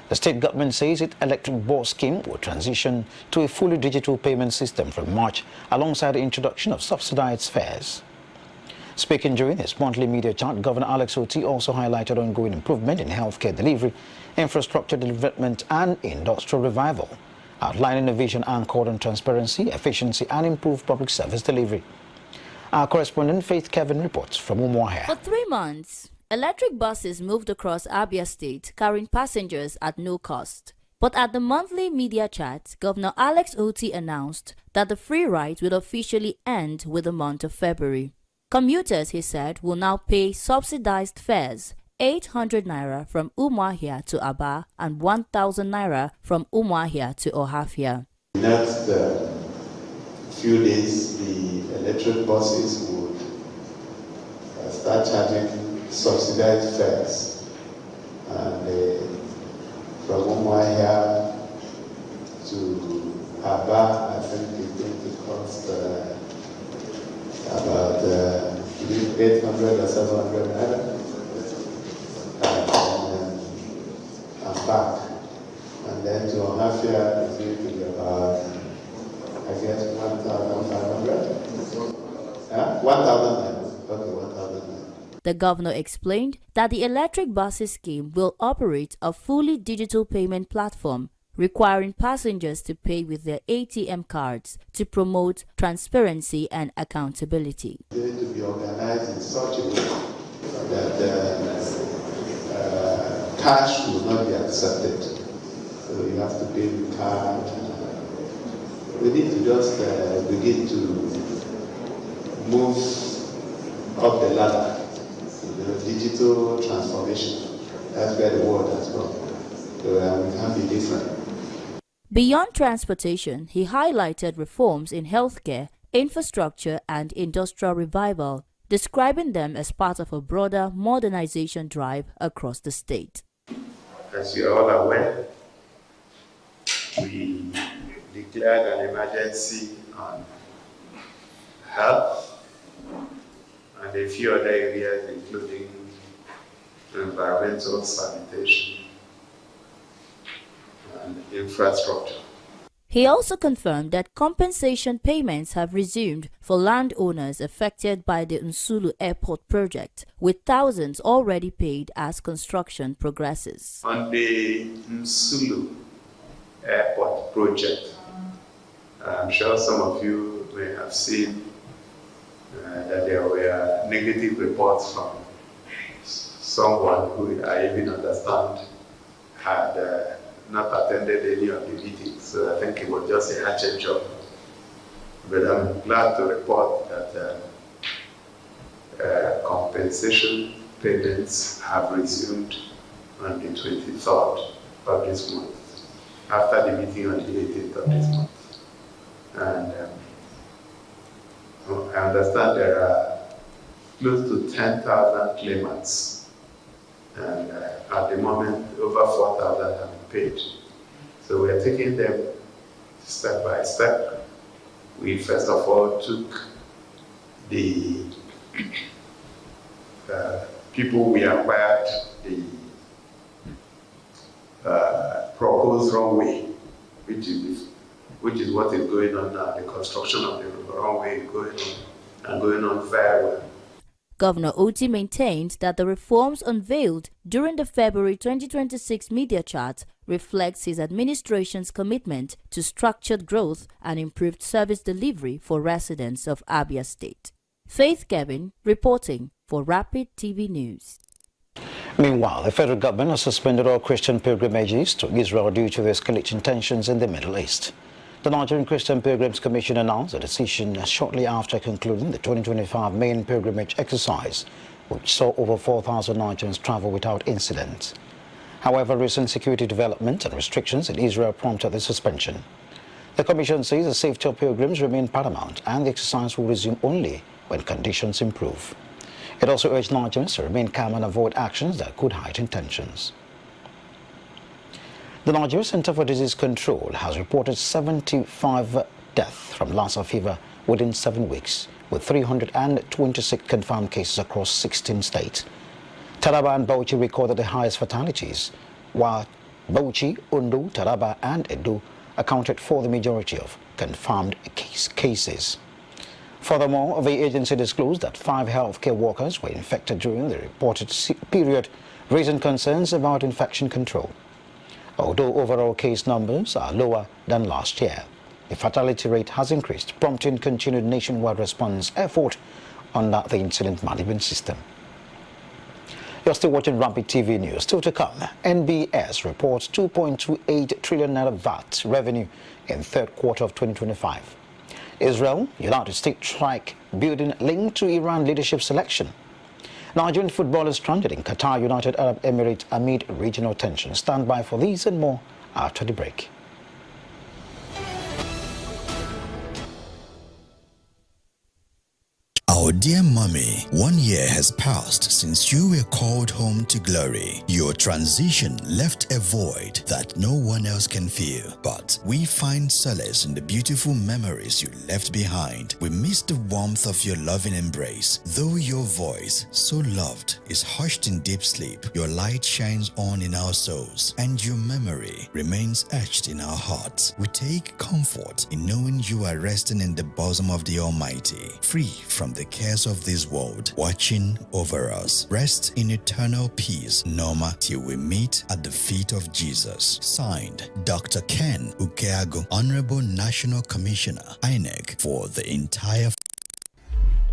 The state government says its electric bus scheme will transition to a fully digital payment system from March, alongside the introduction of subsidized fares. Speaking during his monthly media chat, Governor Alex Oti also highlighted ongoing improvement in healthcare delivery, infrastructure development and industrial revival, outlining a vision anchored on transparency, efficiency and improved public service delivery. Our correspondent Faith Kevin reports from Umuahia. For 3 months, electric buses moved across Abia State carrying passengers at no cost. But at the monthly media chat, Governor Alex Oti announced that the free ride will officially end with the month of February. Commuters, he said, will now pay subsidized fares, 800 naira from Umuahia to Abia and 1,000 naira from Umuahia to Ohafia. In the next few days, the electric buses would start charging subsidized fares, and from Umuahia to Abia, I think it's going to cost about 800 or 700 naira, and back. And then to Ohafia is going to be about, I guess, 1,500. 1,000 naira. Okay, 1,000 naira. The governor explained that the electric buses scheme will operate a fully digital payment platform, requiring passengers to pay with their ATM cards to promote transparency and accountability. It's going to be organized in such a way that cash will not be accepted. So you have to pay with card. We need to just begin to move up the ladder to the digital transformation. That's where the world has gone. So we can't be different. Beyond transportation, he highlighted reforms in healthcare, infrastructure and industrial revival, describing them as part of a broader modernization drive across the state. As you are all aware, we declared an emergency on health and a few other areas, including environmental sanitation and infrastructure. He also confirmed that compensation payments have resumed for landowners affected by the Nsulu Airport project, with thousands already paid as construction progresses. On the Nsulu Airport project, I'm sure some of you may have seen that there were negative reports from someone who I even understand had not attended any of the meetings, so I think it was just a hatchet job. But I'm glad to report that compensation payments have resumed on the 23rd of this month, after the meeting on the 18th of this month. And I understand there are close to 10,000 claimants, and at the moment over 4,000 have been paid. So we are taking them step by step. We first of all took the people we acquired the proposed runway, which is what is going on now. The construction of the runway is going on and going on very well. Governor Oti maintained that the reforms unveiled during the February 2026 media chat reflects his administration's commitment to structured growth and improved service delivery for residents of Abia State. Faith Kevin reporting for Rapid TV News. Meanwhile, the federal government has suspended all Christian pilgrimages to Israel due to the escalating tensions in the Middle East. The Nigerian Christian Pilgrims Commission announced a decision shortly after concluding the 2025 main pilgrimage exercise, which saw over 4,000 Nigerians travel without incident. However, recent security developments and restrictions in Israel prompted the suspension. The Commission says the safety of pilgrims remain paramount and the exercise will resume only when conditions improve. It also urged Nigerians to remain calm and avoid actions that could heighten tensions. The Nigeria Center for Disease Control has reported 75 deaths from Lassa fever within 7 weeks, with 326 confirmed cases across 16 states. Taraba and Bauchi recorded the highest fatalities, while Bauchi, Ondo, Taraba and Edo accounted for the majority of confirmed cases. Furthermore, the agency disclosed that 5 healthcare workers were infected during the reported period, raising concerns about infection control. Although overall case numbers are lower than last year, the fatality rate has increased, prompting continued nationwide response effort under the incident management system. You're still watching Rapid TV News. Still to come, NBS reports 2.28 trillion naira VAT revenue in third quarter of 2025. Israel, United States strike building linked to Iran leadership selection. Nigerian footballers stranded in Qatar United Arab Emirates amid regional tension. Stand by for these and more after the break. Our dear mommy, 1 year has passed since you were called home to glory. Your transition left a void that no one else can fill. But we find solace in the beautiful memories you left behind. We miss the warmth of your loving embrace. Though your voice, so loved, is hushed in deep sleep, your light shines on in our souls, and your memory remains etched in our hearts. We take comfort in knowing you are resting in the bosom of the Almighty, free from the cares of this world, watching over us. Rest in eternal peace, Norma, till we meet at the feet of Jesus. Signed, Dr. Ken Ukeago, Honorable National Commissioner, INEC, for the entire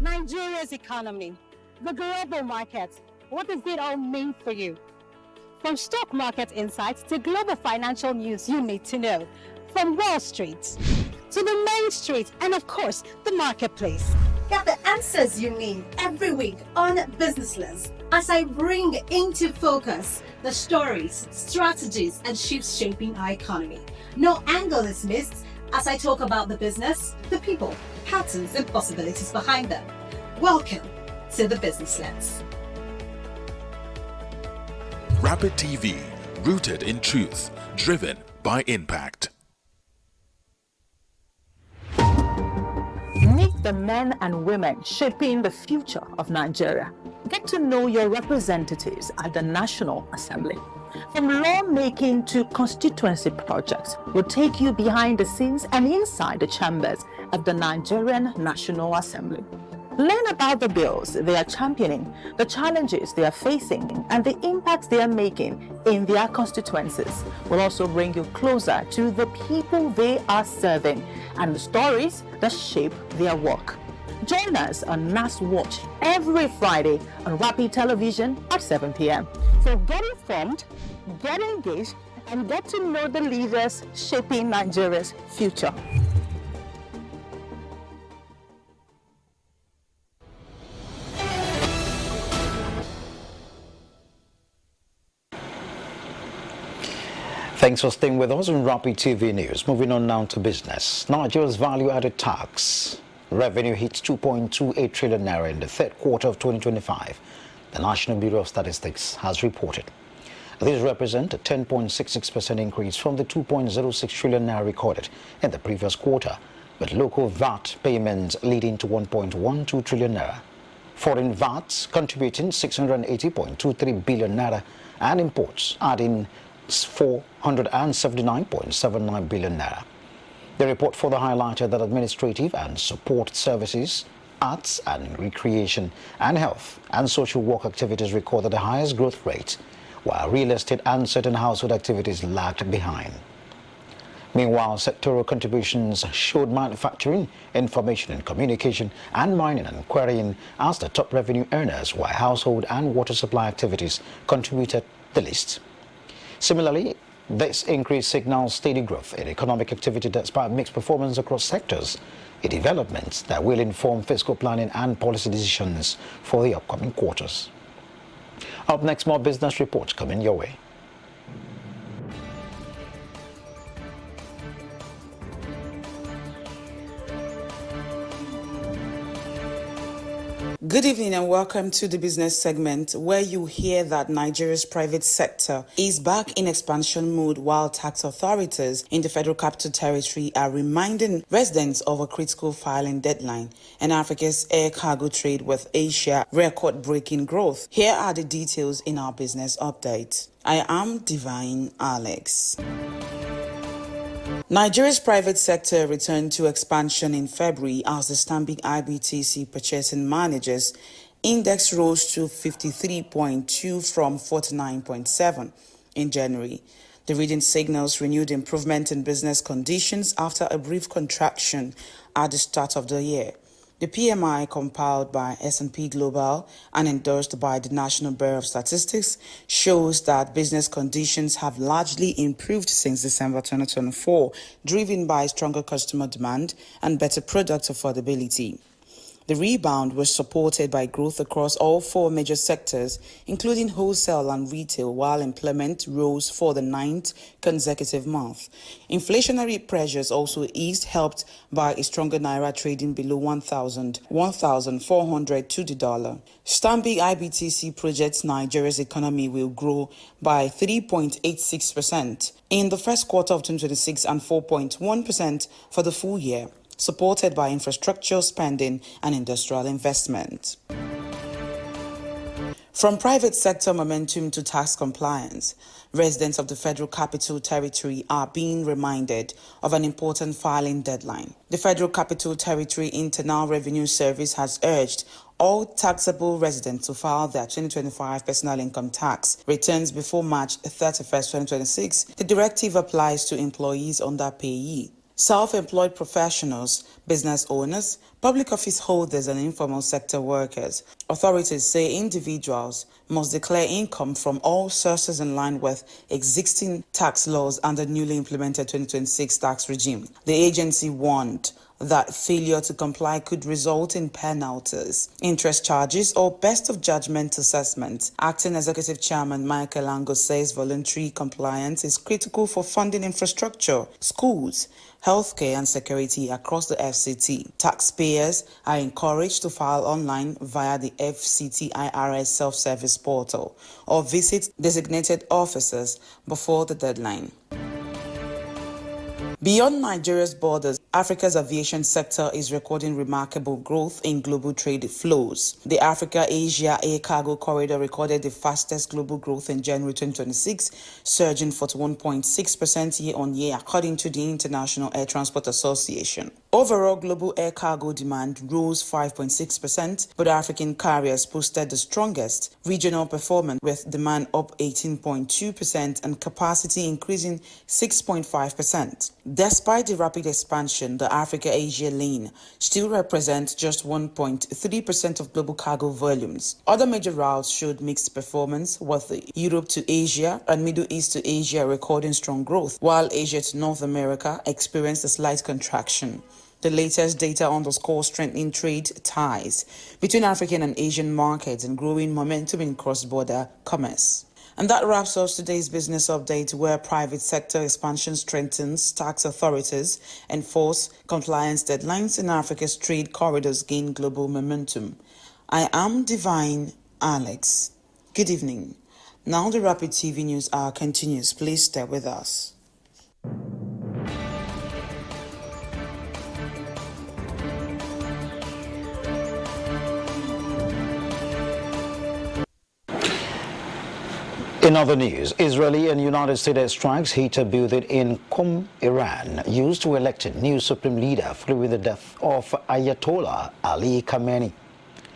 Nigeria's economy, the global markets. What does it all mean for you? From stock market insights to global financial news you need to know. From Wall Street to the Main Street and of course, the marketplace. Get the answers you need every week on Business Lens as I bring into focus the stories, strategies, and shifts shaping our economy. No angle is missed as I talk about the business, the people, patterns, and possibilities behind them. Welcome to the Business Lens. Rapid TV, rooted in truth, driven by impact. Meet the men and women shaping the future of Nigeria. Get to know your representatives at the National Assembly. From lawmaking to constituency projects, we'll take you behind the scenes and inside the chambers of the Nigerian National Assembly. Learn about the bills they are championing, the challenges they are facing, and the impacts they are making in their constituencies. We'll also bring you closer to the people they are serving and the stories that shape their work. Join us on NAS Watch every Friday on Rapid Television at 7 p.m. So get informed, get engaged, and get to know the leaders shaping Nigeria's future. Thanks for staying with us on Rapid TV News. Moving on now to business. Nigeria's value-added tax revenue hit 2.28 trillion naira in the third quarter of 2025, the National Bureau of Statistics has reported. This represents a 10.66% increase from the 2.06 trillion naira recorded in the previous quarter, with local VAT payments leading to 1.12 trillion naira, foreign VAT contributing 680.23 billion naira, and imports adding 479.79 billion naira. The report further highlighted that administrative and support services, arts and recreation, and health and social work activities recorded the highest growth rate, while real estate and certain household activities lagged behind. Meanwhile, sectoral contributions showed manufacturing, information and communication, and mining and quarrying as the top revenue earners, while household and water supply activities contributed the least. Similarly, this increase signals steady growth in economic activity despite mixed performance across sectors, a development that will inform fiscal planning and policy decisions for the upcoming quarters. Up next, more business reports coming your way. Good evening and welcome to the business segment, where you hear that Nigeria's private sector is back in expansion mode, while tax authorities in the Federal Capital Territory are reminding residents of a critical filing deadline, and Africa's air cargo trade with Asia record-breaking growth. Here are the details in our business update. I am Divine Alex. Nigeria's private sector returned to expansion in February as the Stanbic IBTC Purchasing Managers Index rose to 53.2 from 49.7 in January. The reading signals renewed improvement in business conditions after a brief contraction at the start of the year. The PMI, compiled by S&P Global and endorsed by the National Bureau of Statistics, shows that business conditions have largely improved since December 2024, driven by stronger customer demand and better product affordability. The rebound was supported by growth across all four major sectors, including wholesale and retail, while employment rose for the 9th consecutive month. Inflationary pressures also eased, helped by a stronger naira trading below 1,400 to the dollar. Stanbic IBTC projects Nigeria's economy will grow by 3.86% in the first quarter of 2026 and 4.1% for the full year, supported by infrastructure spending and industrial investment. From private sector momentum to tax compliance, residents of the Federal Capital Territory are being reminded of an important filing deadline. The Federal Capital Territory Internal Revenue Service has urged all taxable residents to file their 2025 personal income tax returns before March 31st, 2026. The directive applies to employees under payee, self-employed professionals, business owners, public office holders, and informal sector workers. Authorities say individuals must declare income from all sources in line with existing tax laws and the newly implemented 2026 tax regime. The agency warned that failure to comply could result in penalties, interest charges, or best of judgment assessment. Acting Executive Chairman Michael Ango says voluntary compliance is critical for funding infrastructure, schools, healthcare, and security across the FCT. Taxpayers are encouraged to file online via the FCT IRS self-service portal or visit designated offices before the deadline. Beyond Nigeria's borders, Africa's aviation sector is recording remarkable growth in global trade flows. The Africa-Asia air cargo corridor recorded the fastest global growth in January 2026, surging 41.6% year-on-year, according to the International Air Transport Association. Overall, global air cargo demand rose 5.6%, but African carriers posted the strongest regional performance, with demand up 18.2% and capacity increasing 6.5%. Despite the rapid expansion, the Africa-Asia lane still represents just 1.3% of global cargo volumes. Other major routes showed mixed performance, with Europe to Asia and Middle East to Asia recording strong growth, while Asia to North America experienced a slight contraction. The latest data underscores strengthening trade ties between African and Asian markets and growing momentum in cross-border commerce. And that wraps up today's business update, where private sector expansion strengthens, tax authorities enforce compliance deadlines, and Africa's trade corridors gain global momentum. I am Divine Alex. Good evening. Now the Rapid TV News Hour continues. Please stay with us. In other news, Israeli and United States airstrikes hit a building in Qom, Iran, used to elect a new supreme leader following the death of Ayatollah Ali Khamenei.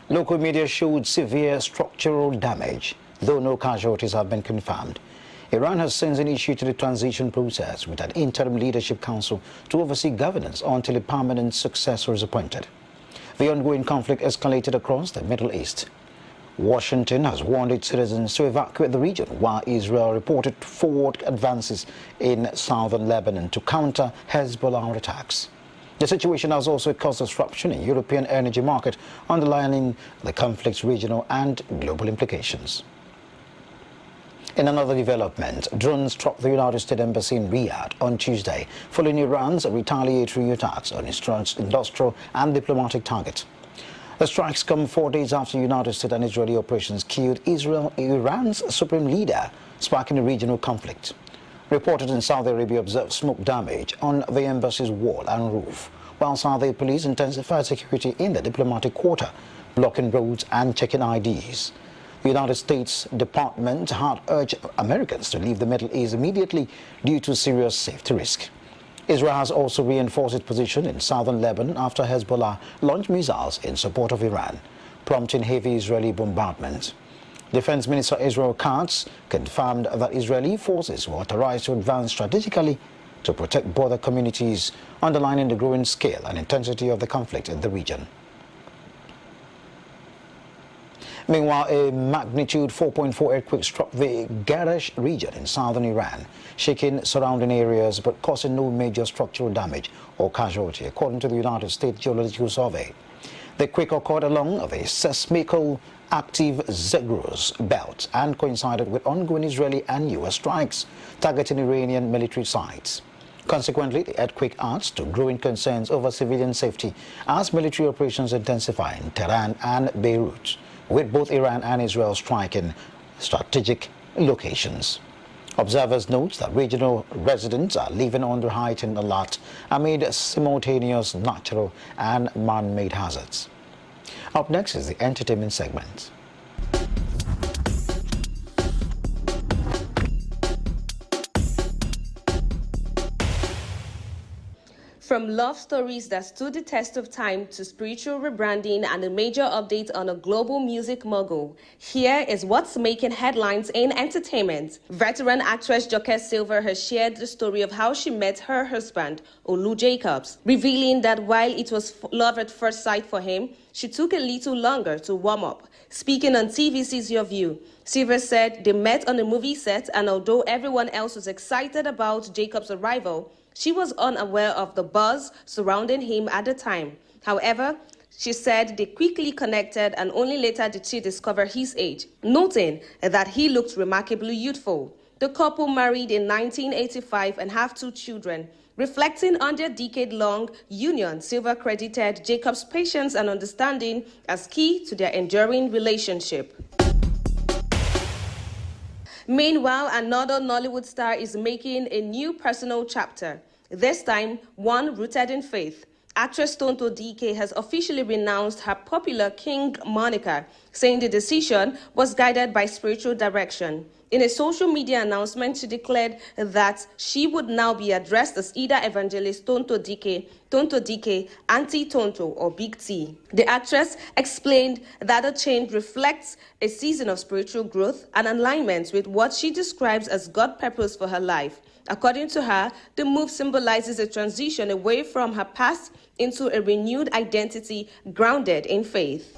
Local media showed severe structural damage, though no casualties have been confirmed. Iran has since initiated a transition process with an interim leadership council to oversee governance until a permanent successor is appointed. The ongoing conflict escalated across the Middle East. Washington has warned its citizens to evacuate the region, while Israel reported forward advances in southern Lebanon to counter Hezbollah attacks. The situation has also caused disruption in European energy market, underlining the conflict's regional and global implications. In another development, drones struck the United States Embassy in Riyadh on Tuesday, following Iran's retaliatory attacks on its industrial and diplomatic targets. The strikes come 4 days after United States and Israeli operations killed Iran's supreme leader, sparking a regional conflict. Reporters in Saudi Arabia observed smoke damage on the embassy's wall and roof, while Saudi police intensified security in the diplomatic quarter, blocking roads and checking IDs. The United States Department had urged Americans to leave the Middle East immediately due to serious safety risk. Israel has also reinforced its position in southern Lebanon after Hezbollah launched missiles in support of Iran, prompting heavy Israeli bombardment. Defense Minister Israel Katz confirmed that Israeli forces were authorized to advance strategically to protect border communities, underlining the growing scale and intensity of the conflict in the region. Meanwhile, a magnitude 4.4 earthquake struck the Garash region in southern Iran, shaking surrounding areas but causing no major structural damage or casualty, according to the United States Geological Survey. The quake occurred along the seismically active Zagros belt and coincided with ongoing Israeli and U.S. strikes targeting Iranian military sites. Consequently, the earthquake adds to growing concerns over civilian safety as military operations intensify in Tehran and Beirut, with both Iran and Israel striking strategic locations. Observers note that regional residents are living under heightened alert amid simultaneous natural and man-made hazards. Up next is the entertainment segment. From love stories that stood the test of time to spiritual rebranding and a major update on a global music mogul, here is what's making headlines in entertainment. Veteran actress Joke Silver has shared the story of how she met her husband, Olu Jacobs, revealing that while it was love at first sight for him, she took a little longer to warm up. Speaking on TVC's Your View, Silver said they met on a movie set, and although everyone else was excited about Jacobs' arrival, she was unaware of the buzz surrounding him at the time. However, she said they quickly connected, and only later did she discover his age, noting that he looked remarkably youthful. The couple married in 1985 and have 2 children. Reflecting on their decade-long union, Silver credited Jacob's patience and understanding as key to their enduring relationship. Meanwhile, another Nollywood star is making a new personal chapter. this time one rooted in faith. Actress Tonto Dike has officially renounced her popular King moniker, saying the decision was guided by spiritual direction. In a social media announcement, she declared that she would now be addressed as either Evangelist Tonto Dike, Auntie Tonto, or Big T. The actress explained that the change reflects a season of spiritual growth and alignment with what she describes as God's purpose for her life. According to her, the move symbolizes a transition away from her past into a renewed identity grounded in faith.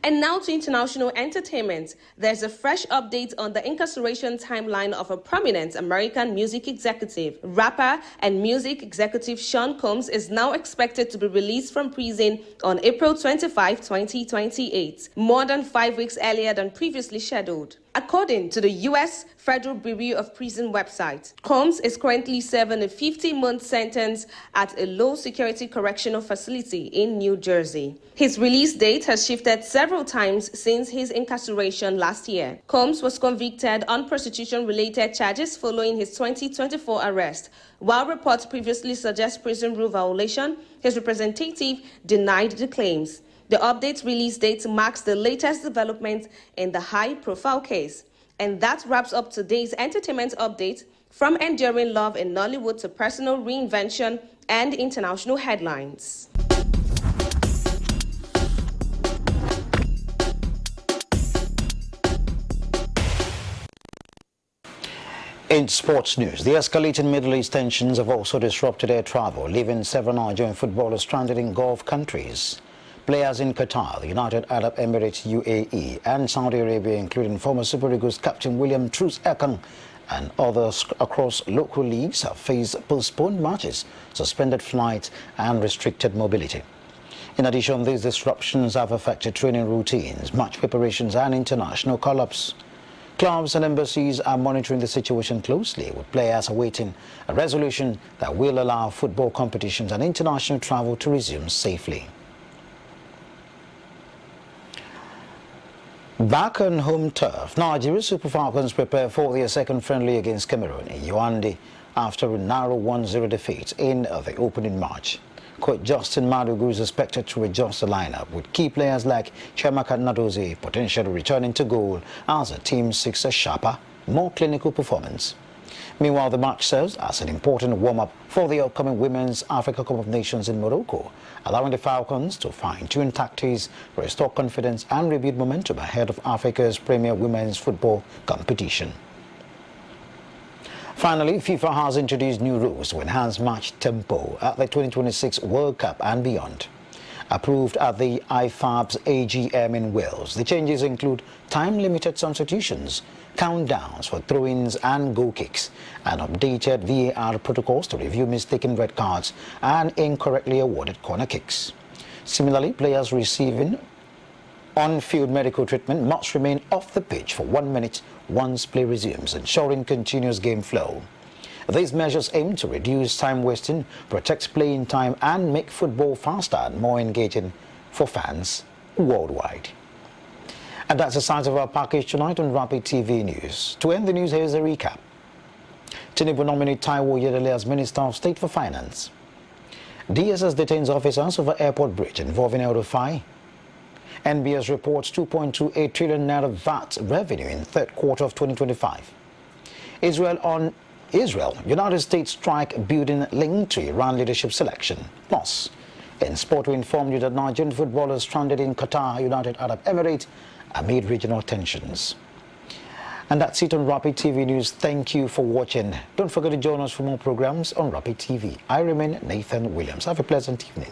And now to international entertainment. There's a fresh update on the incarceration timeline of a prominent American music executive. Rapper and music executive Sean Combs is now expected to be released from prison on April 25, 2028, more than 5 weeks earlier than previously scheduled. According to the U.S. Federal Bureau of Prison website, Combs is currently serving a 50-month sentence at a low-security correctional facility in New Jersey. His release date has shifted several times since his incarceration last year. Combs was convicted on prostitution-related charges following his 2024 arrest. While reports previously suggest prison rule violation, his representative denied the claims. The update's release date marks the latest development in the high-profile case. And that wraps up today's entertainment update, from enduring love in Nollywood to personal reinvention and international headlines. In sports news, the escalating Middle East tensions have also disrupted air travel, leaving several Nigerian footballers stranded in Gulf countries. Players in Qatar, the United Arab Emirates UAE, and Saudi Arabia, including former Super Eagles captain William Truss Ekong and others across local leagues, have faced postponed matches, suspended flights, and restricted mobility. In addition, these disruptions have affected training routines, match preparations, and international call-ups. Clubs and embassies are monitoring the situation closely, with players awaiting a resolution that will allow football competitions and international travel to resume safely. Back on home turf, Nigeria Super Falcons prepare for their second friendly against Cameroon in Yaoundé after a narrow 1-0 defeat in the opening match. Coach Justin Madugu is expected to adjust the lineup, with key players like Chiamaka Nnadozie potentially returning to goal as the team seeks a sharper, more clinical performance. Meanwhile, the match serves as an important warm-up for the upcoming Women's Africa Cup of Nations in Morocco, allowing the Falcons to fine-tune tactics, restore confidence, and rebuild momentum ahead of Africa's premier women's football competition. Finally, FIFA has introduced new rules to enhance match tempo at the 2026 World Cup and beyond. Approved at the IFAB's AGM in Wales, the changes include time-limited substitutions, countdowns for throw-ins and goal kicks, and updated VAR protocols to review mistaken red cards and incorrectly awarded corner kicks. Similarly, players receiving on-field medical treatment must remain off the pitch for 1 minute once play resumes, ensuring continuous game flow. These measures aim to reduce time wasting, protect playing time, and make football faster and more engaging for fans worldwide. And that's the size of our package tonight on Rapid TV News. To end the news, here's a recap. Tinubu nominate Taiwo Yedele as Minister of State for Finance. DSS detains officers over airport bridge involving El Rufai. NBS reports 2.28 trillion naira VAT revenue in third quarter of 2025. Israel, United States strike building linked to Iran leadership selection. Plus, in sport, we informed you that Nigerian footballers stranded in Qatar, United Arab Emirates, amid regional tensions. And that's it on Rapid TV News. Thank you for watching. Don't forget to join us for more programs on Rapid TV. I remain Nathan Williams. Have a pleasant evening.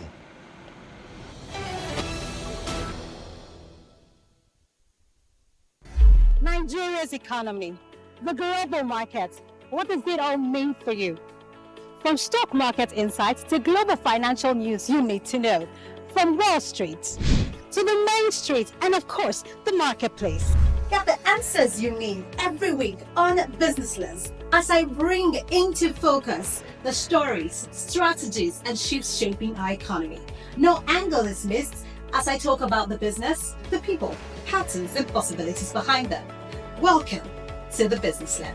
Nigeria's economy, the global markets, what does it all mean for you? From stock market insights to global financial news you need to know. From Wall Street to the Main Street and of course, the marketplace. Get the answers you need every week on Business Lens as I bring into focus the stories, strategies, and shifts shaping our economy. No angle is missed as I talk about the business, the people, patterns, and possibilities behind them. Welcome to the Business Lens.